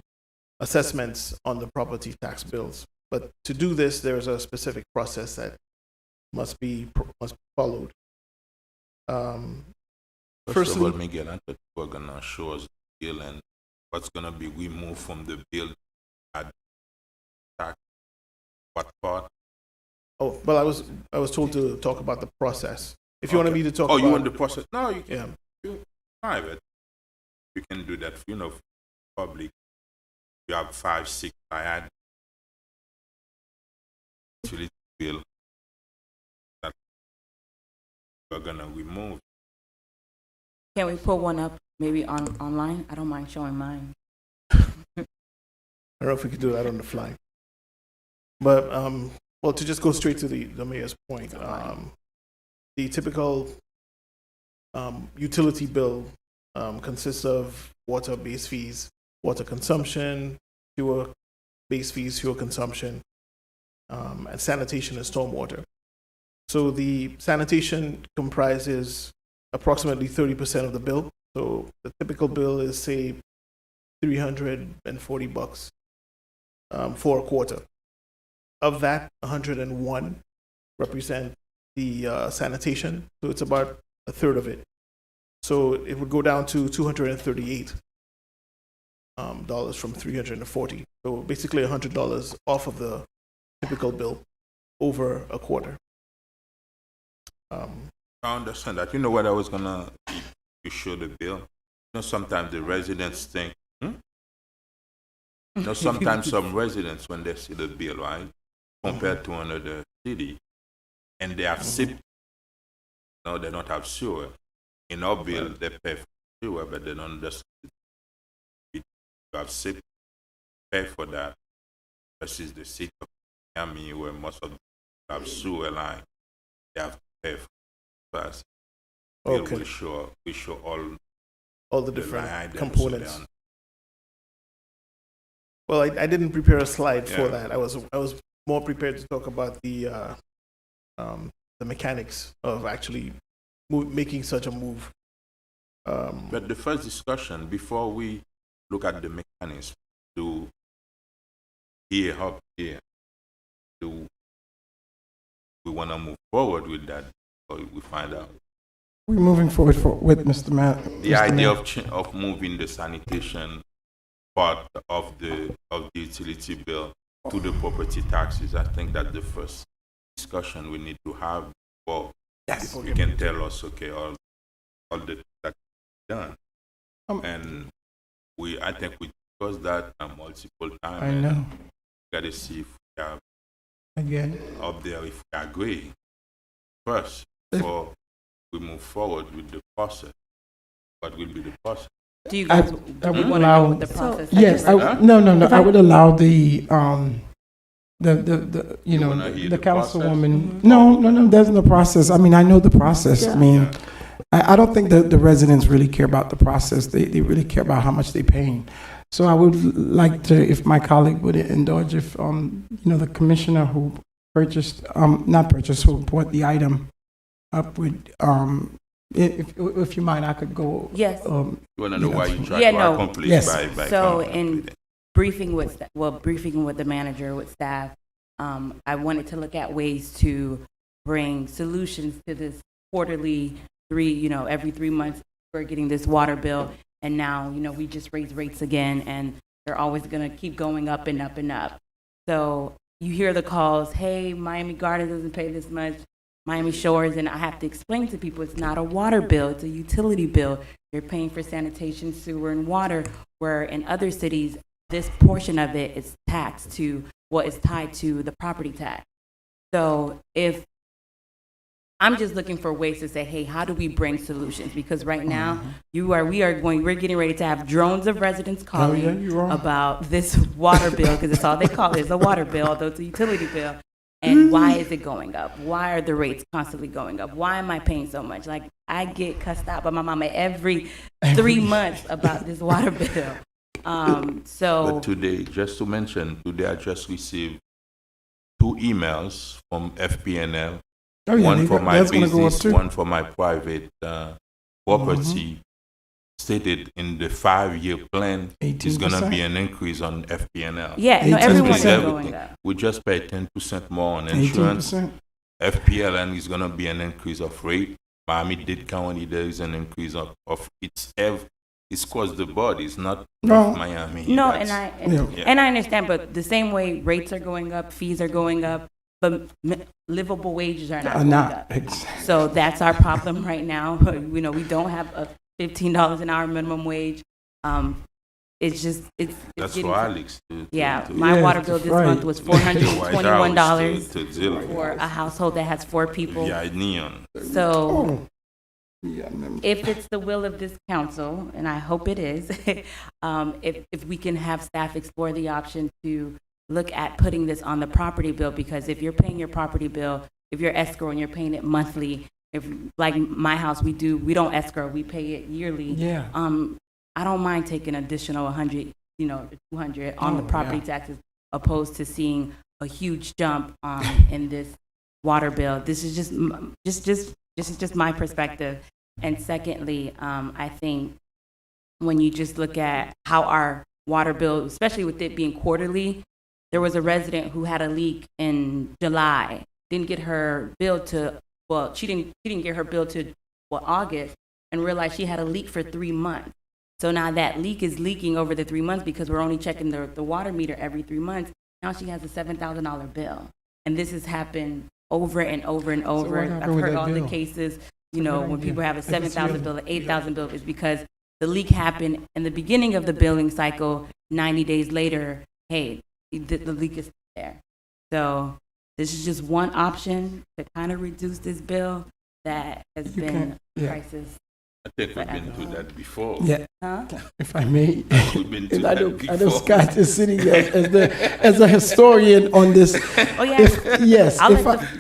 assessments on the property tax bills. But to do this, there is a specific process that must be followed. First of all, Miguel, I thought you were going to show us the bill and what's going to be removed from the bill at tax. What part? Oh, well, I was told to talk about the process. If you want me to talk about... you want the process? No, you can. Yeah. You private. You can do that, public. You have 5, 6 I had. Utility bill that we're going to remove. Can we put one up maybe online? I don't mind showing mine. I don't know if we could do that on the fly. But, well, to just go straight to the mayor's point, the typical utility bill consists of water base fees, water consumption, fuel base fees, fuel consumption. and sanitation and stormwater. So the sanitation comprises approximately 30% of the bill. So the typical bill is, say, $340 for a quarter. Of that, 101 represent the sanitation, so it's about a third of it. So it would go down to $238 from $340. So basically $100 off of the typical bill over a quarter. I understand that. You know what I was gonna, you show the bill. You know, sometimes the residents think, You know, sometimes some residents, when they see the bill, right, compared to another city, and they have SIP, no, they don't have sewer. In our bill, they pay for sewer, but they don't understand. You have SIP, pay for that. This is the city of Miami, where most of them have sewer line. They have to pay for it. Okay. We show all the different line items, components. so Well, I didn't prepare a slide for Yeah. that. I was more prepared to talk about the mechanics of actually making such a move. But the first discussion, before we look at the mechanism, do we want to move forward with that, or we find out? We're moving forward with Mr. The idea of moving the sanitation part of the utility bill to the property taxes, I think that's the first discussion we need to have before you can tell us, okay, all the that done. And I think we discussed that multiple times. I know. Got to see if we have Again. up there, if we agree first before we move forward with the process. What will be the process? Do you I guys would want to allow. know what the process Yes, is? no. I would allow the you know, wanna hear the the process? councilwoman. No, there's no process. I mean, I know the process. I mean, I don't think the residents really care about the process. They really care about how much they're paying. So I would like to, if my colleague would indulge, if you know, the commissioner who purchased, who bought the item up with, if you mind, I could go. Yes. You want to know why you try Yeah, to no. accomplish Yes. by So coming up in with it? briefing with the manager, with staff, I wanted to look at ways to bring solutions to this quarterly every 3 months we're getting this water bill, and now, we just raise rates again, and they're always gonna keep going up and up and up. So you hear the calls, hey, Miami Gardens doesn't pay this much, Miami Shores, and I have to explain to people it's not a water bill, it's a utility bill. You're paying for sanitation, sewer, and water, where in other cities, this portion of it is taxed to what is tied to the property tax. So if I'm just looking for ways to say, hey, how do we bring solutions? Because right now, we're getting ready to have drones of residents calling about this water bill, because it's all they call it, is a water bill, although it's a utility bill. And why is it going up? Why are the rates constantly going up? Why am I paying so much? Like, I get cussed out by my mama every 3 months about this water bill. But today, just to mention, today I just received 2 emails from FPNL. One for my business, one for my private property. Stated in the 5-year plan, is going to be an increase on FPNL. Yeah, no, everyone's going up. We just pay 10% more on insurance. 18%. FPLN is going to be an increase of rate. Miami-Dade County, there is an increase of it's across the board. It's not Miami. No, and I understand, but the same way rates are going up, fees are going up, but livable wages are not going up. So that's our problem right now. We don't have a $15 an hour minimum wage. It's that's getting, for Alex. My water bill this month was $421 for a household that has 4 people. Yeah, neon. So if it's the will of this council, and I hope it is, if we can have staff explore the option to look at putting this on the property bill, because if you're paying your property bill, if you're escrow and you're paying it monthly, if like my house, we don't escrow, we pay it yearly. Yeah. I don't mind taking additional 100, 200 on the property taxes, opposed to seeing a huge jump in this water bill. This is just my perspective. And secondly, I think when you just look at how our water bill, especially with it being quarterly, there was a resident who had a leak in July, didn't get her bill to, well, she didn't get her bill to August, and realized she had a leak for 3 months. So now that leak is leaking over the 3 months because we're only checking the water meter every 3 months. Now she has a $7,000 bill. And this has happened over and over and over. I've heard all the cases, you know, when people have a $7,000 bill, an $8,000 bill, it's because the leak happened in the beginning of the billing cycle. 90 days later, hey, the leak is there. So this is just one option to kind of reduce this bill that has been a crisis. I think we've been through that before. Yeah. Huh? If I may, We've been through and I that know before. Scott is sitting there as a historian on this. Oh, yeah.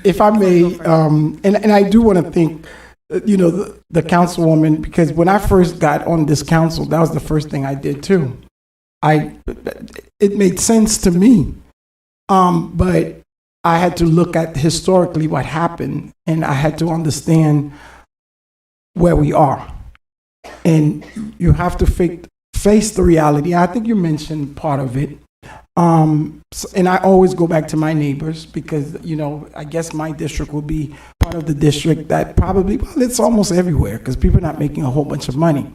If I may, and I do want to thank, the councilwoman, because when I first got on this council, that was the first thing I did too. It made sense to me, but I had to look at historically what happened, and I had to understand where we are. And you have to face the reality. I think you mentioned part of it. And I always go back to my neighbors because, I guess my district will be part of the district that probably, well, it's almost everywhere because people are not making a whole bunch of money.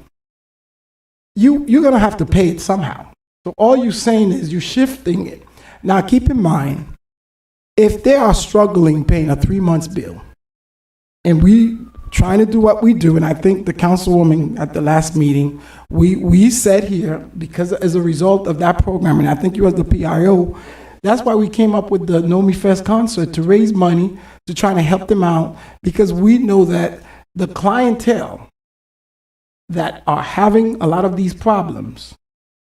You're going to have to pay it somehow. So all you're saying is you're shifting it. Now, keep in mind, if they are struggling paying a 3 months bill, and we trying to do what we do, and I think the councilwoman at the last meeting, we said here, because as a result of that program, and I think you as the PIO, that's why we came up with the Nomi Fest concert, to raise money, to try to help them out, because we know that the clientele that are having a lot of these problems,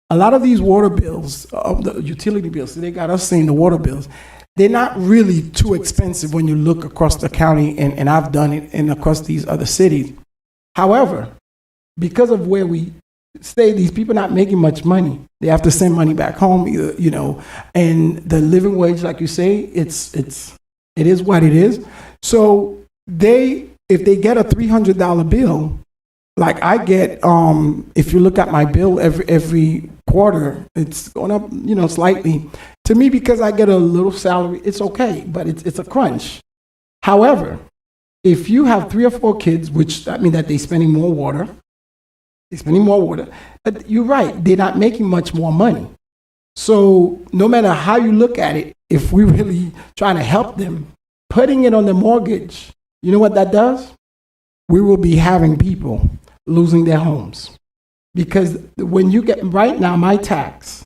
a lot of these water bills, the utility bills, so they got us saying the water bills, they're not really too expensive when you look across the county, and I've done it, and across these other cities. However, because of where we stay, these people not making much money. They have to send money back home, and the living wage, like you say, it is what it is. So if they get a $300 bill, like I get, if you look at my bill every quarter, it's going up, slightly. To me, because I get a little salary, it's okay, but it's a crunch. However, if you have 3 or 4 kids, which that means that they're spending more water, but you're right, they're not making much more money. So no matter how you look at it, if we really trying to help them, putting it on the mortgage, you know what that does? We will be having people losing their homes. Because when you get, right now, my tax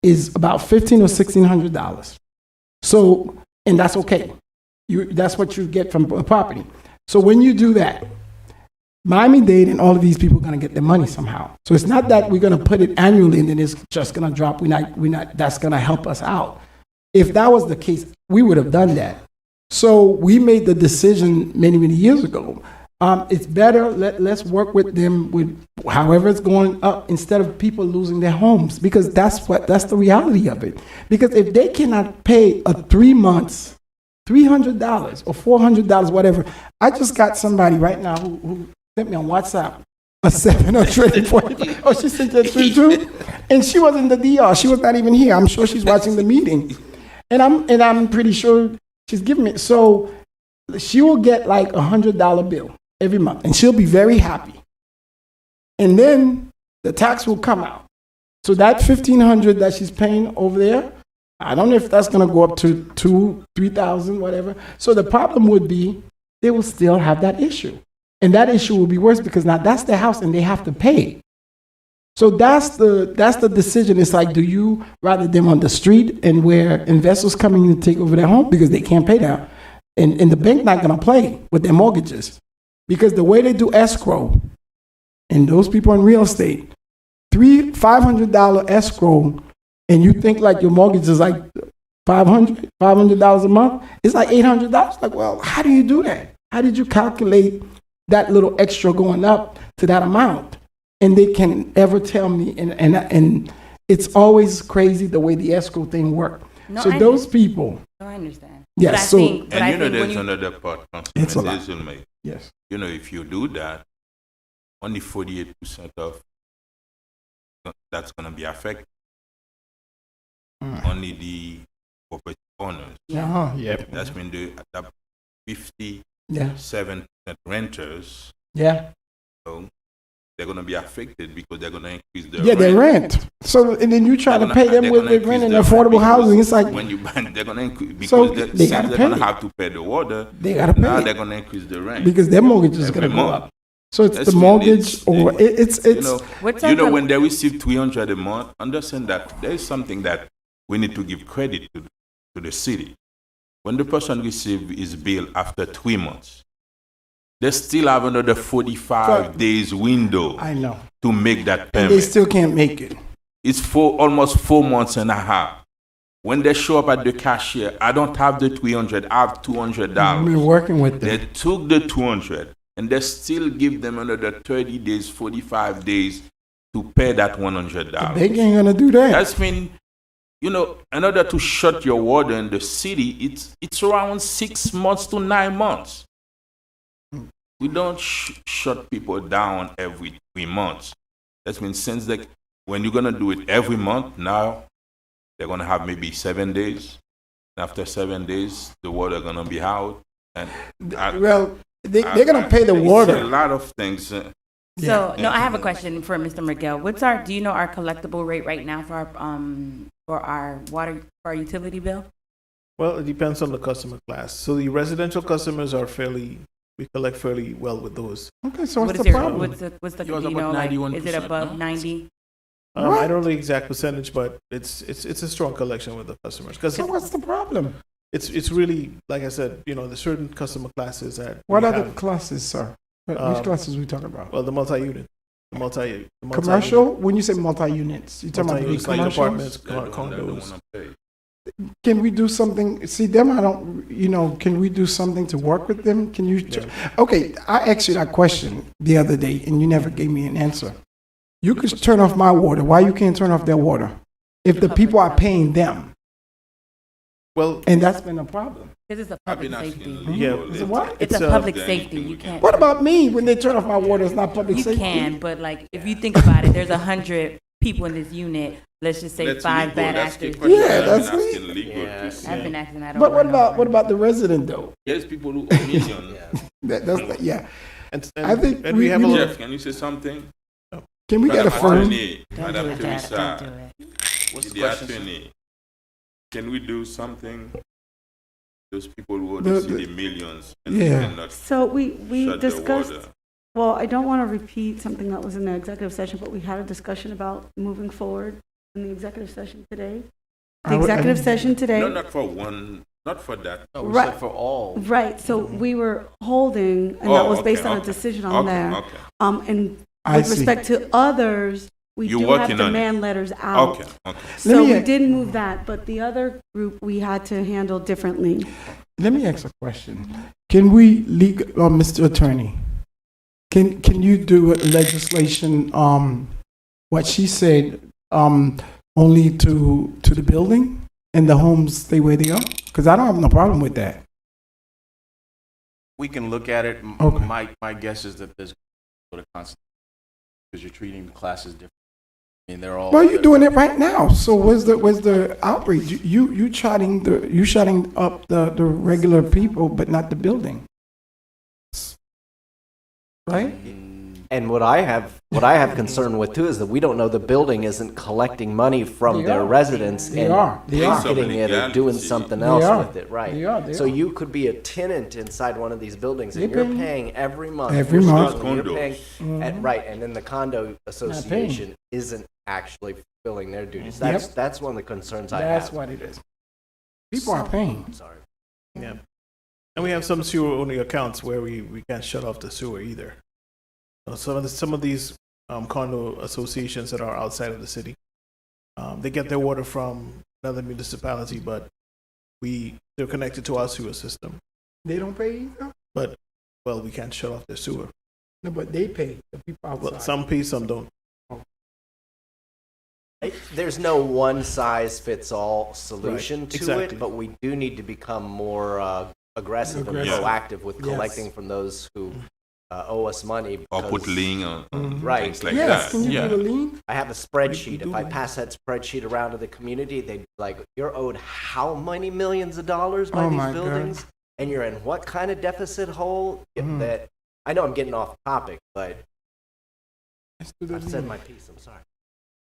is about $1,500 or $1,600. So, and that's okay. That's what you get from a property. So when you do that, Miami-Dade and all of these people are going to get their money somehow. So it's not that we're going to put it annually and then it's just going to drop. That's going to help us out. If that was the case, we would have done that. So we made the decision many, many years ago. It's better, let's work with them with however it's going up instead of people losing their homes, because that's the reality of it. Because if they cannot pay a 3 months, $300 or $400, whatever. I just got somebody right now who sent me on WhatsApp a $740. Oh, she sent that too? And she was in the DR. She was not even here. I'm sure she's watching the meeting. And I'm pretty sure she's giving me. So she will get like $100 bill every month, and she'll be very happy. And then the tax will come out. So that $1,500 that she's paying over there, I don't know if that's going to go up to $2,000, $3,000, whatever. So the problem would be they will still have that issue. And that issue will be worse because now that's their house and they have to pay. So that's the decision. It's like, do you rather them on the street and where investors coming in to take over their home because they can't pay that? And the bank not going to play with their mortgages. Because the way they do escrow, and those people in real estate, $500 escrow, and you think like your mortgage is like $500 a month, it's like $800. Like, well, how do you do that? How did you calculate that little extra going up to that amount? And they can ever tell me, and it's always crazy the way the escrow thing works. No, So I those people, No, I understand. Yes, But I so- think, but And I you know, think when there's you, another part, It's a Councilman lot. Hazelmay. yes. You know, if you do that, only 48% of that's going to be affected. Only the property owners. Uh-huh, yeah. That's mean the 57% Yeah. renters. Yeah. So they're going to be affected because they're going to increase their Yeah, they rent. So, and then you try to pay them with the rent and affordable housing. It's like, when you buy, they're going to increase because So they, they since gotta they're going to pay. have to pay the water. They gotta Now pay. they're going to increase the rent because their mortgage is every going to go month. up. So it's That's the mean mortgage or it's you know, What's you our know col- when they receive 300 a month, understand that there is something that we need to give credit to the city. When the person receives his bill after 3 months, they still have another 45 days window I know. to make that And payment. they still can't make it. It's almost 4 months and a half. When they show up at the cashier, I don't have the 300, I have $200. I've been working with them. They took the 200 and they still give them another 30 days, 45 days to pay that $100. They ain't going to do that. That's mean, you know, in order to shut your water in the city, it's around 6 months to 9 months. We don't shut people down every 3 months. That means since when you're gonna do it every month, now they're gonna have maybe 7 days. After 7 days, the water gonna be out. And Well, they're going to pay the it's water. a lot of things. So, no, I have a question for Mr. Miguel. Do you know our collectible rate right now for our water, for our utility bill? Well, it depends on the customer class. So the residential customers are we collect fairly well with those. Okay, so What what's is the your, problem? what's the, Yours you about know, like, 91%, is it above no? 90? I don't know the exact percentage, but it's a strong collection with the customers. Because So what's the problem? it's really, like I said, you know, there's certain customer classes that What we are the have. classes, sir? Which classes we talking about? Well, the multi-unit. Commercial? When you say multi-units, you talking about the Multi-units, like commercials? apartments, condos. Can we do something? See, them, I don't, you know, can we do something to work with them? Can you? Okay, I asked you that question the other day and you never gave me an answer. You could turn off my water. Why you can't turn off their water? If the people are paying them. Well, and that's been a problem. Because it's a public safety. Yeah. Is it what? It's a public safety. You can't. What about me? When they turn off my water, it's not public You safety. can, but like, if you think about it, there's 100 people in this unit. Let's just say That's 5 legal. bad That's the actors. question Yeah, I've that's been asking legal to see. I've been asking that But over and over. what about the resident though? There's people who owe millions. Yeah. And I think we have a lot Jeff, can you say something? Can we get a Madam firm? Attorney, Don't Madam do it, Dad. Teresa, Don't do it. What's the the question, sir? attorney, can we do something? Those people who owe The- the city millions and Yeah. they cannot So we shut their discussed, water. well, I don't want to repeat something that was in the executive session, but we had a discussion about moving forward in the executive session today. The executive session today. No, not for one, not for that. No, we Right. said for all. Right, so we were holding, and that Oh, was okay, based on a okay. decision on Okay, there. okay. And I with see. respect to others, we You do have working on it? demand letters out. Okay, okay. So Let me- we did move that, but the other group, we had to handle differently. Let me ask a question. Can we, Mr. Attorney, can you do legislation, what she said, only to the building and the homes stay where they are? Because I don't have no problem with that. We can look at it. Okay. My guess is that there's sort of constant because you're treating the classes different. I mean, they're all. Well, you're doing it right now. So where's the outreach? You shutting up the regular people, but not the building, right? And what I have concern with too is that we don't know the building isn't collecting money from They their are. residents They and are. They are. pocketing it or doing something They else are. with it, right? They are. They So are. you could be a tenant inside one of these buildings and They're you're paying- paying every month. Every You're month. struggling, you're Condos. paying- Mhm. right, and then the condo association isn't actually fulfilling their duties. That's one of the concerns I have. That's what it is. People are paying. Sorry. Yeah. And we have some sewer only accounts where we can't shut off the sewer either. Some of these condo associations that are outside of the city, they get their water from another municipality, but they're connected to our sewer system. They don't pay either? But, well, we can't shut off their sewer. No, but they pay. The people outside. Well, some pay, some don't. There's no one-size-fits-all solution Right, to exactly. it, but we do need to become more aggressive and Aggressive. proactive with Yes. collecting from those who owe us money. Or put because- lien on Right. things like Yes, that. can you Yeah. do the lien? I have a spreadsheet. If I pass that spreadsheet around to the community, they'd be like, "You're owed how many millions of dollars by Oh these my buildings, and you're in what kind of deficit hole?" That I know I'm getting off topic, but I've said my piece. I'm sorry.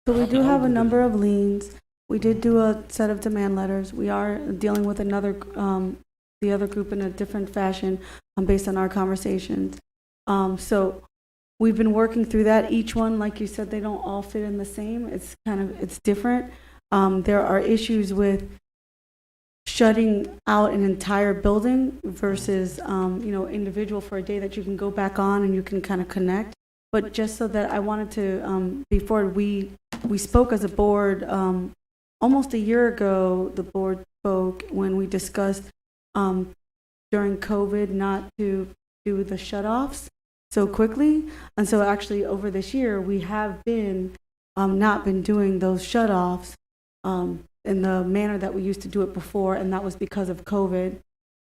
So we do have a number of liens. We did do a set of demand letters. We are dealing with another, the other group in a different fashion, based on our conversations. So we've been working through that. Each one, like you said, they don't all fit in the same. It's it's different. There are issues with shutting out an entire building versus, individual for a day that you can go back on and you can kind of connect. But just so that I wanted to, before we spoke as a board, almost a year ago, the board spoke when we discussed during COVID not to do the shut-offs so quickly. And so actually over this year, we have been not been doing those shut-offs in the manner that we used to do it before, and that was because of COVID.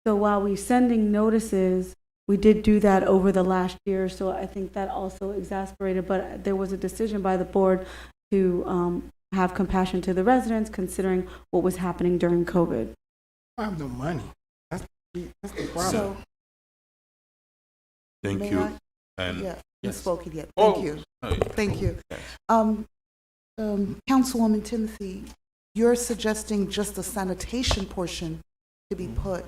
So while we're sending notices, we did do that over the last year, so I think that also exasperated, but there was a decision by the board to have compassion to the residents, considering what was happening during COVID. I have no money. That's the problem. So, Thank may you. I? And Yeah, you yes. spoke yet. Oh, Thank you. oh, yeah. Thank you. Yes. Councilwoman Timothy, you're suggesting just the sanitation portion to be put.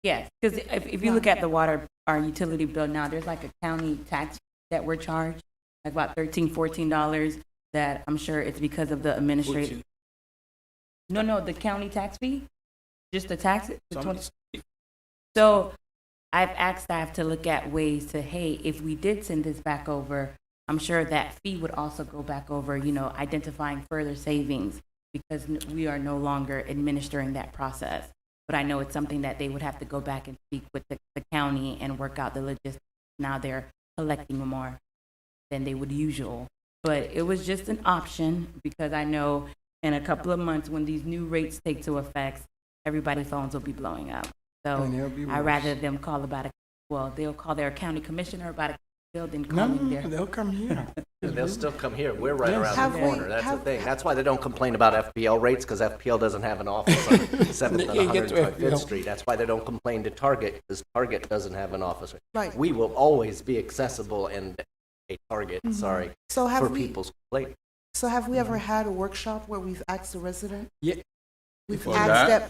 Yes, because if you look at the water, our utility bill now, there's like a county tax that we're charged, like about $13-14, that I'm sure it's because of the administrative. No, the county tax fee, just the tax. the 20 So I've asked staff to look at ways to, hey, if we did send this back over, I'm sure that fee would also go back over, identifying further savings, because we are no longer administering that process. But I know it's something that they would have to go back and speak with the county and work out the logistics. Now they're collecting more than they would usual. But it was just an option, because I know in a couple of months when these new rates take to effect, everybody's phones will be blowing up. So And it'll be I'd worse. rather them call they'll call their county commissioner about a building No, calling their. they'll come here. They'll still come here. We're right Yes. around Have the we- corner. That's the have- thing. That's why they don't complain about FPL rates, because FPL doesn't have an office on 7th and You get to 125th FPL. Street. That's why they don't complain to Target, because Target doesn't have an office. Right. We will always be accessible and a target, sorry, So for have we, people's complaints. so have we ever had a workshop where we've asked the resident? Yeah. We've Before asked that? them,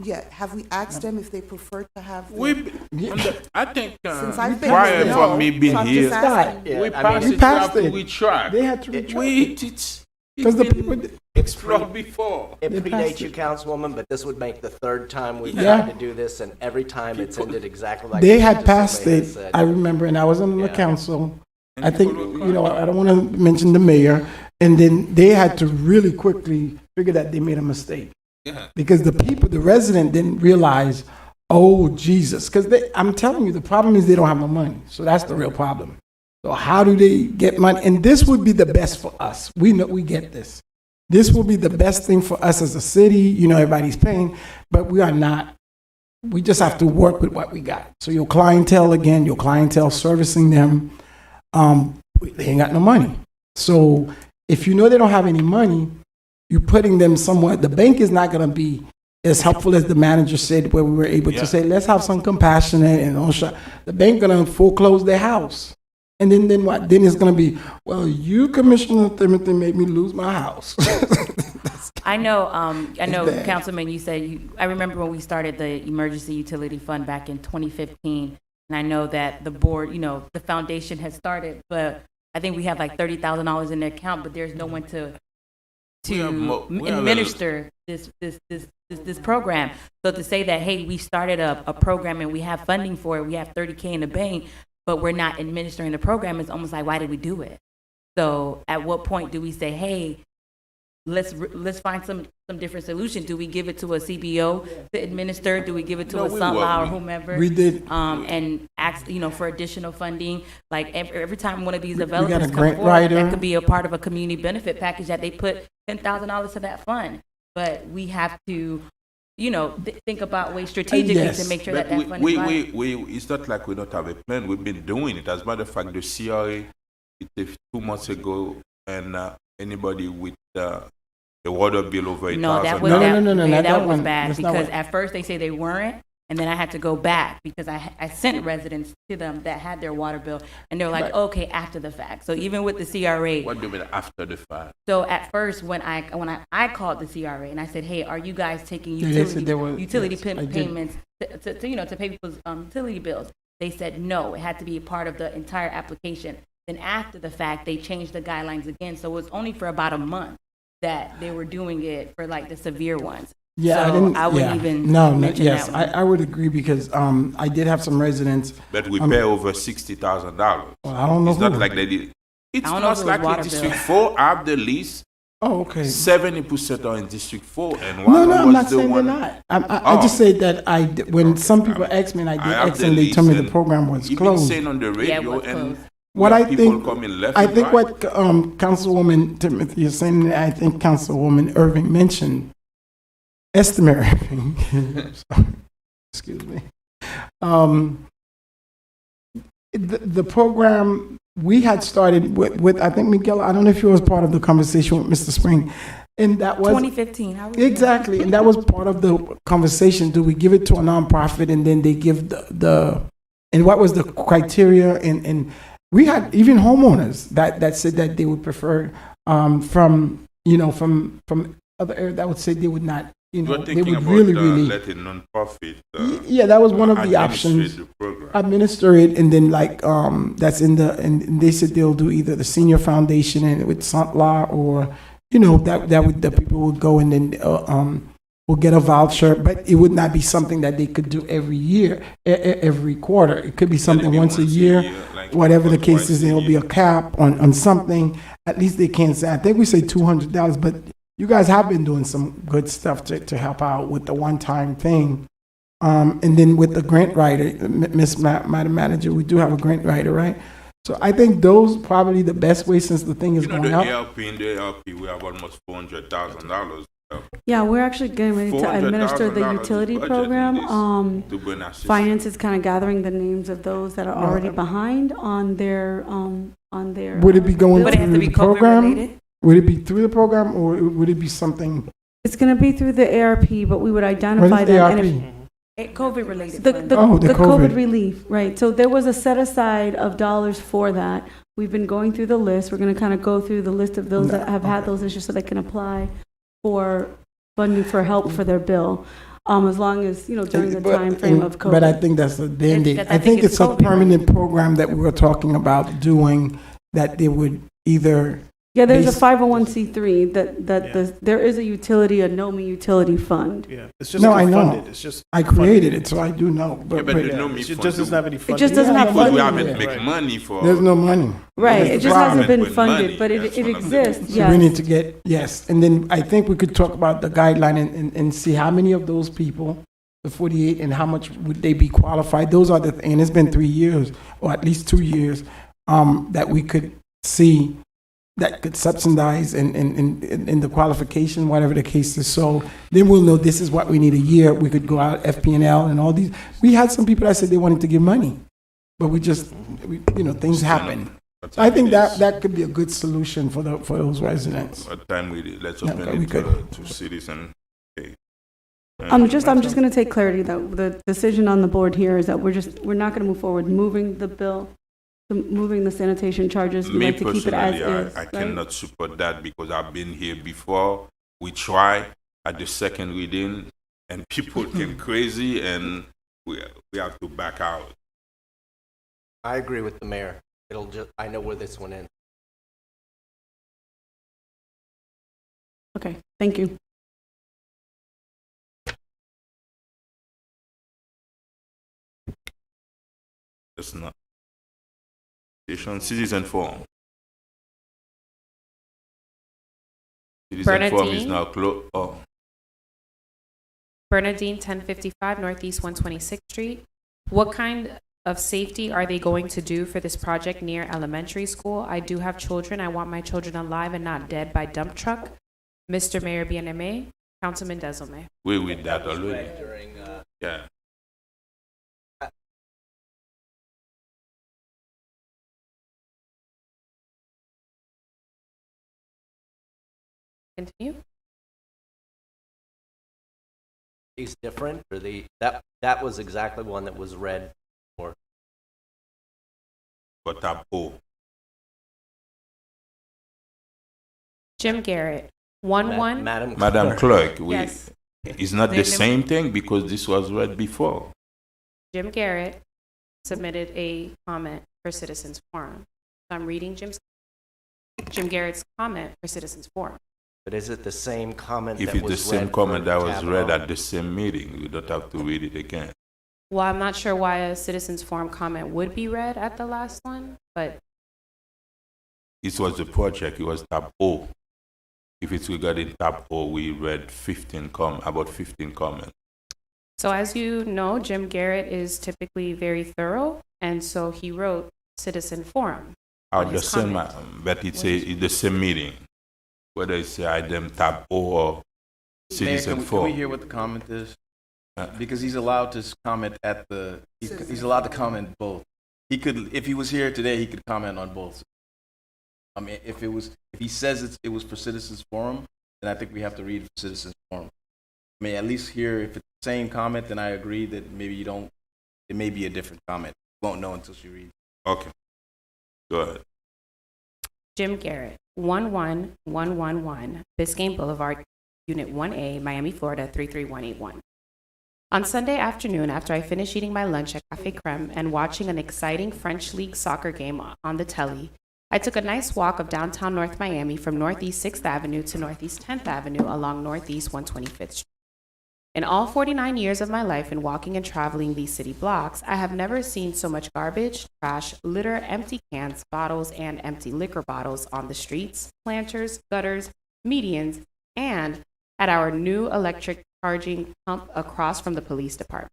yeah, have we asked them if they prefer to have? I think Since I've been prior here, for me so being I'm here, just asking. Yeah, we I passed mean, it passed after it. we tried. They had to retract it. It's Because the been people, explored before. It They predates passed you, it. Councilwoman, but this would make the third time we've Yeah. tried to do this, and every time it's ended exactly like they Mr. had passed DeSilva it, has said. I remember, and I was on the Yeah. council. And I think, people will you know, I don't want to mention the mayor, and then they had to really quickly figure that they made a mistake. Yeah. Because the people, the resident didn't realize, oh, Jesus. Because I'm telling you, the problem is they don't have no money. So that's the real problem. So how do they get money? And this would be the best for us. We know we get this. This will be the best thing for us as a city. You know, everybody's paying, but we are not. We just have to work with what we got. So your clientele, again, your clientele servicing them, they ain't got no money. So if you know they don't have any money, you're putting them somewhere. The bank is not going to be as helpful as the manager said, where we were able Yeah. to say, let's have some compassionate and don't shut. The bank going to foreclose their house. And then what? Then it's going to be, well, you, Commissioner Timothy, made me lose my house. I know, bad. Councilman, you said, I remember when we started the Emergency Utility Fund back in 2015, and I know that the board, the foundation has started, but I think we have like $30,000 in the account, but there's no one to We have a- administer this program. So to say that, hey, we started a program and we have funding for it, we have $30K in the bank, but we're not administering the program, it's almost like, why did we do it? So at what point do we say, hey, let's find some different solution. Do we give it to a CBO to administer? Do we give it to No, a we Sunlaw or will. whomever? We did. And ask, for additional funding. Like every time one of these got a developers come grant forward, writer. that could be a part of a community benefit package that they put $10,000 to that fund. But we have to, think about ways strategically Yes. to make sure But that fund is viable. it's not like we don't have a plan. We've been doing it. As a matter of fact, the CRA, it was 2 months ago, and anybody with the water bill over No, that $1,000. was No, that, no, no, no, yeah, not that that was one. bad That's not because what- at first they say they weren't, and then I had to go back because I sent residents to them that had their water bill, and they're like, Right. okay, after the fact. So even with the CRA, What do you mean after the fact? so at first when I called the CRA and I said, hey, are you guys taking Yeah, they said they were- utility yes, I did. payments to pay people's utility bills? They said no, it had to be a part of the entire application. Then after the fact, they changed the guidelines again. So it was only for about a month that they were doing it for like the severe ones. Yeah, so I wouldn't even mention yes, that one. I would agree because I did have some residents. But we pay over $60,000. Well, I don't know It's not who. like they did. It's I don't know if most it was likely water District bill. 4 have the least. Oh, okay. 70% are in District 4, and No, one no, I'm was not the saying they're one. not. I just say that when some people asked me and I did have ask the them, they least, told me the and program was You've closed. been saying on the radio, and What we I have people think, coming left I and think right. what Councilwoman Timothy is saying, I think Councilwoman Irving mentioned, estimate. Excuse me. The program we had started with I think Miguel. I don't know if you was part of the conversation with Mr. Spring, and that was 2015. How was that? exactly, and that was part of the conversation. Do we give it to a nonprofit and then they give the and what was the criteria? And we had even homeowners that said that they would prefer from other areas that would say they would not. You're They thinking would about really. letting non-profit Yeah, that was one of the administrate options. the program. Administer it, and then that's in the and they said they'll do either the senior foundation and with Sunlaw or that would the people would go and then will get a voucher, but it would not be something that they could do every year, every quarter. It could be something once a year, like whatever the case twice is. a There'll be a cap on something. At least they can't say. I think we say $200, but you guys have been doing some good stuff to help out with the one-time thing. And then with the grant writer, Madam Manager, we do have a grant writer, right? So I think those probably the best way since the thing is You know, going the up. ALP, in the ALP, we have almost $400,000. Yeah, we're actually getting ready to administer the $400,000 utility budget in program. to bring assistance. Finance is kind of gathering the names of those that are already behind on their Would it be going Would it have through to be the program? COVID-related? Would it be through the program or would it be something? It's going to be through the ARP, but we would identify What is them. ARP? And if, COVID related. the COVID. COVID relief, right? So there was a set aside of dollars for that. We've been going through the list. We're going to kind of go through the list of those that have had those issues so they can apply for funding for help for their bill. As long as, during the time frame of COVID. But I think that's a Band-Aid. Yes, I think it's a COVID. permanent program that we were talking about doing that they would either. Yeah, there's a base- 501c3 there is a utility, a NOMI utility fund. Yeah, it's just No, I know. funded. It's just I created it, so I do know. Yeah, But, but but the NOMI it fund, just doesn't have any funding. It just doesn't have because we funding. haven't yet. make money for. there's no money. Right, It's it just hasn't been with funded, money. but it That's what I'm exists, saying. yes. We need to get, yes. And then I think we could talk about the guideline and see how many of those people, the 48, and how much would they be qualified. Those are and it's been 3 years, or at least 2 years, that we could see that could subsidize in the qualification, whatever the case is. So then we'll know this is what we need a year. We could go out FP&L and all these. We had some people that said they wanted to give money, but things happen. So I think that could be a good solution for those residents. What time let's Yeah, open we it could. to citizens. Okay. I'm just going to take clarity though. The decision on the board here is that we're not going to move forward moving the bill, moving the sanitation charges. We Me like to keep it as personally, is. I right? cannot support that because I've been here before. We try at the second reading, and people came crazy, and we have to back out. I agree with the mayor. I know where this one ends. Okay, thank you. It's not. Citizen forum. Citizen Forum is Bernadine. now closed. Oh, Bernadine, 1055 Northeast 126th Street. What kind of safety are they going to do for this project near elementary school? I do have children. I want my children alive and not dead by dump truck. Mr. Mayor BNMA, Councilman Desome. we with that was already. read during, Yeah. Continue. these different, or that was exactly one that was read for. For tab O. Jim Garrett, 11. Madam Clerk, Yes. it's not the same thing because this was read before. Jim Garrett submitted a comment for Citizens Forum. So I'm reading Jim Garrett's comment for Citizens Forum. But is it the same comment If that it's the was same read comment for that was tab read O? at the same meeting, you don't have to read it again. Well, I'm not sure why a Citizens Forum comment would be read at the last one, but It was the project, it was tab O. If it's regarding tab O, we read about 15 comments. so as you know, Jim Garrett is typically very thorough, and so he wrote Citizen Forum. At on the his same, comment. but it's the same meeting, whether it's item tab O or Mayor, Citizen can we Forum. hear what the comment is? Because he's allowed to comment at the, he's allowed to comment both. He could, if he was here today, he could comment on both. I mean, if he says it was for Citizens Forum, then I think we have to read Citizens Forum. I mean, at least here, if it's the same comment, then I agree that maybe you don't, it may be a different comment. You won't know until she reads. Okay, go ahead. Jim Garrett, 11111 Biscayne Boulevard, Unit 1A, Miami, Florida, 33181. On Sunday afternoon, after I finished eating my lunch at Café Crème and watching an exciting French League soccer game on the telly, I took a nice walk of downtown North Miami from Northeast 6th Avenue to Northeast 10th Avenue along Northeast 125th Street. In all 49 years of my life in walking and traveling these city blocks, I have never seen so much garbage, trash, litter, empty cans, bottles, and empty liquor bottles on the streets, planters, gutters, medians, and at our new electric charging pump across from the police department.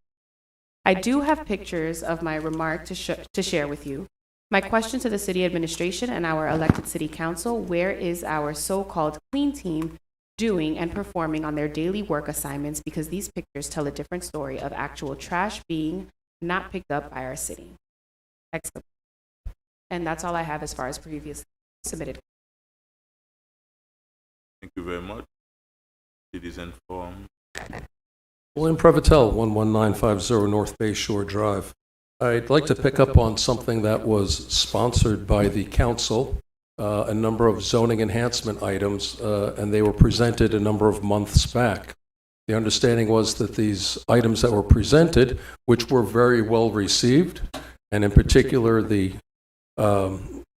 I do have pictures of my remark to share with you. My question to the city administration and our elected city council: where is our so-called clean team doing and performing on their daily work assignments? Because these pictures tell a different story of actual trash being not picked up by our city. Excellent. And that's all I have as far as previous submitted. Thank you very much. Citizen Forum. William Prevotel, 11950 North Bay Shore Drive. I'd like to pick up on something that was sponsored by the council, a number of zoning enhancement items, and they were presented a number of months back. The understanding was that these items that were presented, which were very well received, and in particular the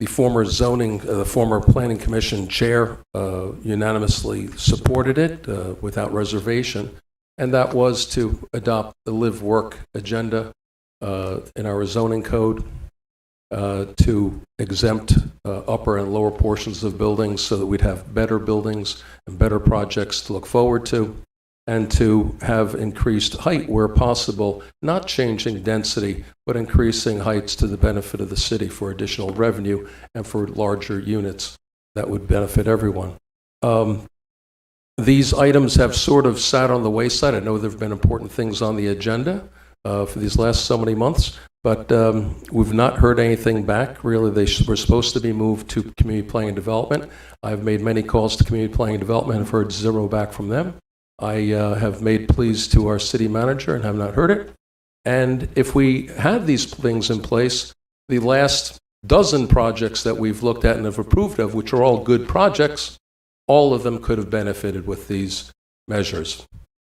former planning commission chair unanimously supported it without reservation, and that was to adopt the live-work agenda in our zoning code, to exempt upper and lower portions of buildings so that we'd have better buildings and better projects to look forward to, and to have increased height where possible, not changing density, but increasing heights to the benefit of the city for additional revenue and for larger units that would benefit everyone. These items have sort of sat on the wayside. I know there have been important things on the agenda for these last so many months, but we've not heard anything back. Really, they were supposed to be moved to Community Planning and Development. I've made many calls to Community Planning and Development and have heard zero back from them. I have made pleas to our city manager and have not heard it. And if we had these things in place, the last dozen projects that we've looked at and have approved of, which are all good projects, all of them could have benefited with these measures.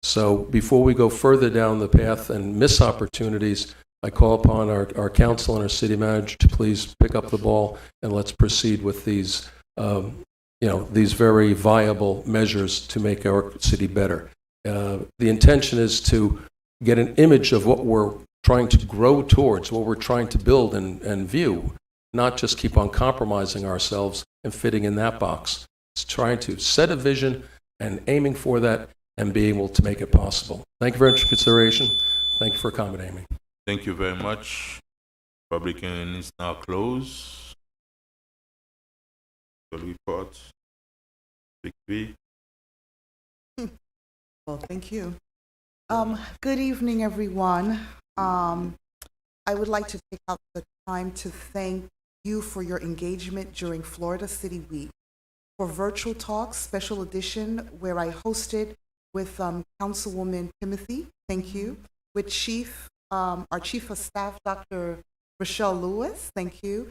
So before we go further down the path and miss opportunities, I call upon our council and our city manager to please pick up the ball and let's proceed with these, these very viable measures to make our city better. The intention is to get an image of what we're trying to grow towards, what we're trying to build and view, not just keep on compromising ourselves and fitting in that box. It's trying to set a vision and aiming for that and be able to make it possible. Thank you very much for consideration. Thank you for accommodating me. Thank you very much. Public hearing is now closed. The report. Victory. Well, thank you. Good evening, everyone. I would like to take out the time to thank you for your engagement during Florida City Week. For Virtual Talks Special Edition, where I hosted with Councilwoman Timothy, thank you, with our Chief of Staff, Dr. Rochelle Lewis, thank you,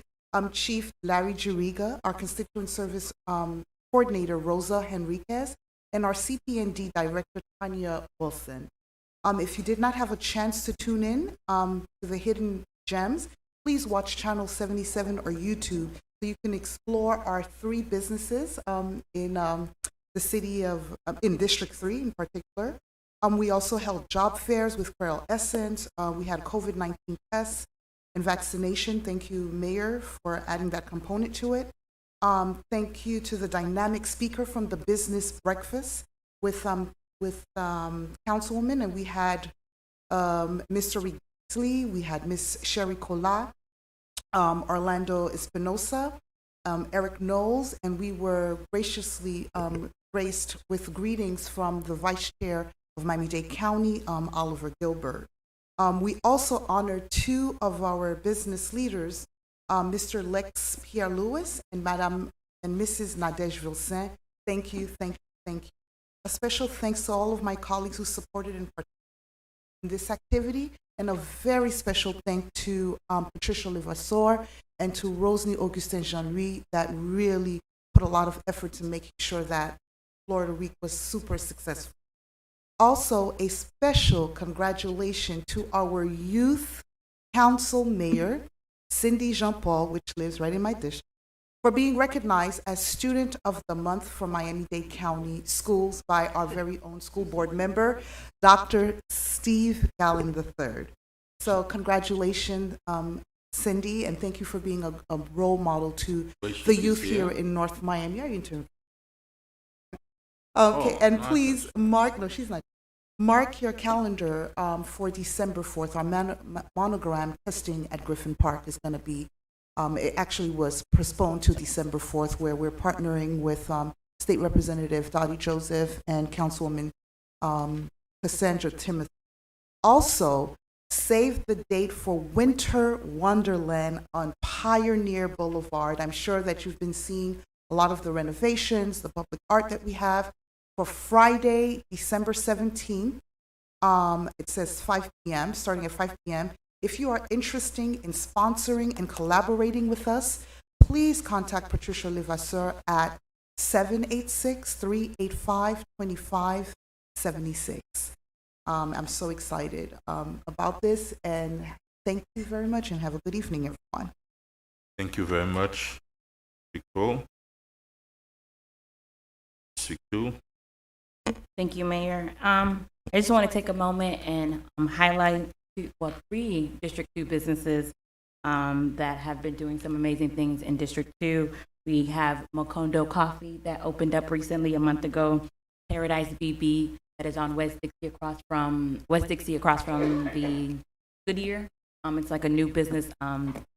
Chief Larry Juriga, our Constituent Service Coordinator, Rosa Henriquez, and our CPND Director, Tanya Wilson. If you did not have a chance to tune in to the Hidden Gems, please watch Channel 77 or YouTube so you can explore our 3 businesses in the city of, in District 3 in particular. We also held job fairs with Quail Essence. We had COVID-19 tests and vaccination. Thank you, Mayor, for adding that component to it. Thank you to the dynamic speaker from the business breakfast with Councilwoman, and we had Mr. Lee, we had Miss Sherry Cola, Orlando Espinosa, Eric Knowles, and we were graciously graced with greetings from the Vice Chair of Miami-Dade County, Oliver Gilbert. We also honored 2 of our business leaders, Mr. Lex Pierre-Louis and Madame and Mrs. Nadege Vilsaint. Thank you, thank you, thank you. A special thanks to all of my colleagues who supported and participated in this activity, and a very special thank to Patricia Levasseur and to Rosny Augustin Jean-Louis that really put a lot of effort to making sure that Florida Week was super successful. Also, a special congratulations to our Youth Council Mayor, Cindy Jean-Paul, which lives right in my district, for being recognized as Student of the Month for Miami-Dade County Schools by our very own school board member, Dr. Steve Gallen III. So congratulations, Cindy, and thank you for being a role model to the youth here in North Miami. Are you into? Okay, and please mark, no, she's not. Mark your calendar for December 4th. Our monogram testing at Griffin Park is going to be, it actually was postponed to December 4th, where we're partnering with State Representative Dottie Joseph and Councilwoman Cassandra Timothy. Also, save the date for Winter Wonderland on Pioneer Boulevard. I'm sure that you've been seeing a lot of the renovations, the public art that we have. For Friday, December 17th, it says 5 p.m., starting at 5 p.m. If you are interested in sponsoring and collaborating with us, please contact Patricia Levasseur at 786-385-2576. I'm so excited about this, and thank you very much, and have a good evening, everyone. Thank you very much, Victor. District 2. Thank you, Mayor. I just want to take a moment and highlight 3 District 2 businesses that have been doing some amazing things in District 2. We have Mokondo Coffee that opened up recently a month ago, Paradise BB that is on West Dixie across from the Goodyear. It's like a new business.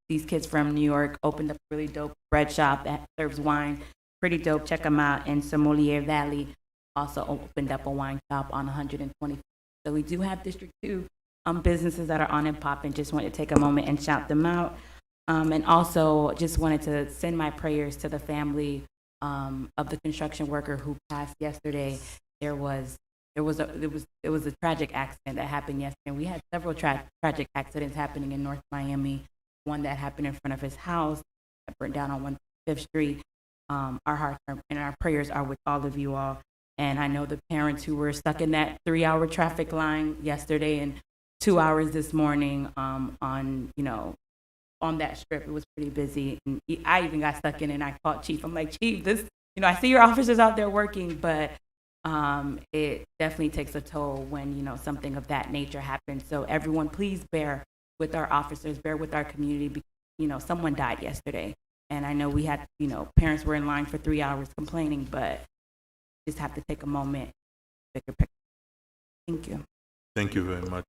These kids from New York opened up a really dope bread shop that serves wine. Pretty dope. Check them out. And Sommelier Valley also opened up a wine shop on 120. So we do have District 2 businesses that are on and popping. Just wanted to take a moment and shout them out. And also just wanted to send my prayers to the family of the construction worker who passed yesterday. It was a tragic accident that happened yesterday. We had several tragic accidents happening in North Miami. One that happened in front of his house that burned down on 105th Street. Our hearts and our prayers are with all of you all. And I know the parents who were stuck in that 3-hour traffic line yesterday and 2 hours this morning on that strip. It was pretty busy. And I even got stuck in it, and I called Chief. I'm like, Chief, I see your officers out there working, but it definitely takes a toll when, something of that nature happens. So everyone, please bear with our officers, bear with our community. Because, someone died yesterday. And I know we had, parents were in line for 3 hours complaining, but just have to take a moment, bigger picture. Thank you. Thank you very much,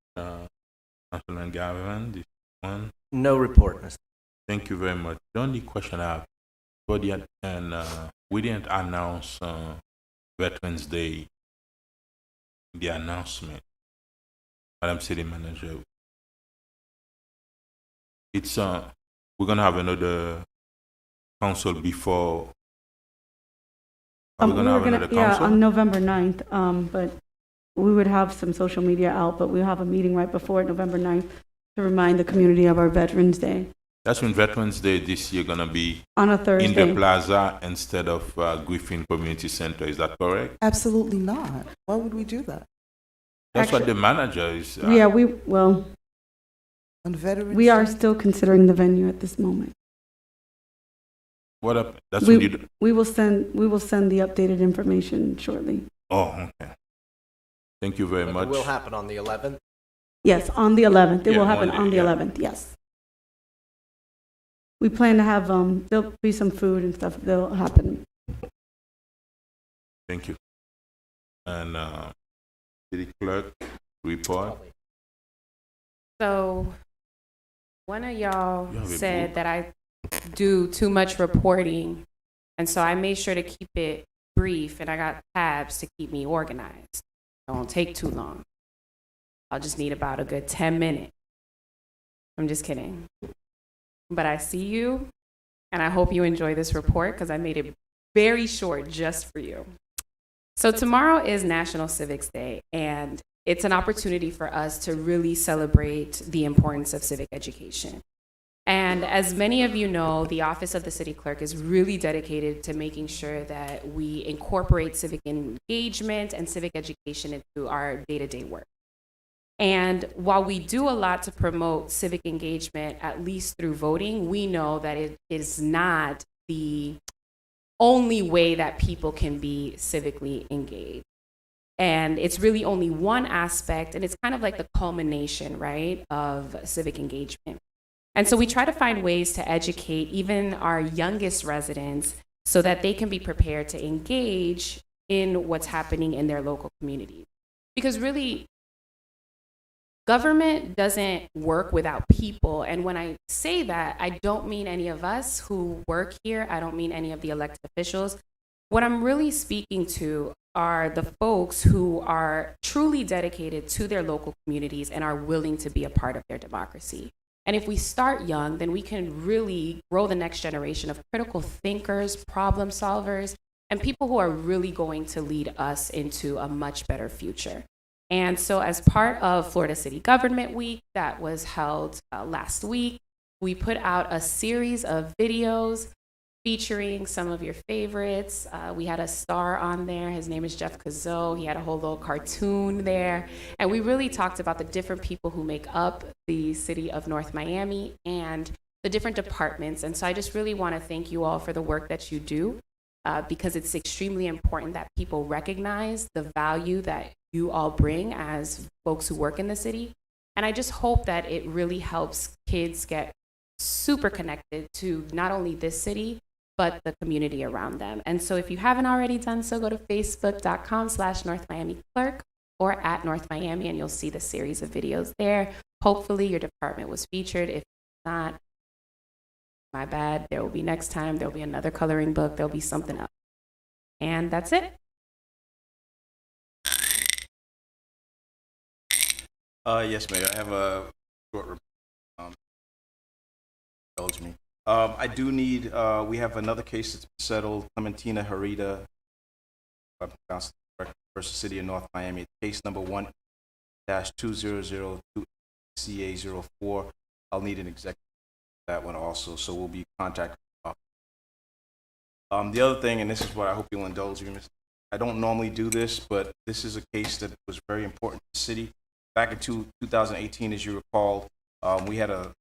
Councilman Galvin. This one. No report, Mr. Thank you very much. The only question I have, we didn't announce Veterans Day in the announcement. Madam City Manager, it's we're gonna have another council before. Are we gonna have another council? On November 9th, but we would have some social media out, but we'll have a meeting right before November 9th to remind the community of our Veterans Day. That's when Veterans Day this year gonna be On a Thursday. in the plaza instead of Griffin Community Center. Is that correct? Absolutely not. Why would we do that? That's what the manager is. On Veterans we are Day? still considering the venue at this moment. What up? That's when you. We will send the updated information shortly. Oh, okay. Thank you very much. It will happen on the 11th. Yes, on the 11th. It Yeah, will happen Monday, on the yeah. 11th, yes. We plan to have, there'll be some food and stuff that'll happen. Thank you. And City Clerk report. So, one of y'all You have a said book? that I do too much reporting, and so I made sure to keep it brief, and I got tabs to keep me organized. It won't take too long. I'll just need about a good 10 minutes. I'm just kidding. But I see you, and I hope you enjoy this report because I made it very short just for you. So tomorrow is National Civics Day, and it's an opportunity for us to really celebrate the importance of civic education. And as many of you know, the Office of the City Clerk is really dedicated to making sure that we incorporate civic engagement and civic education into our day-to-day work. And while we do a lot to promote civic engagement, at least through voting, we know that it is not the only way that people can be civically engaged. And it's really only one aspect, and it's kind of like the culmination, right, of civic engagement. And so we try to find ways to educate even our youngest residents so that they can be prepared to engage in what's happening in their local communities. Because really, government doesn't work without people. And when I say that, I don't mean any of us who work here. I don't mean any of the elected officials. What I'm really speaking to are the folks who are truly dedicated to their local communities and are willing to be a part of their democracy. And if we start young, then we can really grow the next generation of critical thinkers, problem solvers, and people who are really going to lead us into a much better future. And so as part of Florida City Government Week that was held last week, we put out a series of videos featuring some of your favorites. We had a star on there. His name is Jeff Cazot. He had a whole little cartoon there. And we really talked about the different people who make up the city of North Miami and the different departments. And so I just really want to thank you all for the work that you do, because it's extremely important that people recognize the value that you all bring as folks who work in the city. And I just hope that it really helps kids get super connected to not only this city, but the community around them. And so if you haven't already done so, go to facebook.com/North Miami Clerk or @NorthMiami, and you'll see the series of videos there. Hopefully your department was featured. If not, my bad. There will be next time. There will be another coloring book. There'll be something else. And that's it. Yes, Mayor. I have a short report. Indulge me. I do need, we have another case that's been settled, Clementina Herita versus City of North Miami. Case number 1-2002 CA04. I'll need an executive for that one also, so we'll be contacting. The other thing, and this is what I hope you'll indulge me, I don't normally do this, but this is a case that was very important to the city. Back in 2018, as you recall, we had a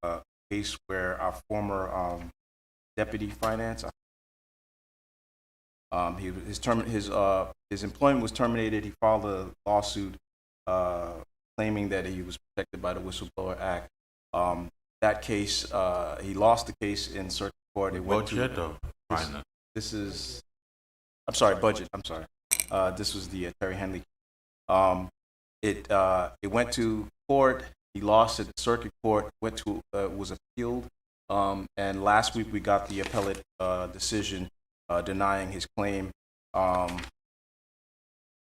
case where our former deputy finance, his employment was terminated. He filed a lawsuit claiming that he was protected by the Whistleblower Act. That case, he lost the case in circuit court. It went Budget to, or finance? this is, I'm sorry, budget, I'm sorry. This was the Terry Henley. It went to court. He lost at the circuit court, was appealed. And last week we got the appellate decision denying his claim.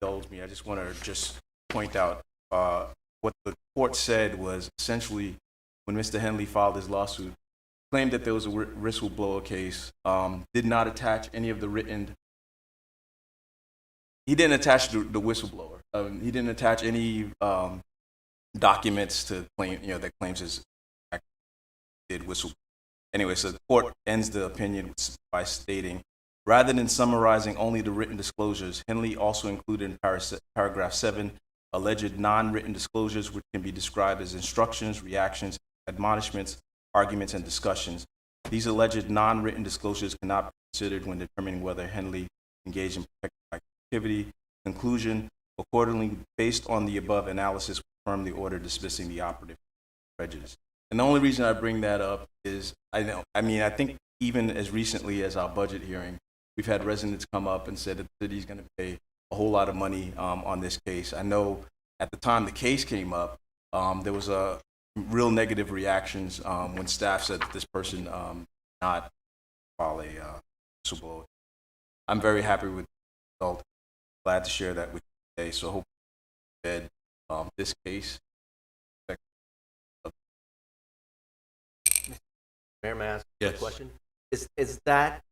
Indulge me, I just want to just point out what the court said was essentially when Mr. Henley filed his lawsuit, claimed that there was a whistleblower case, did not attach any of the written. He didn't attach the whistleblower. He didn't attach any documents to claim, that claims his did whistle. Anyway, so the court ends the opinion by stating, rather than summarizing only the written disclosures, Henley also included in paragraph 7 alleged non-written disclosures, which can be described as instructions, reactions, admonishments, arguments, and discussions. These alleged non-written disclosures cannot be considered when determining whether Henley engaged in protected activity. Conclusion, accordingly, based on the above analysis, confirm the order dismissing the operative prejudice. And the only reason I bring that up is, I think even as recently as our budget hearing, we've had residents come up and said that the city's going to pay a whole lot of money on this case. I know at the time the case came up, there was a real negative reactions when staff said that this person not file a whistleblower. I'm very happy with the result. Glad to share that with you today. So hope that this case. Mayor, may I ask Yes. a question? Is that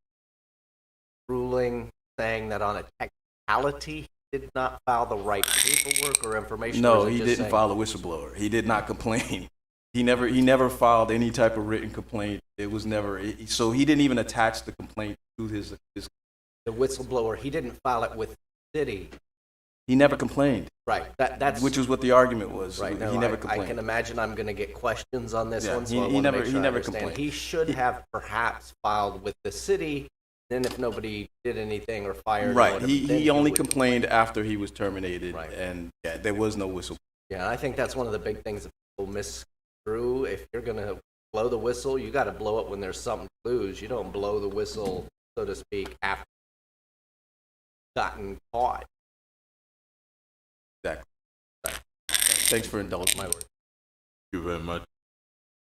ruling saying that on a technicality he did not file the right paperwork or information? No, or is it he just didn't saying- file a whistleblower. He did not complain. He never filed any type of written complaint. It was never, so he didn't even attach the complaint to his The whistleblower, he didn't file it with the city. he never complained. Right. That's Which is what the argument was. right. No, He never I complained. can imagine I'm going to get questions on this Yeah, one, so he- I he want never- to make he sure I never understand. complained. He should have perhaps filed with the city. Then, if nobody did anything or fired, or Right. whatever, He then only would complained after he was terminated, Right. and yeah, there was no whistle. Yeah, I think that's one of the big things that people misconstrue. If you're going to blow the whistle, you got to blow it when there's something to lose. You don't blow the whistle, so to speak, after gotten caught. Exactly. Thanks for indulging my word. Thank you very much.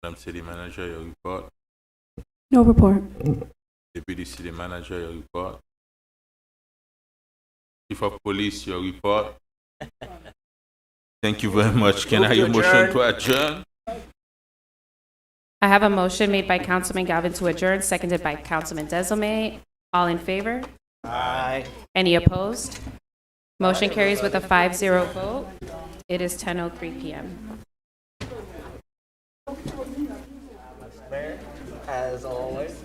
Madam City Manager, your report. No report. Deputy City Manager, your report. Chief of Police, your report. Thank you very much. Can I have a motion to adjourn? I have a motion made by Councilman Galvin to adjourn, seconded by Councilman Desilme. All in favor? Aye. Any opposed? Motion carries with a 5-0 vote. It is 10:03 p.m. As always.